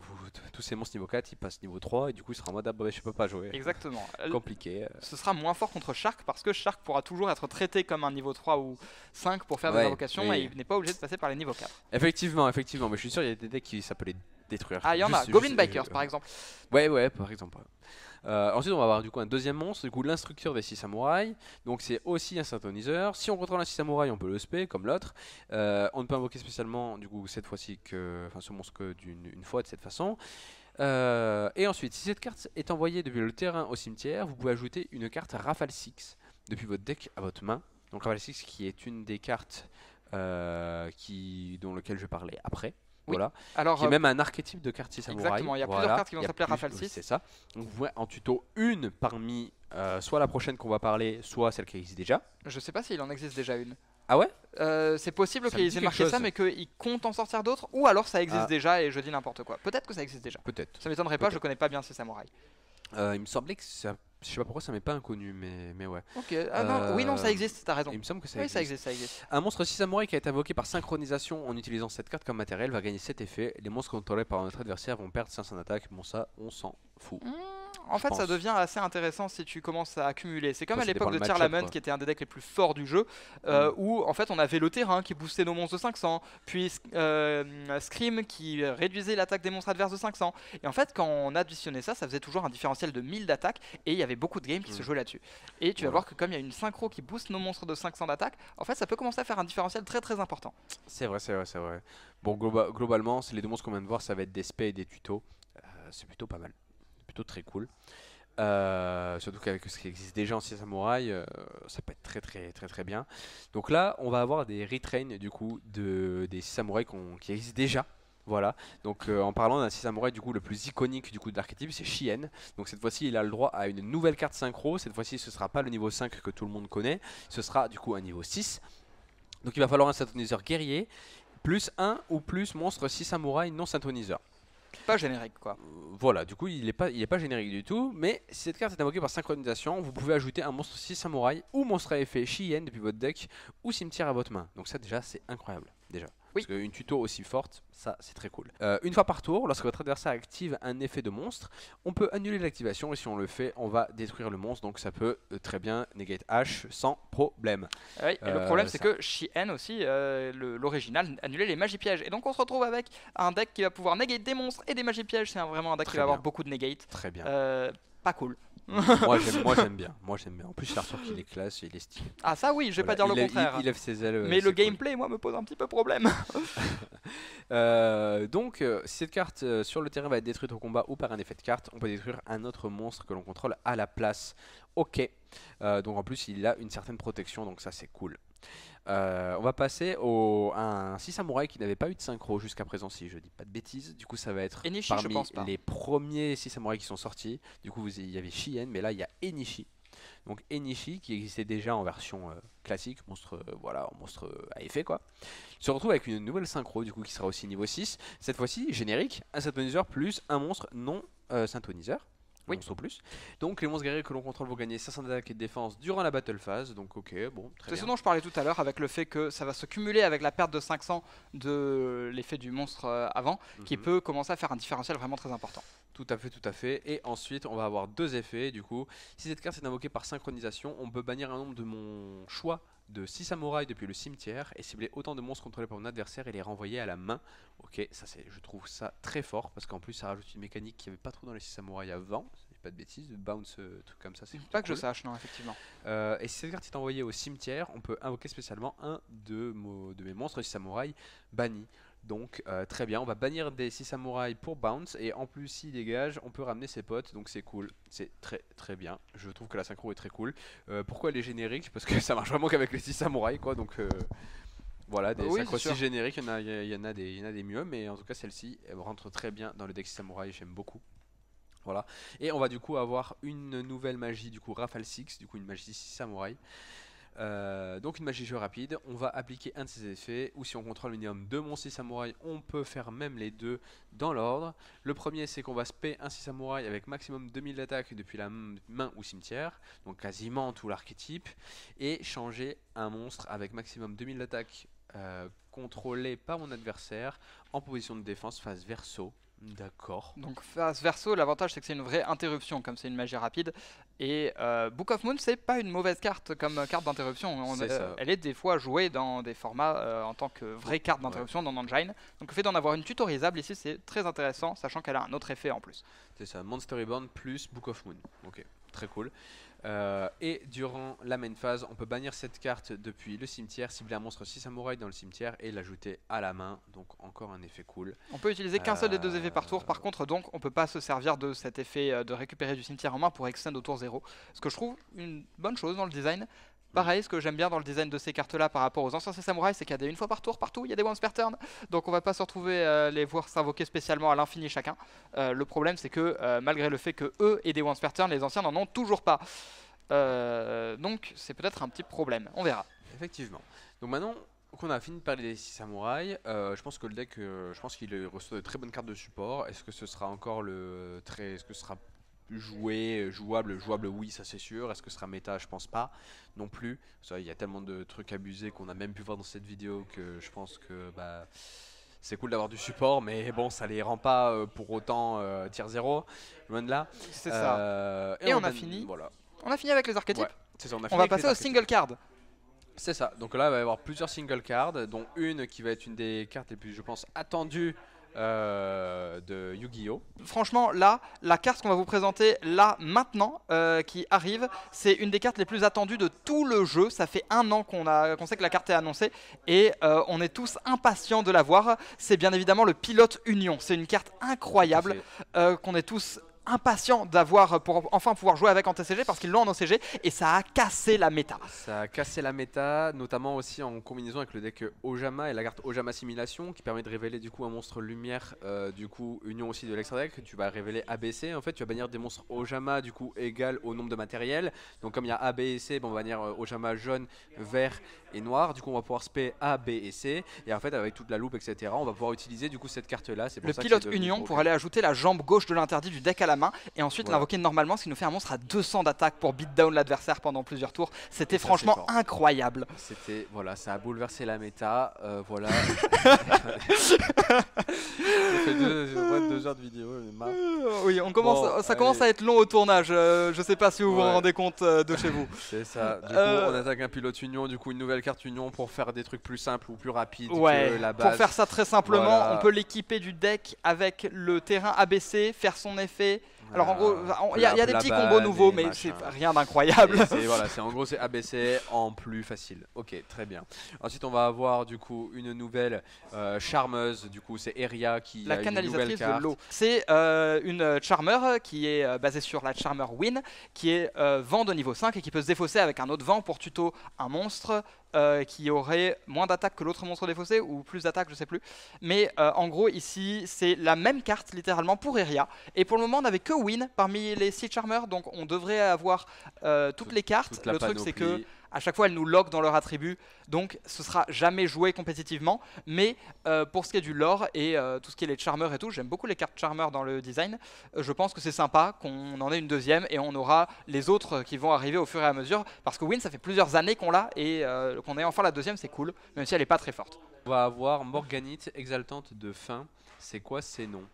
tous ces monstres niveau 4 ils passent niveau 3 et du coup il sera en mode ah bah je peux pas jouer. Exactement. Compliqué. Ce sera moins fort contre Shark parce que Shark pourra toujours être traité comme un niveau 3 ou 5 pour faire des Ouais, invocations oui. et il n'est pas obligé de passer par les niveaux 4. Effectivement, mais je suis sûr il y a des decks qui s'appelaient détruire. Ah, il y en a. Juste- Goblin juste- Bikers par exemple. Ouais, par exemple. Ensuite, on va avoir du coup un deuxième monstre, du coup l'instructeur des 6 samouraïs. Donc c'est aussi un synthoniseur. Si on contrôle un 6 samouraï, on peut le spé comme l'autre. On ne peut invoquer spécialement, du coup cette fois-ci ce monstre que une fois de cette façon. Et ensuite, si cette carte est envoyée depuis le terrain au cimetière, vous pouvez ajouter une carte Rafale 6 depuis votre deck à votre main. Donc Rafale 6 qui est une des cartes dont lequel je parlais après. Oui. Voilà. Alors, Qui est même un archétype de carte 6 samouraï. exactement, il y a plusieurs cartes qui vont Il y a s'appeler plus- Rafale oui, 6. C'est ça. Donc vous pouvez en tuto une parmi soit la prochaine qu'on va parler, soit celle qui existe déjà. je sais pas s'il en existe déjà une. Ah ouais? C'est possible Ça me dit qu'ils aient quelque marqué ça chose. mais qu'ils comptent en sortir d'autres ou alors ça existe Ah. déjà et je dis n'importe quoi. Peut-être que ça existe déjà. Peut-être. Ça m'étonnerait pas, je Peut-être. connais pas bien ces samouraïs. Il me semblait que ça. Je sais pas pourquoi ça m'est pas inconnu, mais ouais. Ok, ah non, oui non ça existe, t'as raison. Il me semble que ça Oui existe. ça existe, ça existe. Un monstre 6 samouraï qui a été invoqué par synchronisation en utilisant cette carte comme matériel va gagner cet effet. Les monstres contrôlés par notre adversaire vont perdre 500 d'attaque. Bon, ça, on s'en fout. En fait, ça pense. devient assez intéressant si tu commences à accumuler. C'est comme Ouais, à ça l'époque dépend de le match-up, Tierlamen, quoi. qui était un des decks les plus forts du jeu, où en fait on avait le terrain qui boostait nos monstres de 500, puis Scream qui réduisait l'attaque des monstres adverses de 500. Et en fait, quand on additionnait ça, ça faisait toujours un différentiel de 1000 d'attaque, et il y avait beaucoup de games qui se jouaient là-dessus. Et tu vas Voilà. voir que comme il y a une synchro qui booste nos monstres de 500 d'attaque, en fait ça peut commencer à faire un différentiel très très important. C'est vrai. Bon, globalement, c'est les deux monstres qu'on vient de voir, ça va être des spé et des tutos. C'est plutôt pas mal. Plutôt très cool. Surtout qu'avec ce qui existe déjà en 6 samouraïs, ça peut être très bien. Donc là, on va avoir des retrains du coup des 6 samouraïs qui existent déjà. Voilà, donc en parlant d'un 6 samouraï du coup le plus iconique du coup de l'archétype, c'est Shien. Donc cette fois-ci il a le droit à une nouvelle carte synchro. Cette fois-ci ce sera pas le niveau 5 que tout le monde connaît, ce sera du coup un niveau 6. Donc il va falloir un synthoniseur guerrier plus 1 ou plus monstre 6 samouraïs non synthoniseur. Pas générique quoi. Voilà, du coup il est pas générique du tout, mais si cette carte est invoquée par synchronisation, vous pouvez ajouter un monstre 6 samouraï ou monstre à effet Shien depuis votre deck ou cimetière à votre main. Donc ça déjà c'est incroyable déjà. Parce qu'une tuto aussi forte, ça c'est très cool. Une fois par tour, lorsque votre adversaire active un effet de monstre, on peut annuler l'activation et si on le fait, on va détruire le monstre. Donc ça peut très bien negate H sans problème. Oui, et le problème c'est que Shien aussi, l'original, annulait les magies pièges. Et donc on se retrouve avec un deck qui va pouvoir negate des monstres et des magies pièges. C'est vraiment un deck qui va avoir beaucoup de negate. Très bien. Pas cool. Moi j'aime bien. En plus l'Arthur qu'il est classe, il est stylé. Ah ça oui, je vais pas dire le contraire. Il lève ses ailes. Mais le gameplay, moi, me pose un petit peu problème. Donc si cette carte sur le terrain va être détruite au combat ou par un effet de carte, on peut détruire un autre monstre que l'on contrôle à la place. Ok. Donc en plus il a une certaine protection, donc ça c'est cool. On va passer à un 6 samouraï qui n'avait pas eu de synchro jusqu'à présent, si je dis pas de bêtises. Du coup ça va être Enishi, parmi les premiers 6 samouraïs qui sont sortis. Du coup il y avait Shien, mais là il y a Enishi. Donc Enishi qui existait déjà en version classique, monstre à effet quoi. Il se retrouve avec une nouvelle synchro du coup qui sera aussi niveau 6. Cette fois-ci générique, un synthoniseur plus un monstre non synthoniseur. Oui. Monstre plus. Donc les monstres guerriers que l'on contrôle vont gagner 500 d'attaque et de défense durant la battle phase. Donc ok, bon, très bien. C'est ce dont je parlais tout à l'heure avec le fait que ça va se cumuler avec la perte de 500 de l'effet du monstre avant, qui peut commencer à faire un différentiel vraiment très important. Tout à fait. Et ensuite, on va avoir deux effets. Du coup, si cette carte est invoquée par synchronisation, on peut bannir un nombre de mon choix de 6 samouraïs depuis le cimetière et cibler autant de monstres contrôlés par mon adversaire et les renvoyer à la main. Ok, ça je trouve ça très fort parce qu'en plus ça rajoute une mécanique qui n'y avait pas trop dans les 6 samouraïs avant. Pas de bêtises, de bounce, truc comme ça, c'est pas cool. Que je sache, non, effectivement. Et si cette carte est envoyée au cimetière, on peut invoquer spécialement un de mes monstres 6 samouraïs bannis. Donc très bien, on va bannir des 6 samouraïs pour bounce et en plus s'il dégage, on peut ramener ses potes, donc c'est cool, c'est très bien. Je trouve que la synchro est très cool. Pourquoi elle est générique? Parce que ça marche vraiment qu'avec les 6 samouraïs quoi, donc voilà, des synchros 6 génériques, il y en a des mieux, mais en tout cas celle-ci elle rentre très bien dans le deck 6 samouraïs, j'aime beaucoup. Voilà, et on va du coup avoir une nouvelle magie, du coup Rafale 6, du coup une magie 6 samouraï. Donc une magie jeu rapide, on va appliquer un de ses effets, ou si on contrôle minimum 2 monstres 6 samouraï, on peut faire même les deux dans l'ordre. Le premier c'est qu'on va spé un 6 samouraï avec maximum 2000 d'attaque depuis la main ou cimetière, donc quasiment tout l'archétype, et changer un monstre avec maximum 2000 d'attaque contrôlé par mon adversaire en position de défense face verso. D'accord. Donc face verso, l'avantage c'est que c'est une vraie interruption comme c'est une magie rapide. Et Book of Moon c'est pas une mauvaise carte comme carte d'interruption. Elle est des fois jouée dans des formats en tant que vraie carte d'interruption dans Engine. Donc le fait d'en avoir une tutorisable ici c'est très intéressant, sachant qu'elle a un autre effet en plus. C'est ça, Monster Reborn plus Book of Moon. Ok, très cool. Et durant la main phase, on peut bannir cette carte depuis le cimetière, cibler un monstre 6 samouraï dans le cimetière et l'ajouter à la main. Donc encore un effet cool. On peut utiliser qu'un seul des deux effets par tour. Par contre, donc, on peut pas se servir de cet effet de récupérer du cimetière en main pour extend au tour 0. Ce que je trouve une bonne chose dans le design. Pareil, ce que j'aime bien dans le design de ces cartes là par rapport aux anciens samouraïs, c'est qu'il y a des une fois par tour partout, il y a des once per turn. Donc on va pas se retrouver les voir s'invoquer spécialement à l'infini chacun. Le problème c'est que malgré le fait que eux aient des once per turn, les anciens n'en ont toujours pas. Donc c'est peut-être un petit problème, on verra. Effectivement. Donc maintenant qu'on a fini de parler des 6 samouraïs, je pense que le deck, je pense qu'il reçoit de très bonnes cartes de support. Est-ce que ce sera encore est-ce que ce sera jouable oui ça c'est sûr. Est-ce que ce sera méta? Je pense pas non plus. Il y a tellement de trucs abusés qu'on a même pu voir dans cette vidéo que je pense que c'est cool d'avoir du support, mais bon, ça les rend pas pour autant tier 0, loin de là. C'est ça. Et on a fini. Voilà. On a fini avec les archétypes. Ouais, ça, on va passer au single card. C'est ça. Donc là, il va y avoir plusieurs single cards, dont une qui va être une des cartes les plus, je pense, attendues de Yu-Gi-Oh! Franchement, là, la carte qu'on va vous présenter là, maintenant, qui arrive, c'est une des cartes les plus attendues de tout le jeu. Ça fait 1 an qu'on sait que la carte est annoncée et on est tous impatients de la voir. C'est bien évidemment le Pilote Union. C'est une carte incroyable qu'on est tous impatient d'avoir pour enfin pouvoir jouer avec en TCG parce qu'ils l'ont en OCG et ça a cassé la méta. Ça a cassé la méta, notamment aussi en combinaison avec le deck Ojama et la carte Ojama Simulation qui permet de révéler du coup un monstre lumière, du coup union aussi de l'extra deck. Tu vas révéler ABC, en fait tu vas bannir des monstres Ojama du coup égal au nombre de matériel. Donc comme il y a A, B et C, on va bannir Ojama jaune, vert et noir. Du coup on va pouvoir spé A, B et C et en fait avec toute la loupe etc. on va pouvoir utiliser du coup cette carte là. Le Pilote Union pour aller ajouter la jambe gauche de l'interdit du deck à la la main et ensuite Voilà. l'invoquer normalement, ce qui nous fait un monstre à 200 d'attaque pour beat down l'adversaire pendant plusieurs tours. C'était Et ça, franchement c'est fort. incroyable. C'était, voilà, ça a bouleversé la méta. Voilà. Ça fait 2 heures de vidéo, j'en ai marre. Oui, Bon, ça commence allez. à être long au tournage. Je sais pas si vous vous Ouais. rendez compte de chez vous. C'est ça. Du coup, on attaque un pilote union, du coup une nouvelle carte union pour faire des trucs plus simples ou plus rapides Ouais, que la base. pour faire ça très simplement, Voilà. on peut l'équiper du deck avec le terrain ABC, faire son effet. Alors en gros, il y a des petits combos nouveaux, mais c'est rien d'incroyable. Voilà, en gros c'est ABC en plus facile. Ok, très bien. Ensuite on va avoir du coup une nouvelle charmeuse. Du coup c'est Eria qui La a une canalisatrice nouvelle de carte. l'eau. C'est une Charmer qui est basée sur la Charmer Win, qui est vent de niveau 5 et qui peut se défausser avec un autre vent pour tuto un monstre qui aurait moins d'attaque que l'autre monstre défaussé ou plus d'attaque, je sais plus. Mais en gros, ici, c'est la même carte littéralement pour Eria. Et pour le moment, on n'avait que Win parmi les 6 Charmers, donc on devrait avoir toutes les cartes. Toute la Le truc, c'est que panoplie. à chaque fois, elles nous lock dans leur attribut, donc ce sera jamais joué compétitivement. Mais pour ce qui est du lore et tout ce qui est les charmers et tout, j'aime beaucoup les cartes charmers dans le design. Je pense que c'est sympa qu'on en ait une deuxième et on aura les autres qui vont arriver au fur et à mesure. Parce que Win, ça fait plusieurs années qu'on l'a et qu'on ait enfin la deuxième, c'est cool, même si elle est pas très forte. On va avoir Morganite exaltante de fin. C'est quoi ces noms?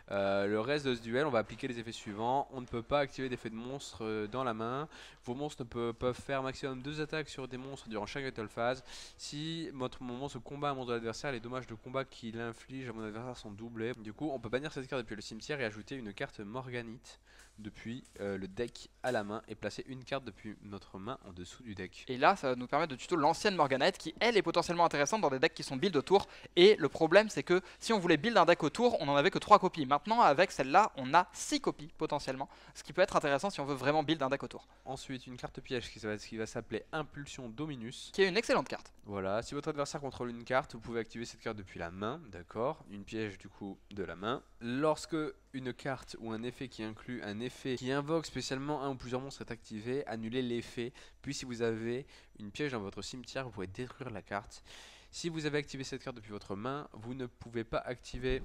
Le reste de ce duel, on va appliquer les effets suivants. On ne peut pas activer d'effet de monstre dans la main. Vos monstres peuvent faire maximum 2 attaques sur des monstres durant chaque battle phase. Si votre monstre combat un monstre de l'adversaire, les dommages de combat qu'il inflige à mon adversaire sont doublés. Du coup, on peut bannir cette carte depuis le cimetière et ajouter une carte Morganite depuis le deck à la main et placer une carte depuis notre main en dessous du deck. Et là, ça va nous permettre de tuto l'ancienne Morganite qui, elle, est potentiellement intéressante dans des decks qui sont build autour. Et le problème, c'est que si on voulait build un deck autour, on n'en avait que 3 copies. Maintenant, avec celle-là, on a 6 copies potentiellement. Ce qui peut être intéressant si on veut vraiment build un deck autour. Ensuite, une carte piège qui va s'appeler Impulsion Dominus. Qui est une excellente carte. Voilà, si votre adversaire contrôle une carte, vous pouvez activer cette carte depuis la main, d'accord. Une piège du coup de la main. Lorsque une carte ou un effet qui inclut un effet qui invoque spécialement un ou plusieurs monstres est activé, annulez l'effet. Puis si vous avez une piège dans votre cimetière, vous pouvez détruire la carte. Si vous avez activé cette carte depuis votre main, vous ne pouvez pas activer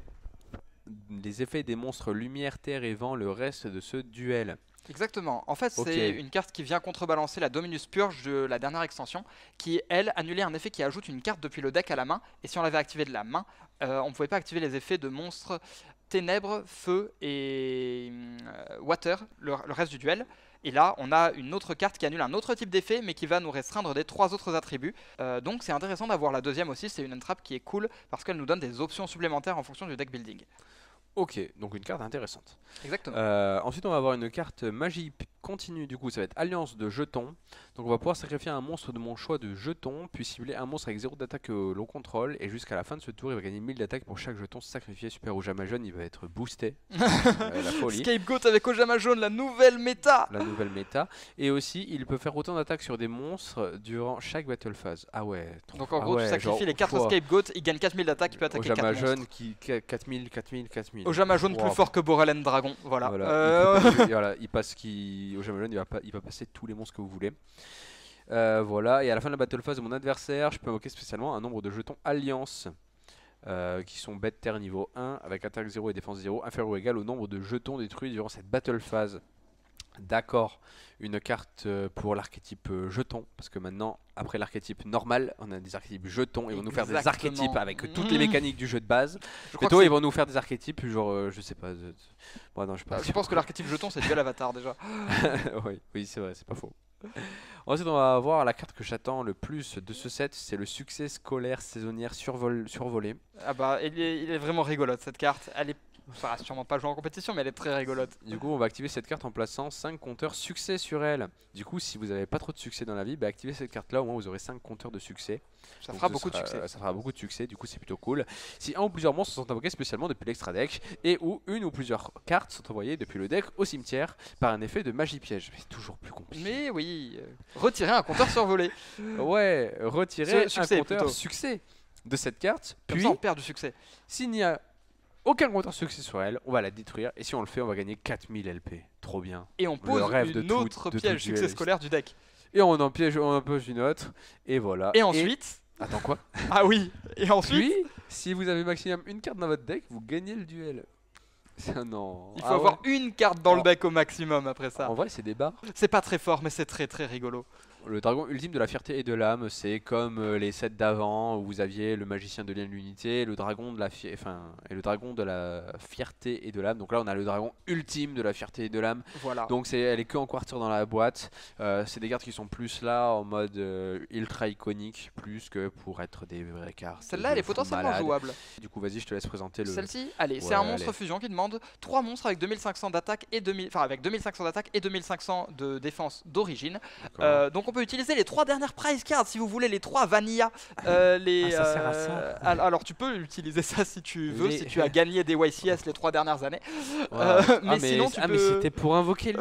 les effets des monstres lumière, terre et vent le reste de ce duel. Exactement. En fait, Ok. c'est une carte qui vient contrebalancer la Dominus Purge de la dernière extension, qui, elle, annulait un effet qui ajoute une carte depuis le deck à la main. Et si on l'avait activé de la main, on ne pouvait pas activer les effets de monstres ténèbres, feu et water, le reste du duel. Et là, on a une autre carte qui annule un autre type d'effet, mais qui va nous restreindre des 3 autres attributs. Donc c'est intéressant d'avoir la deuxième aussi, c'est une entrap qui est cool, parce qu'elle nous donne des options supplémentaires en fonction du deck building. Ok, donc une carte intéressante. Exactement. Ensuite, on va avoir une carte magie continue. Du coup, ça va être Alliance de jetons. Donc, on va pouvoir sacrifier un monstre de mon choix de jetons, puis cibler un monstre avec 0 d'attaque que l'on contrôle. Et jusqu'à la fin de ce tour, il va gagner 1000 d'attaque pour chaque jeton sacrifié. Super Ojama Jaune, il va être boosté. La folie. Scapegoat avec Ojama Jaune, la nouvelle méta. La nouvelle méta. Et aussi, il peut faire autant d'attaques sur des monstres durant chaque battle phase. Ah ouais. Donc en gros, tu sacrifies les 4 Scapegoat, il gagne 4000 d'attaque, il peut attaquer 4 Ojama monstres. Jaune qui 4000, 4000, 4000. Ojama Jaune plus Wow. fort que Borellen Dragon, voilà. Voilà, il passe Ojama Jaune, il va passer tous les monstres que vous voulez. Voilà, et à la fin de la battle phase de mon adversaire, je peux invoquer spécialement un nombre de jetons Alliance qui sont bête terre niveau 1 avec attaque 0 et défense 0 inférieur ou égal au nombre de jetons détruits durant cette battle phase. D'accord, une carte pour l'archétype jeton, parce que maintenant, après l'archétype normal, on a des archétypes jetons, ils vont nous faire des Exactement. archétypes avec toutes les mécaniques du jeu de base. Je crois Plutôt, que ils vont nous faire des archétypes, genre, je sais pas. Bon, non, je sais pas. je pense que l'archétype jeton c'est duel avatar déjà. Oui, c'est vrai, c'est pas faux. Ensuite, on va avoir la carte que j'attends le plus de ce set, c'est le succès scolaire saisonnière survolé. Ah bah il est vraiment rigolote cette carte, elle est... Ça va sûrement pas jouer en compétition mais elle est très rigolote. Du coup, on va activer cette carte en plaçant 5 compteurs succès sur elle. Du coup, si vous n'avez pas trop de succès dans la vie, bah activez cette carte là, au moins vous aurez 5 compteurs de succès. Ça Donc fera ce beaucoup de sera- succès. Ça fera beaucoup de succès, du coup c'est plutôt cool. Si un ou plusieurs monstres sont invoqués spécialement depuis l'extra deck, et ou une ou plusieurs cartes sont envoyées depuis le deck au cimetière par un effet de magie piège. Mais toujours plus compliqué. Mais oui, retirer un compteur survolé. Ouais, retirer Succès, un compteur plutôt. succès de cette carte, Comme puis ça on perd du succès. s'il n'y a aucun compteur succès sur elle, on va la détruire, et si on le fait, on va gagner 4000 LP. Trop bien. Et on pose rêve de une tout- autre de tout piège succès dueliste. scolaire du deck. Et on en piège, on en pose une autre, et voilà. Et ensuite... Attends quoi? Ah oui, et ensuite... Puis, si vous avez maximum une carte dans votre deck, vous gagnez le duel. Non. Il faut Ah avoir ouais. une carte dans le En- deck au maximum après ça. En vrai, c'est des barres. C'est pas très fort, mais c'est très très rigolo. Le dragon ultime de la fierté et de l'âme, c'est comme les sets d'avant où vous aviez le magicien de lien de l'unité, le dragon de la et le dragon de la fierté et de l'âme. Donc là, on a le dragon ultime de la fierté et de l'âme. Voilà. Donc elle est que en quartier dans la boîte. C'est des cartes qui sont plus là en mode ultra iconique, plus que pour être des vraies cartes. Celle-là, elle de est fou potentiellement malade. jouable. Du coup, vas-y, je te laisse présenter le. Celle-ci, allez, c'est Ouais, un monstre allez. fusion qui demande 3 monstres avec 2500 d'attaque et 2000, enfin avec 2500 d'attaque et 2500 de défense d'origine. D'accord. Donc on peut utiliser les 3 dernières prize cards si vous voulez, les 3 vanilla. Ah, ça sert à ça. Alors tu peux utiliser ça si tu veux, Les- si tu as gagné des YCS les 3 dernières années. Wow. Mais sinon, tu mais peux- c'était pour invoquer lui.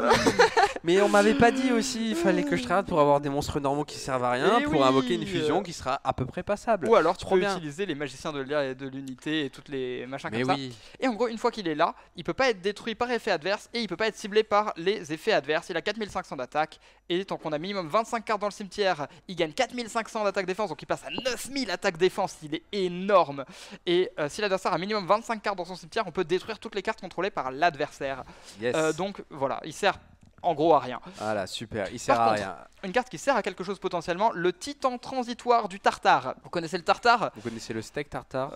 Mais on m'avait pas dit aussi, il fallait que je trade pour avoir des monstres normaux qui servent à rien, Eh pour oui, invoquer une fusion qui sera à peu près passable. Ou alors tu Trop peux bien. utiliser les magiciens de l'air et de l'unité et toutes les machins Mais comme ça. oui. Et en gros, une fois qu'il est là, il peut pas être détruit par effet adverse et il peut pas être ciblé par les effets adverses. Il a 4500 d'attaque et tant qu'on a minimum 25 cartes dans le cimetière, il gagne 4500 d'attaque défense, donc il passe à 9000 attaque défense. Il est énorme. Et si l'adversaire a minimum 25 cartes dans son cimetière, on peut détruire toutes les cartes contrôlées par l'adversaire. Yes. Donc voilà, il sert en gros à rien. Voilà, super. Il sert Par à contre, rien. Une carte qui sert à quelque chose potentiellement, le titan transitoire du Tartare. Vous connaissez le Tartare? Vous connaissez le steak tartare?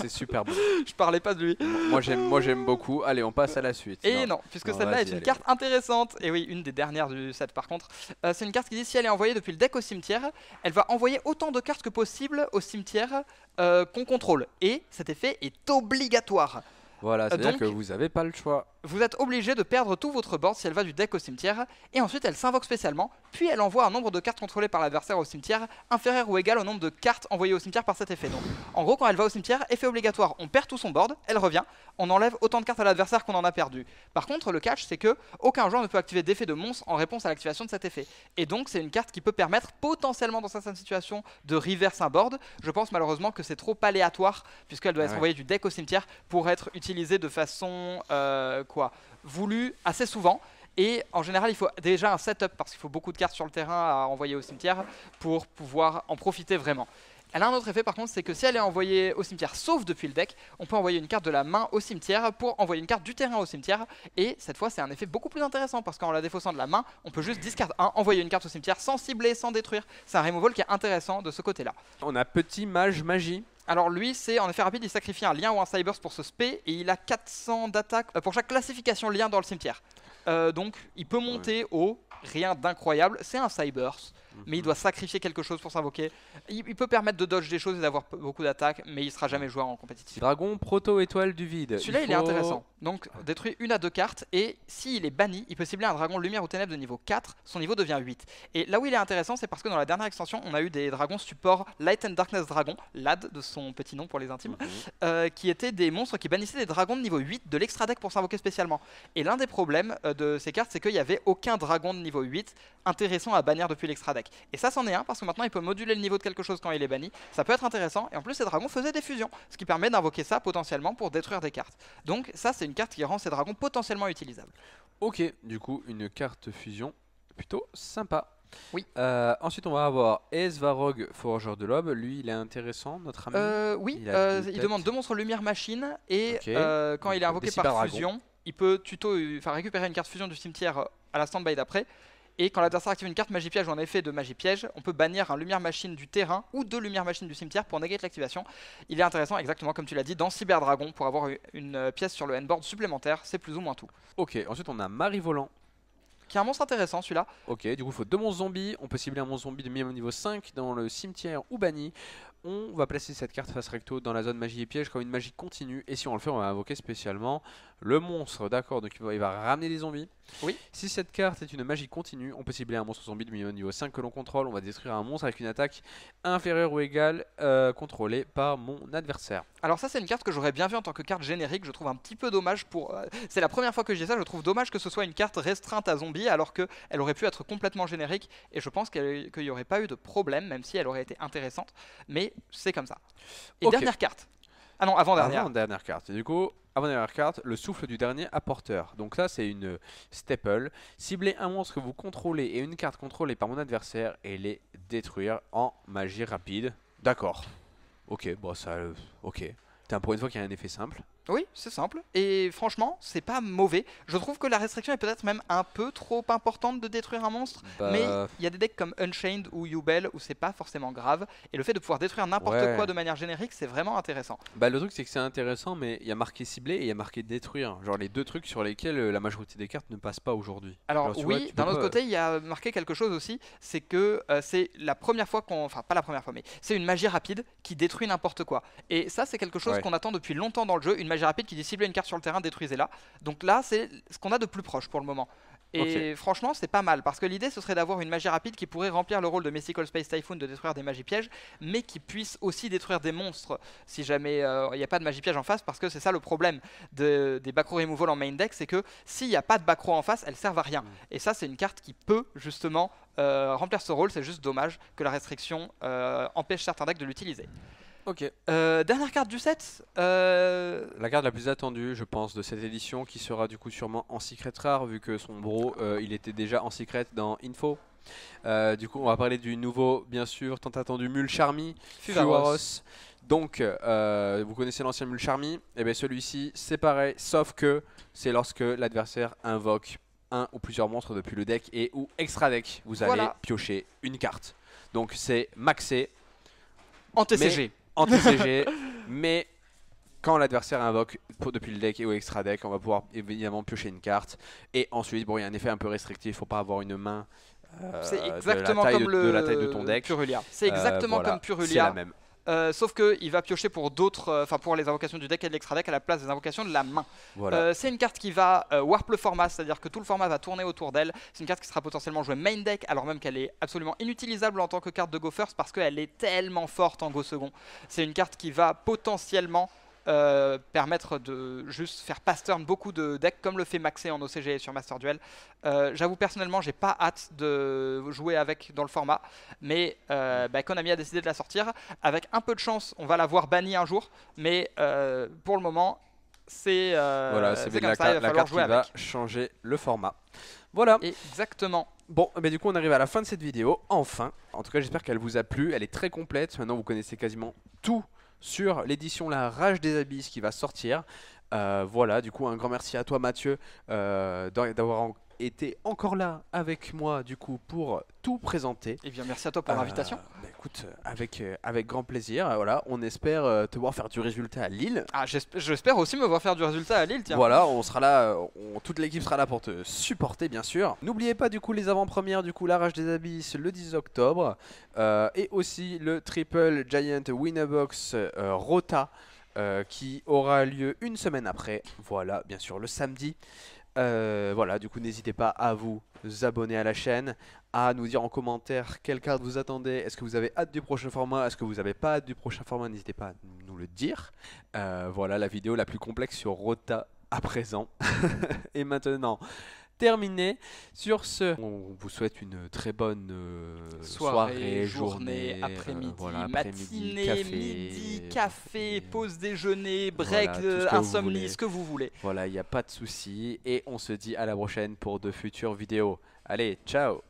C'est super bon. Je parlais pas de lui. Moi j'aime beaucoup. Allez, on passe à la suite. Et non, puisque Non, celle-là est vas-y, une allez. carte intéressante. Et oui, une des dernières du set par contre. C'est une carte qui dit si elle est envoyée depuis le deck au cimetière, elle va envoyer autant de cartes que possible au cimetière qu'on contrôle. Et cet effet est obligatoire. Voilà, c'est-à-dire donc- que vous avez pas le choix. Vous êtes obligé de perdre tout votre board si elle va du deck au cimetière. Et ensuite, elle s'invoque spécialement. Puis elle envoie un nombre de cartes contrôlées par l'adversaire au cimetière inférieur ou égal au nombre de cartes envoyées au cimetière par cet effet. Donc, en gros, quand elle va au cimetière, effet obligatoire, on perd tout son board, elle revient, on enlève autant de cartes à l'adversaire qu'on en a perdu. Par contre, le catch, c'est que aucun joueur ne peut activer d'effet de monstre en réponse à l'activation de cet effet. Et donc, c'est une carte qui peut permettre potentiellement dans certaines situations de reverse un board. Je pense malheureusement que c'est trop aléatoire puisqu'elle doit être Ouais. envoyée du deck au cimetière pour être utilisée de façon voulue assez souvent. Et en général, il faut déjà un setup parce qu'il faut beaucoup de cartes sur le terrain à envoyer au cimetière pour pouvoir en profiter vraiment. Elle a un autre effet par contre, c'est que si elle est envoyée au cimetière sauf depuis le deck, on peut envoyer une carte de la main au cimetière pour envoyer une carte du terrain au cimetière. Et cette fois, c'est un effet beaucoup plus intéressant parce qu'en la défaussant de la main, on peut juste discard 1, envoyer une carte au cimetière sans cibler, sans détruire. C'est un removal qui est intéressant de ce côté-là. On a petit mage magie. Alors lui, c'est en effet rapide, il sacrifie un lien ou un cyburst pour ce spé et il a 400 d'attaque pour chaque classification lien dans le cimetière. Donc il peut monter au rien d'incroyable, c'est un cyburst, mais il doit sacrifier quelque chose pour s'invoquer. Il peut permettre de dodge des choses et d'avoir beaucoup d'attaques, mais il sera jamais joueur en compétitif. Dragon proto-étoile du vide. Celui-là il est intéressant, donc détruit 1 à 2 cartes et s'il est banni, il peut cibler un dragon lumière ou ténèbres de niveau 4, son niveau devient 8. Et là où il est intéressant, c'est parce que dans la dernière extension, on a eu des dragons support Light and Darkness Dragon, LAD de son petit nom pour les intimes, qui étaient des monstres qui bannissaient des dragons de niveau 8 de l'extra deck pour s'invoquer spécialement. Et l'un des problèmes de ces cartes, c'est qu'il n'y avait aucun dragon de niveau 8 intéressant à bannir depuis l'extra deck. Et ça c'en est un parce que maintenant il peut moduler le niveau de quelque chose quand il est banni, ça peut être intéressant et en plus ces dragons faisaient des fusions, ce qui permet d'invoquer ça potentiellement pour détruire des cartes. Donc ça c'est une carte qui rend ces dragons potentiellement utilisables. Ok, du coup, une carte fusion plutôt sympa. Oui. Ensuite, on va avoir Esvarog, Forgeur de l'Aube. Lui, il est intéressant, notre ami. Oui, Il a deux il têtes. demande 2 monstres lumière machine et Ok. quand il est invoqué Des par cyberdragons. fusion, il peut récupérer une carte fusion du cimetière à la standby d'après. Et quand l'adversaire active une carte magie piège ou un effet de magie piège, on peut bannir un lumière machine du terrain ou 2 lumières machines du cimetière pour negate l'activation. Il est intéressant, exactement comme tu l'as dit, dans Cyberdragon pour avoir une pièce sur le handboard supplémentaire, c'est plus ou moins tout. Ok, ensuite, on a Marie Volant. Qui est un monstre intéressant celui-là. Ok, du coup, il faut 2 monstres zombies. On peut cibler un monstre zombie de minimum niveau 5 dans le cimetière ou banni. On va placer cette carte face recto dans la zone magie et piège comme une magie continue. Et si on le fait, on va invoquer spécialement le monstre. D'accord, donc il va ramener des zombies. Oui. Si cette carte est une magie continue, on peut cibler un monstre zombie de minimum niveau 5 que l'on contrôle. On va détruire un monstre avec une attaque inférieure ou égale contrôlée par mon adversaire. Alors ça c'est une carte que j'aurais bien vu en tant que carte générique, je trouve un petit peu dommage pour... c'est la première fois que je dis ça, je trouve dommage que ce soit une carte restreinte à zombies alors qu'elle aurait pu être complètement générique et je pense qu'il n'y aurait pas eu de problème même si elle aurait été intéressante, mais c'est comme ça. Et Ok. dernière carte. Ah non, avant-dernière. Avant-dernière carte. Et du coup, avant-dernière carte, le souffle du dernier apporteur. Donc ça, c'est une staple. Cibler un monstre que vous contrôlez et une carte contrôlée par mon adversaire et les détruire en magie rapide. D'accord. Ok, bon ça... ok. Putain, pour une fois qu'il y a un effet simple. Oui, c'est simple. Et franchement, c'est pas mauvais. Je trouve que la restriction est peut-être même un peu trop importante de détruire un monstre. Mais Bah, il y a des decks comme Unchained ou Yubel où c'est pas forcément grave. Et le fait de pouvoir détruire n'importe ouais. quoi de manière générique, c'est vraiment intéressant. Bah, le truc, c'est que c'est intéressant, mais il y a marqué ciblé et il y a marqué détruire. Genre les deux trucs sur lesquels la majorité des cartes ne passent pas aujourd'hui. Alors Genre, tu vois, oui, tu peux d'un autre pas. côté, il y a marqué quelque chose aussi, c'est que c'est la première fois qu'on... Enfin, pas la première fois, mais c'est une magie rapide qui détruit n'importe quoi. Et ça, c'est quelque chose Ouais, qu'on attend depuis longtemps dans le jeu, une magie rapide qui dit cibler une carte sur le terrain, détruisez-la. Donc là, c'est ce qu'on a de plus proche pour le moment. ok. Et franchement, c'est pas mal, parce que l'idée, ce serait d'avoir une magie rapide qui pourrait remplir le rôle de Mystical Space Typhoon, de détruire des magies pièges, mais qui puisse aussi détruire des monstres, si jamais il n'y a pas de magie piège en face, parce que c'est ça le problème des backrow removal en main deck, c'est que s'il n'y a pas de backrow en face, elles servent à rien. Mm. Et ça, c'est une carte qui peut justement remplir ce rôle, c'est juste dommage que la restriction empêche certains decks de l'utiliser. Ok. Dernière carte du set, La carte la plus attendue, je pense, de cette édition, qui sera du coup sûrement en secret rare, vu que son bro, il était déjà en secret dans Info. Du coup, on va parler du nouveau, bien sûr, tant attendu Mulcharmy, Fuaros. Donc, vous connaissez l'ancien Mulcharmy, et bien celui-ci, c'est pareil, sauf que c'est lorsque l'adversaire invoque un ou plusieurs monstres depuis le deck et ou extra deck, vous allez Voilà. piocher une carte. Donc c'est maxé en TCG. en TCG, mais quand l'adversaire invoque depuis le deck et ou extra deck, on va pouvoir évidemment piocher une carte. Et ensuite, bon, il y a un effet un peu restrictif, faut pas avoir une main C'est de la exactement taille comme de la taille de ton deck. Purulia. C'est exactement Voilà, comme c'est la Purulia. même. Sauf qu'il va piocher pour d'autres, enfin pour les invocations du deck et de l'extra deck à la place des invocations de la main. Voilà. C'est une carte qui va warp le format, c'est-à-dire que tout le format va tourner autour d'elle. C'est une carte qui sera potentiellement jouée main deck, alors même qu'elle est absolument inutilisable en tant que carte de Go First parce qu'elle est tellement forte en Go Second. C'est une carte qui va potentiellement permettre de juste faire pass turn beaucoup de decks comme le fait Maxé en OCG et sur Master Duel. J'avoue personnellement j'ai pas hâte de jouer avec dans le format, mais Konami a décidé de la sortir. Avec un peu de chance on va la voir bannie un jour, mais pour le moment c'est Voilà, c'est comme la, ça, il va la falloir carte qui jouer va avec. changer le format. Voilà. Exactement. Bon, mais du coup on arrive à la fin de cette vidéo, enfin. En tout cas j'espère qu'elle vous a plu, elle est très complète. Maintenant vous connaissez quasiment tout sur l'édition La Rage des Abysses qui va sortir. Voilà, du coup un grand merci à toi Mathieu d'avoir été encore là avec moi du coup pour tout présenter. Et bien merci à toi pour l'invitation. Bah, écoute, avec grand plaisir. Voilà, on espère te voir faire du résultat à Lille. Ah, j'espère aussi me voir faire du résultat à Lille, tiens. Voilà, on sera là, toute l'équipe sera là pour te supporter bien sûr. N'oubliez pas du coup les avant-premières du coup La Rage des Abysses le 10 octobre et aussi le Triple Giant Winnerbox Rota qui aura lieu une semaine après. Voilà, bien sûr le samedi. Voilà, du coup n'hésitez pas à vous abonner à la chaîne, à nous dire en commentaire quelle carte vous attendez. Est-ce que vous avez hâte du prochain format? Est-ce que vous n'avez pas hâte du prochain format? N'hésitez pas à nous le dire. Voilà la vidéo la plus complexe sur Rota à présent. Et maintenant terminé. Sur ce, on vous souhaite une très bonne soirée, journée, après-midi, voilà, matinée, café, midi, café, pause déjeuner, voilà, break, tout ce que vous insomnie, voulez. ce que vous voulez. Voilà, il n'y a pas de souci. Et on se dit à la prochaine pour de futures vidéos. Allez, ciao!